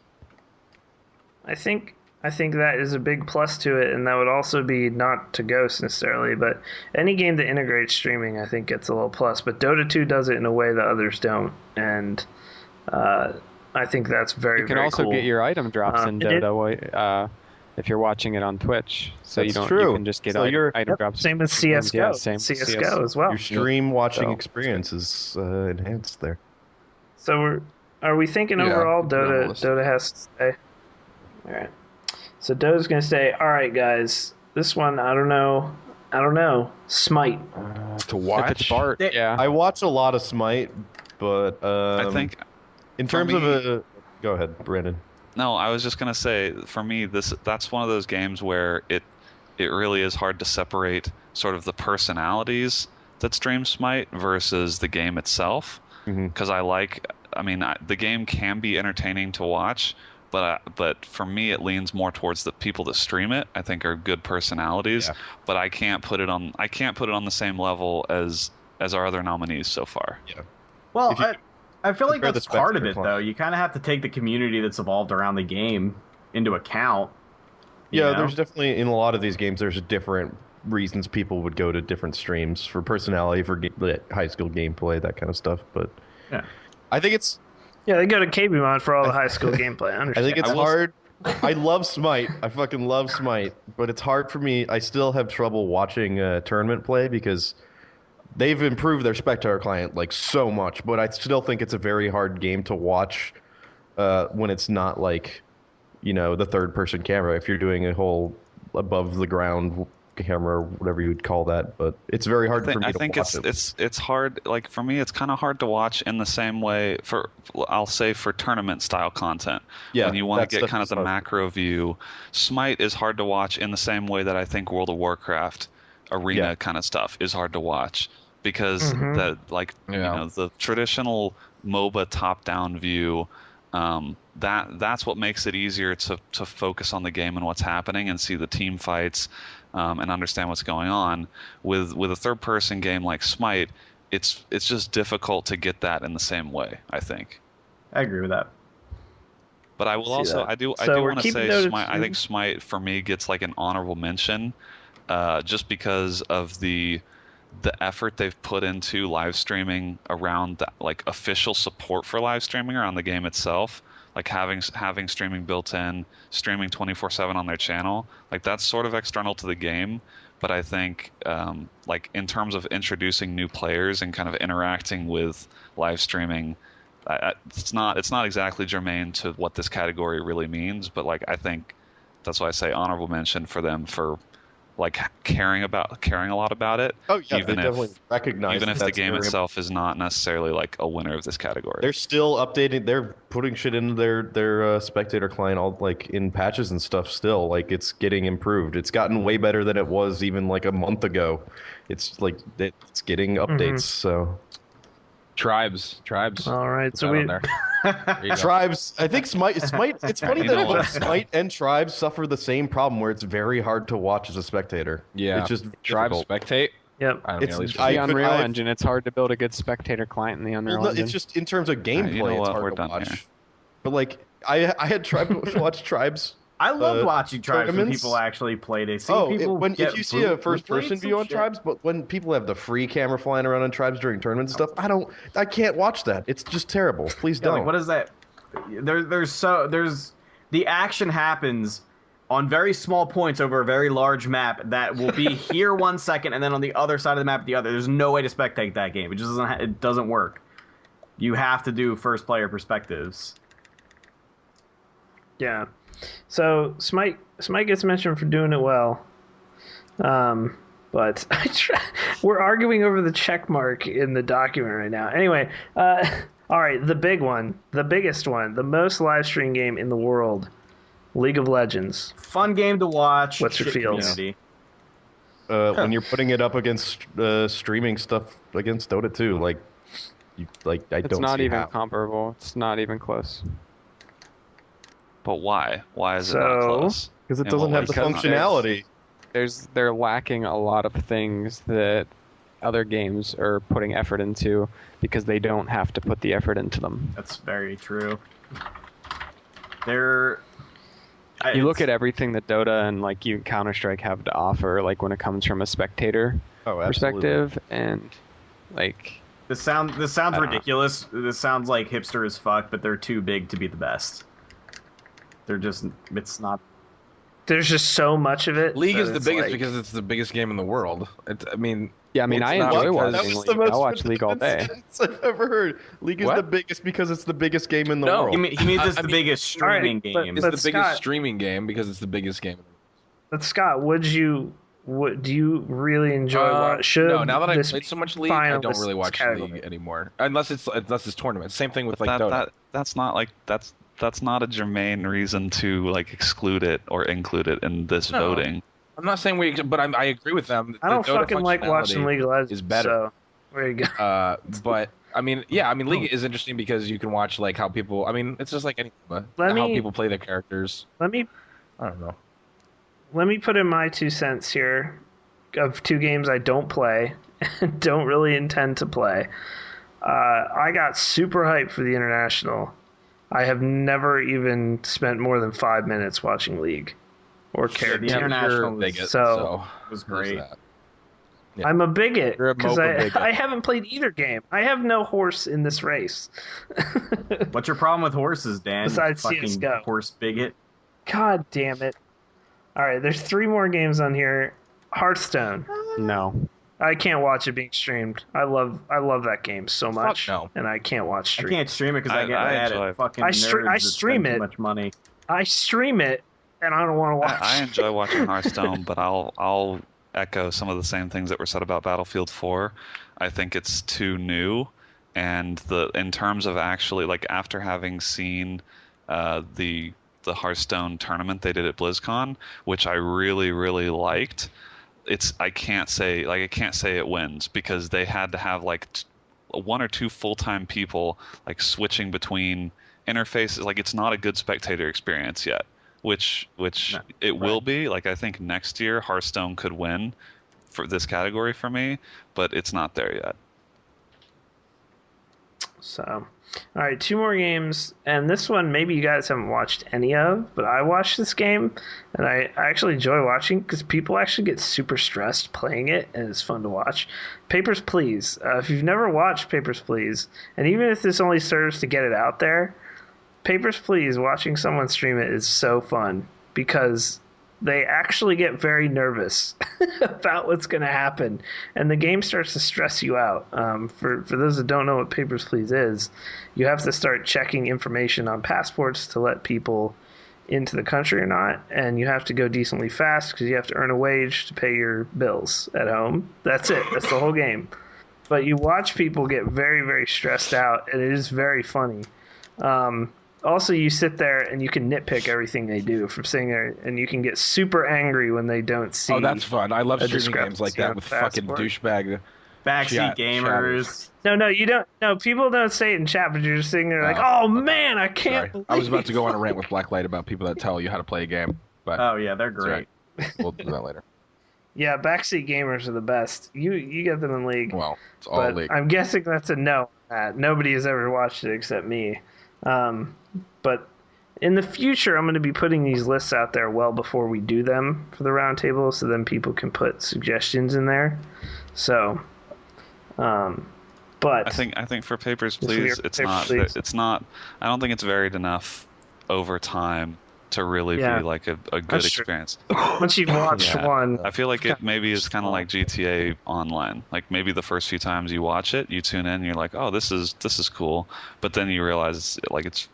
I think that is a big plus to it, and that would also be not to Ghost necessarily, but any game that integrates streaming, I think, gets a little plus. But Dota 2 does it in a way that others don't, and I think that's very, very cool. You can also get your item drops in Dota if you're watching it on Twitch. So That's you true. can just get So item drops. Same as CSGO. Yeah, same CSGO as well. Your stream watching experience is enhanced there. So are we thinking overall Dota has to stay? All right. So Dota's going to stay. All right, guys. This one, I don't know. Smite. To watch? Yeah. I watch a lot of Smite, but I think in terms of go ahead, Brandon. No, I was just gonna say, for me, that's one of those games where it really is hard to separate sort of the personalities that stream Smite versus the game itself. Because the game can be entertaining to watch, but for me, it leans more towards the people that stream it. I think are good personalities, but I can't put it on the same level as our other nominees so far. Yeah. Well, I feel like that's part of it, though. You kind of have to take the community that's evolved around the game into account. Yeah, there's definitely, in a lot of these games, there's different reasons people would go to different streams for personality, for high skill gameplay, that kind of stuff. But yeah, I think it's they go to KBMOD for all the high school gameplay. I understand. I think it's hard. I love Smite. I fucking love Smite, but it's hard for me. I still have trouble watching tournament play because they've improved their spectator client like so much, but I still think it's a very hard game to watch when it's not like, the third person camera. If you're doing a whole above the ground camera, whatever you would call that, but it's very hard for me to watch it. It's hard. Like for me, it's kind of hard to watch in the same way for tournament style content. Yeah, when you want to get kind of the macro view, Smite is hard to watch in the same way that I think World of Warcraft arena kind of stuff is hard to watch because the traditional MOBA top down view. That's what makes it easier to focus on the game and what's happening and see the team fights and understand what's going on. With a third person game like Smite, it's just difficult to get that in the same way, I think. I agree with that. But I will also I do want to say Smite, I think Smite for me gets like an honorable mention just because of the effort they've put into live streaming around like official support for live streaming around the game itself, like having streaming built in, streaming 24/7 on their channel. Like that's sort of external to the game, but I think like in terms of introducing new players and kind of interacting with live streaming, it's not exactly germane to what this category really means. But like I think that's why I say honorable mention for them for like caring a lot about it. Oh yeah, they definitely recognize. Even if the game itself is not necessarily like a winner of this category. They're still updating. They're putting shit into their spectator client all like in patches and stuff. Still, like it's getting improved. It's gotten way better than it was even like a month ago. It's like it's getting updates. So tribes. All right, so Tribes. I think Smite. It's funny that both Smite and Tribes suffer the same problem where it's very hard to watch as a spectator. Yeah, it's just Tribes spectate. Yep, it's the Unreal Engine. It's hard to build a good spectator client in the Unreal Engine. It's just in terms of gameplay, it's hard to watch. Here. But like, I had Tribes watch Tribes. I loved watching Tribes when people actually played it. If you see a first-person view on Tribes, but when people have the free camera flying around on Tribes during tournaments and stuff, I can't watch that. It's just terrible. Please don't. Like, what is that? There's the action happens on very small points over a very large map that will be here 1 second and then on the other side of the map the other. There's no way to spectate that game. It just doesn't work. You have to do first-player perspectives. Yeah. So Smite gets mentioned for doing it well, but we're arguing over the check mark in the document right now. Anyway, all right, the big one, the biggest one, the most live stream game in the world, League of Legends. Fun game to watch. What's your feels? When you're putting it up against streaming stuff against Dota 2, it's not even comparable. It's not even close. But why? Why is it not close? Because it doesn't have the functionality. They're lacking a lot of things that other games are putting effort into because they don't have to put the effort into them. That's very true. You look at everything that Dota and like Counter-Strike have to offer, like when it comes from a spectator perspective, and like this sounds ridiculous. This sounds like hipster as fuck, but they're too big to be the best. It's not. There's just so much of it. League is the biggest because it's the biggest game in the world. I enjoy watching League. I watch League all day. I've ever heard. League is the biggest because it's the biggest game in the world. He means it's the biggest streaming game. It's the biggest streaming game because it's the biggest game. But Scott, do you really enjoy watching? No, now that I've played so much League, I don't really watch League anymore. Unless it's tournaments. Same thing with like Dota. That's not a germane reason to like exclude it or include it in this voting. I'm not saying but I agree with them. I don't fucking like watching League of Legends. Is better. So, there you go. But League is interesting because you can watch like how people. I mean, it's just like anything. How people play their characters. I don't know. Let me put in my 2 cents here of 2 games I don't play and don't really intend to play. I got super hyped for the International. I have never even spent more than 5 minutes watching League. or Yeah, cared the to. international was, bigot, so was there's great. that. Yeah. I'm a bigot You're a because MOBA bigot. I haven't played either game. I have no horse in this race. What's your problem with horses, Dan? Besides You fucking CS:GO. horse bigot. God damn it. All right, there's 3 more games on here. Hearthstone. No. I can't watch it being streamed. I love that game so much, no. and I can't watch I stream. can't stream it because I get mad enjoy at it. fucking I nerds stream that spend it. too much money. I stream it, and I don't want to watch. I enjoy watching Hearthstone, but I'll echo some of the same things that were said about Battlefield 4. I think it's too new, and in terms of actually like after having seen the Hearthstone tournament they did at BlizzCon, which I really really liked. I can't say it wins because they had to have like 1 or 2 full-time people like switching between interfaces. Like it's not a good spectator experience yet, which it will be. Like I think next year Hearthstone could win for this category for me, but it's not there yet. So, all right, 2 more games, and this one maybe you guys haven't watched any of, but I watched this game, and I actually enjoy watching because people actually get super stressed playing it, and it's fun to watch. Papers, Please. If you've never watched Papers, Please, and even if this only serves to get it out there, Papers, Please, watching someone stream it is so fun because they actually get very nervous about what's going to happen, and the game starts to stress you out. For those that don't know what Papers, Please is, you have to start checking information on passports to let people into the country or not, and you have to go decently fast because you have to earn a wage to pay your bills at home. That's it. That's the whole game. But you watch people get very, very stressed out, and it is very funny. Also, you sit there and you can nitpick everything they do from sitting there, and you can get super angry when they don't see. Oh, that's fun. I love a streaming games like discrepancy that on with fucking passport. douchebag Backseat gamers. No, you don't. No, people don't say it in chat, but you're just sitting there like, Oh, "Oh man, I can't." Sorry. I was about to go on a rant with Blacklight about people that tell you how to play a game, but Oh yeah, they're that's great. right. We'll do that later. Yeah, backseat gamers are the best. You get them in league. Well, it's all but league. I'm guessing that's a no. Nobody has ever watched it except me. But in the future, I'm going to be putting these lists out there well before we do them for the roundtable, so then people can put suggestions in there. So, but I think for Papers, Yes, Please, for it's Papers, not. Please. It's not. I don't think it's varied enough over time to really be like a good That's true. experience. once you've watched one, I feel like it maybe is kind of like GTA Online. Like maybe the first few times you watch it, you tune in, and you're like, oh, this is cool, but then you realize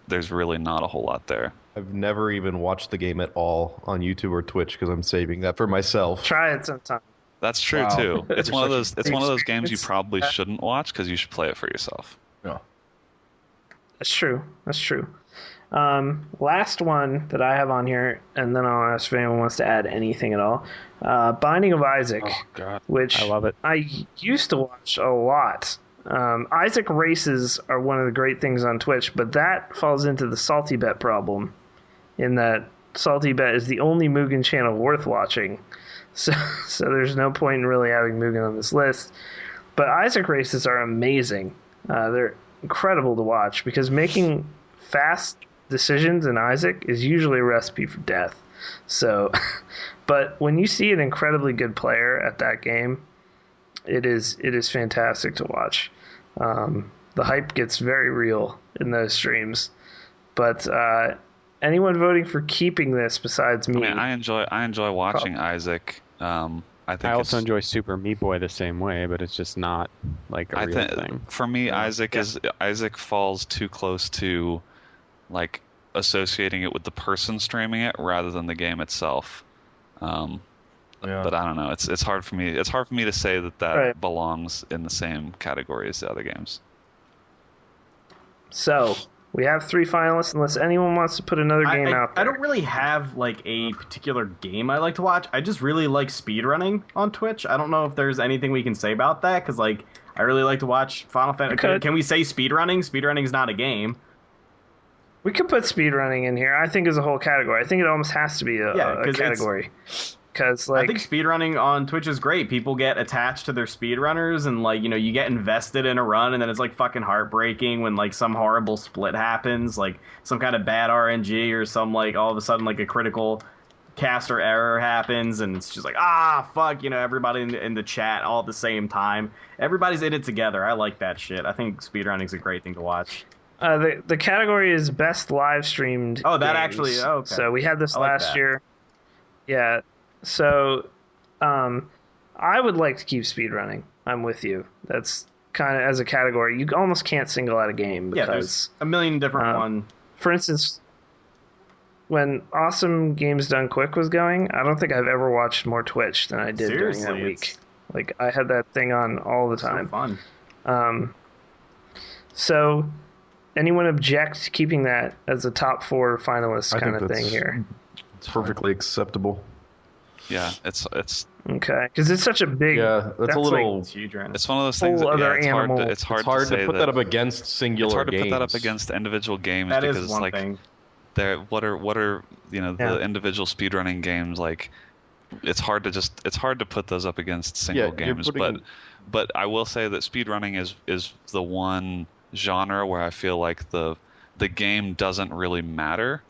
there's really not a whole lot there. I've never even watched the game at all on YouTube or Twitch because I'm saving that for myself. try it sometime. That's true Wow. too. It's one of those. It's one of those games you It's- probably shouldn't watch because you should play it for yourself. Yeah. That's true. That's true. Last one that I have on here, and then I'll ask if anyone wants to add anything at all. Binding of Isaac, Oh God. which I love it. I used to watch a lot. Isaac races are one of the great things on Twitch, but that falls into the Salty Bet problem, in that Salty Bet is the only Mugen channel worth watching. So there's no point in really having Mugen on this list. But Isaac races are amazing. They're incredible to watch because making fast decisions in Isaac is usually a recipe for death. So, but when you see an incredibly good player at that game, it is fantastic to watch. The hype gets very real in those streams. But anyone voting for keeping this besides me? I mean, I enjoy watching Isaac. I think I also it's- enjoy Super Meat Boy the same way, but it's just not like a real thing. For me, Isaac falls too close to like associating it with the person streaming it rather than the game itself. But I don't know. It's hard for me. It's hard for me to say that Right. belongs in the same category as the other games. So we have 3 finalists. Unless anyone wants to put another game out there. I don't really have like a particular game I like to watch. I just really like speedrunning on Twitch. I don't know if there's anything we can say about that because like I really like to watch Final Fantasy. Can we say speedrunning? Speedrunning is not a game. We could put speedrunning in here. I think as a whole category. I think it almost has to be a 'cause category. Because I think speedrunning on Twitch is great. People get attached to their speedrunners and like, you know, you get invested in a run and then it's like fucking heartbreaking when like some horrible split happens, like some kind of bad RNG or some like all of a sudden like a critical caster error happens, and it's just like, fuck, everybody in the chat all at the same time. Everybody's in it together. I like that shit. I think speedrunning is a great thing to watch. The category is best live streamed. Oh, that games. actually. Oh, okay. So we had this like last year. Yeah. So, I would like to keep speedrunning. I'm with you. That's kind of as a category. You almost can't single out a game because there's a million different ones. For instance, when Awesome Games Done Quick was going, I don't think I've ever watched more Twitch than I did during that week. Like, I had that thing on all the time. So fun. So, anyone object to keeping that as a top 4 finalist kind of thing here? It's perfectly acceptable. Yeah, it's okay, because it's such a big. Yeah, that's a little. It's one of those things. It's hard to put that up against singular. It's hard games. to put that up against individual games that because is one thing. What are the individual speedrunning games like? It's hard to put those up against single games, but I will say that speedrunning is the one genre where I feel like the game doesn't really matter.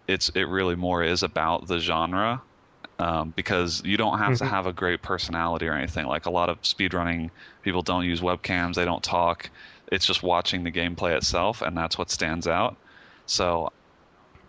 It really more is about the genre. Because you don't have to have a great personality or anything. Like a lot of speedrunning people don't use webcams, they don't talk. It's just watching the gameplay itself, and that's what stands out. So,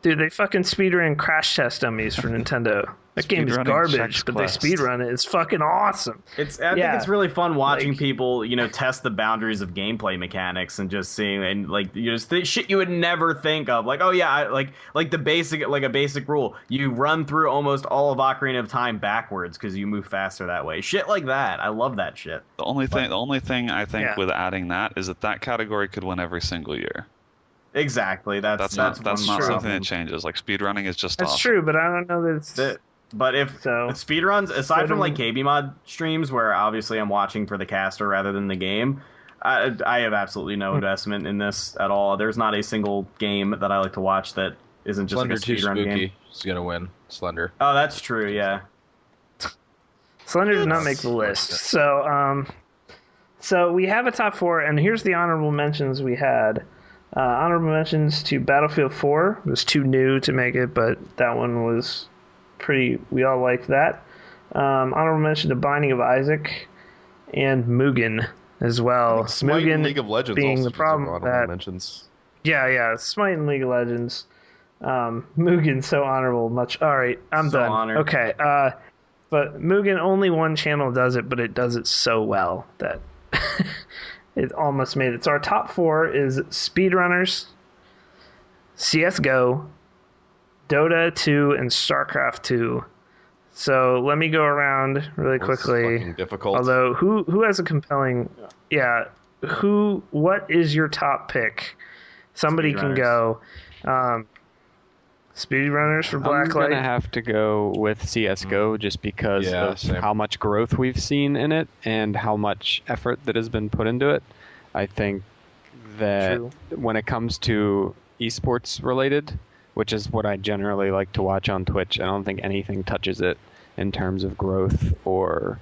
dude, they fucking speedrun Crash Test Dummies for Nintendo. That game is garbage, but they speedrun it. It's fucking awesome. I think it's really fun watching people, test the boundaries of gameplay mechanics and just seeing and just shit you would never think of. Like, oh yeah, like the basic, like a basic rule, you run through almost all of Ocarina of Time backwards because you move faster that way. Shit like that. I love that shit. The only thing I think with adding that is that category could win every single year. Exactly. That's not something that changes. Like speedrunning is just that's awesome. true, but I don't know that it's. But if speedruns, aside from like KBMOD streams, where obviously I'm watching for the caster rather than the game, I have absolutely no investment in this at all. There's not a single game that I like to watch that isn't just Slender like a speedrun game. Is gonna win. Slender. Oh, that's true. Yeah. Slender did not make the list. So we have a top 4, and here's the honorable mentions we had. Honorable mentions to Battlefield 4. It was too new to make it, but that one was we all liked that. Honorable mention to Binding of Isaac and Mugen as well. Mugen League of Legends being also the problem that mentions. Yeah, Smite and League of Legends. Mugen so honorable. All right, I'm so done. Honored. Okay, but Mugen, only one channel does it, but it does it so well that it almost made it. So our top 4 is Speedrunners, CS:GO, Dota 2, and StarCraft 2. So let me go around really quickly. Fucking difficult. Although, who has a compelling... Yeah, what is your top pick? Somebody can go. Speedrunners for Blacklight. I'm going to have to go with CSGO just because of how much growth we've seen in it and how much effort that has been put into it. I think that when it comes to esports related, which is what I generally like to watch on Twitch, I don't think anything touches it in terms of growth or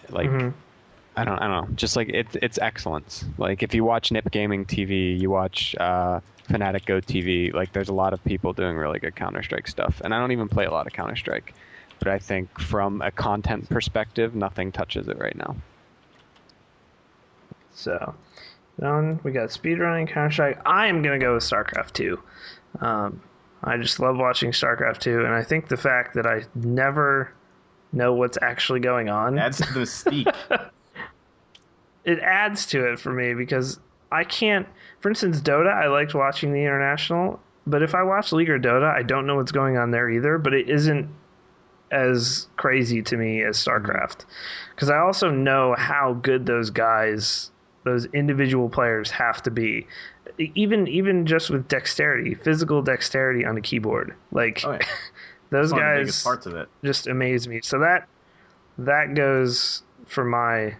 like I don't know, just like it's excellence. Like if you watch Nip Gaming TV, you watch Fnatic Go TV, like there's a lot of people doing really good Counter-Strike stuff, and I don't even play a lot of Counter-Strike, but I think from a content perspective, nothing touches it right now. So, we got speedrunning, Counter-Strike. I am going to go with StarCraft 2. I just love watching StarCraft 2, and I think the fact that I never know what's actually going on... That's the mystique. It adds to it for me, because I can't... For instance, Dota, I liked watching the International, but if I watch League or Dota, I don't know what's going on there either, but it isn't as crazy to me as StarCraft. Because I also know how good those guys, those individual players have to be. Even just with dexterity, physical dexterity on a keyboard. Like, those guys parts of it just amaze me. So that goes for my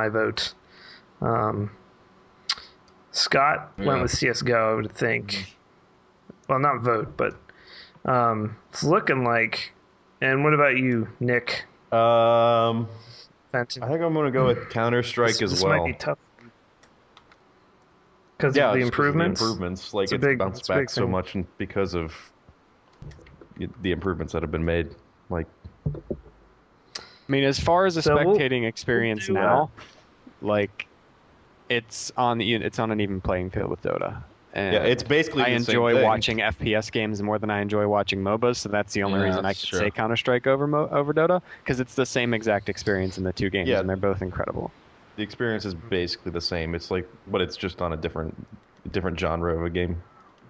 vote. Scott went with CSGO, I would think. Well, not vote, but it's looking like. And what about you, Nick? Fenton? I think I'm going to go with Counter-Strike as well. This might be tough. Because of the improvements? Like, it's bounced back so much because of the improvements that have been made. Like, I mean, as far as a spectating experience now, like it's on an even playing field with Dota. And yeah, it's basically. I enjoy watching FPS games more than I enjoy watching MOBAs, so that's the only reason I could say Counter-Strike over Dota, because it's the same exact experience in the two games, and they're both incredible. The experience is basically the same. It's like, but it's just on a different genre of a game.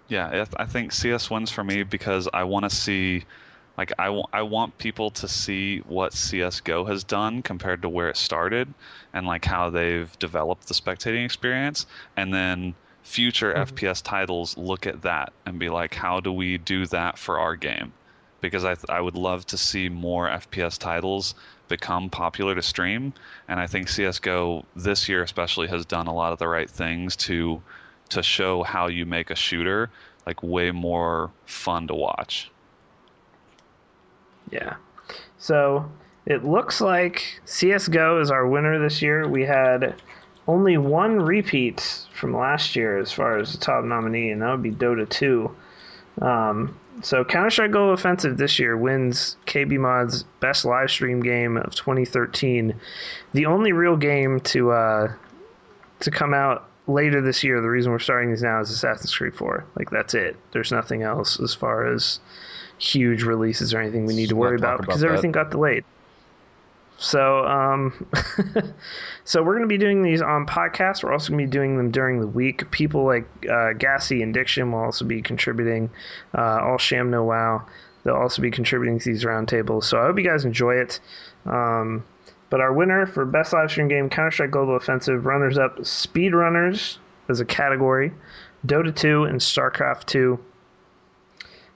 Yeah, I think CS wins for me because I want to see, like, I want people to see what CS:GO has done compared to where it started, and like how they've developed the spectating experience, and then future FPS titles look at that and be like, how do we do that for our game? Because I would love to see more FPS titles become popular to stream, and I think CS:GO this year especially has done a lot of the right things to show how you make a shooter like way more fun to watch. Yeah. So it looks like CS:GO is our winner this year. We had only one repeat from last year as far as the top nominee, and that would be Dota 2. So Counter-Strike Global Offensive this year wins KBMOD's best live stream game of 2013. The only real game to come out later this year, the reason we're starting these now, is Assassin's Creed 4. Like, that's it. There's nothing else as far as huge releases or anything we need to worry about because everything got delayed. So, so we're going to be doing these on podcasts. We're also going to be doing them during the week. People like Gassy and Diction will also be contributing. All Sham No Wow, they'll also be contributing to these roundtables. So I hope you guys enjoy it. But our winner for best live stream game, Counter-Strike Global Offensive, runners-up Speedrunners as a category, Dota 2, and StarCraft 2.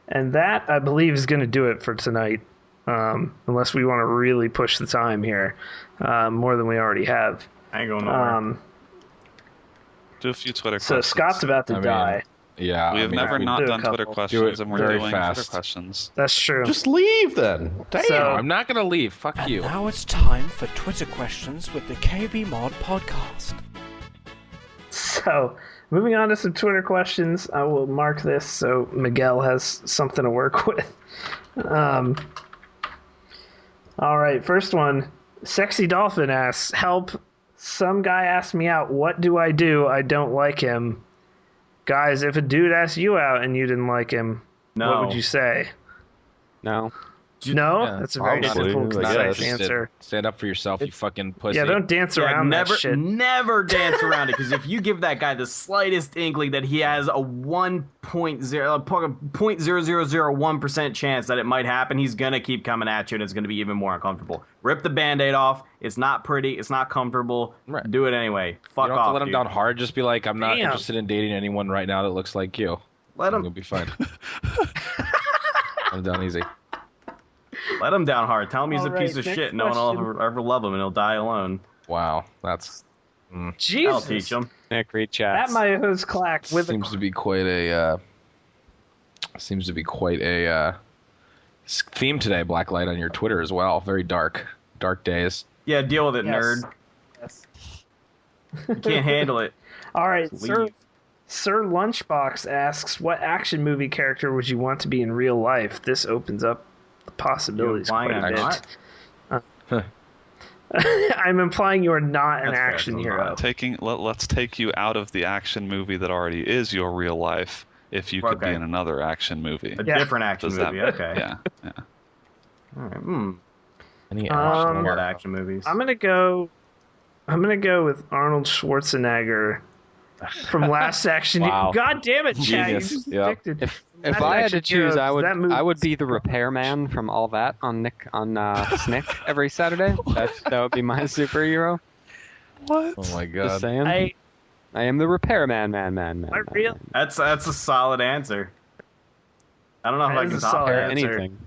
And that, I believe, is going to do it for tonight. Unless we want to really push the time here more than we already have. I ain't going nowhere. Do a few Twitter so questions. Scott's about to die. Yeah, we have never not done Twitter questions, and we're doing fast. Twitter questions. That's true. Just leave then. Damn. So, I'm not going to leave. Fuck and you. Now it's time for Twitter questions with the KBMOD podcast. So, moving on to some Twitter questions. I will mark this so Miguel has something to work with. All right, first one. Sexy Dolphin asks, help. Some guy asked me out. What do? I don't like him. Guys, if a dude asked you out and you didn't like him, what would you say? No. No? Yeah, that's a very simple, concise answer. Stand up for yourself, you fucking pussy. Yeah, don't dance around never, that shit. Never dance around it, because if you give that guy the slightest inkling that he has a 0.0001% chance that it might happen, he's going to keep coming at you, and it's going to be even more uncomfortable. Rip the Band-Aid off. It's not pretty. It's not comfortable. Right. Do it anyway. Fuck off, You don't have to let him dude. down hard. Just be like, I'm not interested in dating anyone right now that looks like you. Let him. You'll be fine. Let him down easy. Let him down hard. Tell him he's a piece of next shit. No one will ever love him, and he'll die alone. Wow, that's Jesus. I'll teach him. Nick, read chats. That my host clack with seems to be quite a theme today. Blacklight on your Twitter as well. Very dark days. Yeah, deal with it, nerd. Yes. You can't handle it. All right, Leave. Sir Lunchbox asks, what action movie character would you want to be in real life? This opens up the possibilities quite a bit. I'm implying you're not an action hero. Let's take you out of the action movie that already is your real life. If you could be in another action movie, a different action movie. Okay. Yeah. All right. Any action movies? I'm gonna go with Arnold Schwarzenegger from Last Action. Wow. God damn it, Chad! You Genius. just Yep. predicted. If I had to choose, I would be the repairman from All That on Snick every Saturday. That would be my superhero. What? Oh my god! Just saying. I am the repairman, man. That's a solid answer. I don't know if I can top that. Anything.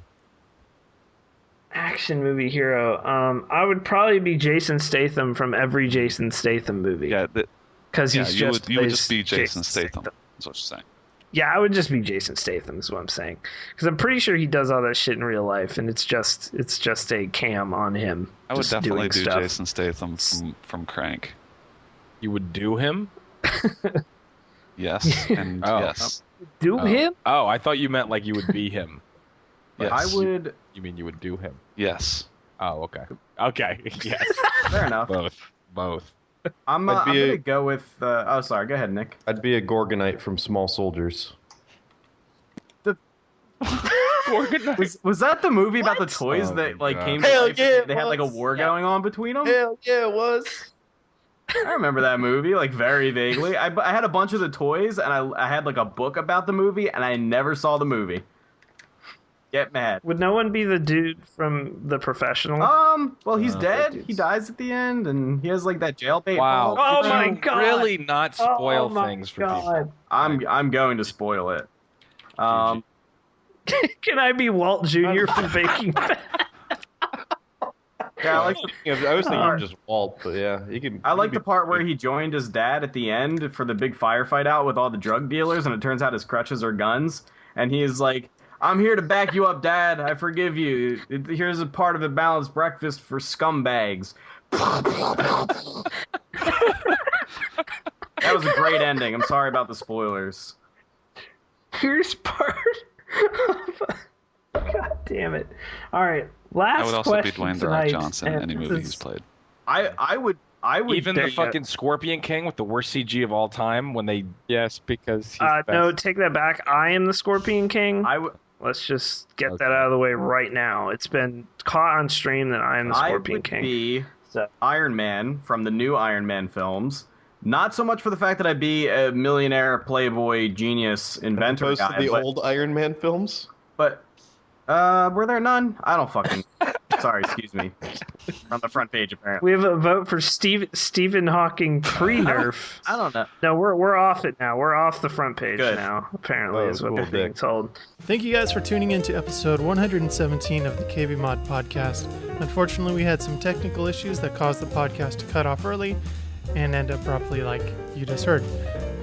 Action movie hero. I would probably be Jason Statham from every Jason Statham movie. Yeah, because you would just be Jason Statham. That's what you're saying. Yeah, I would just be Jason Statham. Is what I'm saying. Because I'm pretty sure he does all that shit in real life, and it's just a cam on him. I would definitely do stuff. Jason Statham from Crank. You would do him? Yes, and yes. Do him? Oh, I thought you meant like you would be him. Yes. I would. You mean you would do him? Yes. Oh, okay. Okay. Yes. Fair enough. Both. I'm gonna go with. Oh, sorry. Go ahead, Nick. I'd be a Gorgonite from Small Soldiers. Was that the movie about the toys that came to life? They had like a war going on between them. Hell yeah, it was. I remember that movie very vaguely. I had a bunch of the toys and I had like a book about the movie and I never saw the movie. Get mad. Would no one be the dude from The Professional? Well, he's dead. He dies at the end, and he has like that jailbait. Wow. Oh my god! Really not spoil things for people. I'm going to spoil it. Can I be Walt Jr. from Baking Bad? Yeah, I was thinking just Walt, but yeah, you can. I like the part where he joined his dad at the end for the big firefight out with all the drug dealers, and it turns out his crutches are guns, and he's like, "I'm here to back you up, Dad. I forgive you. Here's a part of a balanced breakfast for scumbags." That was a great ending. I'm sorry about the spoilers. Here's part. God damn it! All right, last. I would also be Dwayne The Rock tonight, Johnson in any movie he's played. I would even the fucking Scorpion King with the worst CG of all time when they because he's no, take that back. I am the Scorpion King. I Let's just get that out of the way right now. It's been caught on stream that I am the Scorpion King. Be Iron Man from the new Iron Man films. Not so much for the fact that I'd be a millionaire, playboy, genius, inventor Opposed guy. to the old Iron Man films? But, were there none? I don't fucking... Sorry, excuse me. On the front page, apparently. We have a vote for Stephen Hawking pre-nerf. I don't know. No, we're off it now. We're off the front page now, apparently, is what we're being told. Thank you guys for tuning in to episode 117 of the KBMOD podcast. Unfortunately, we had some technical issues that caused the podcast to cut off early and end abruptly like you just heard.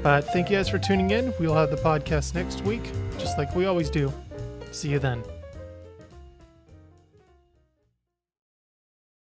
But thank you guys for tuning in. We'll have the podcast next week, just like we always do. See you then.